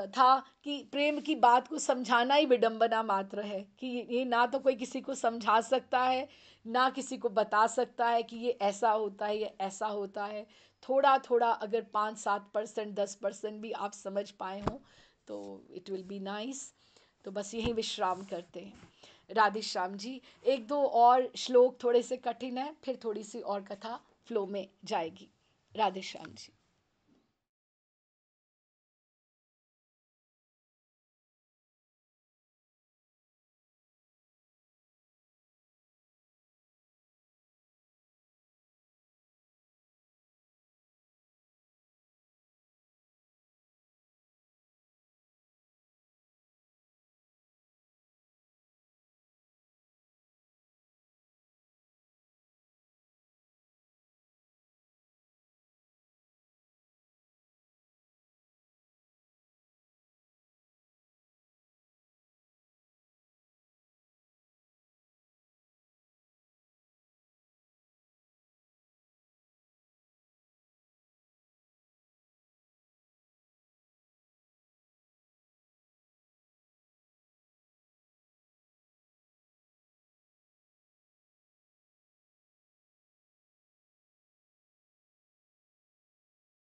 था कि प्रेम की बात को समझाना ही विडंबना मात्र है, कि ये ना तो कोई किसी को समझा सकता है, ना किसी को बता सकता है कि ये ऐसा होता है, ये ऐसा होता है। थोड़ा थोड़ा अगर 5-7%, 10% भी आप समझ पाए हों तो इट विल बी नाइस। तो बस यही विश्राम करते हैं। राधे श्याम जी, एक दो और श्लोक थोड़े से कठिन है, फिर थोड़ी सी और कथा फ्लो में जाएगी। राधे श्याम जी।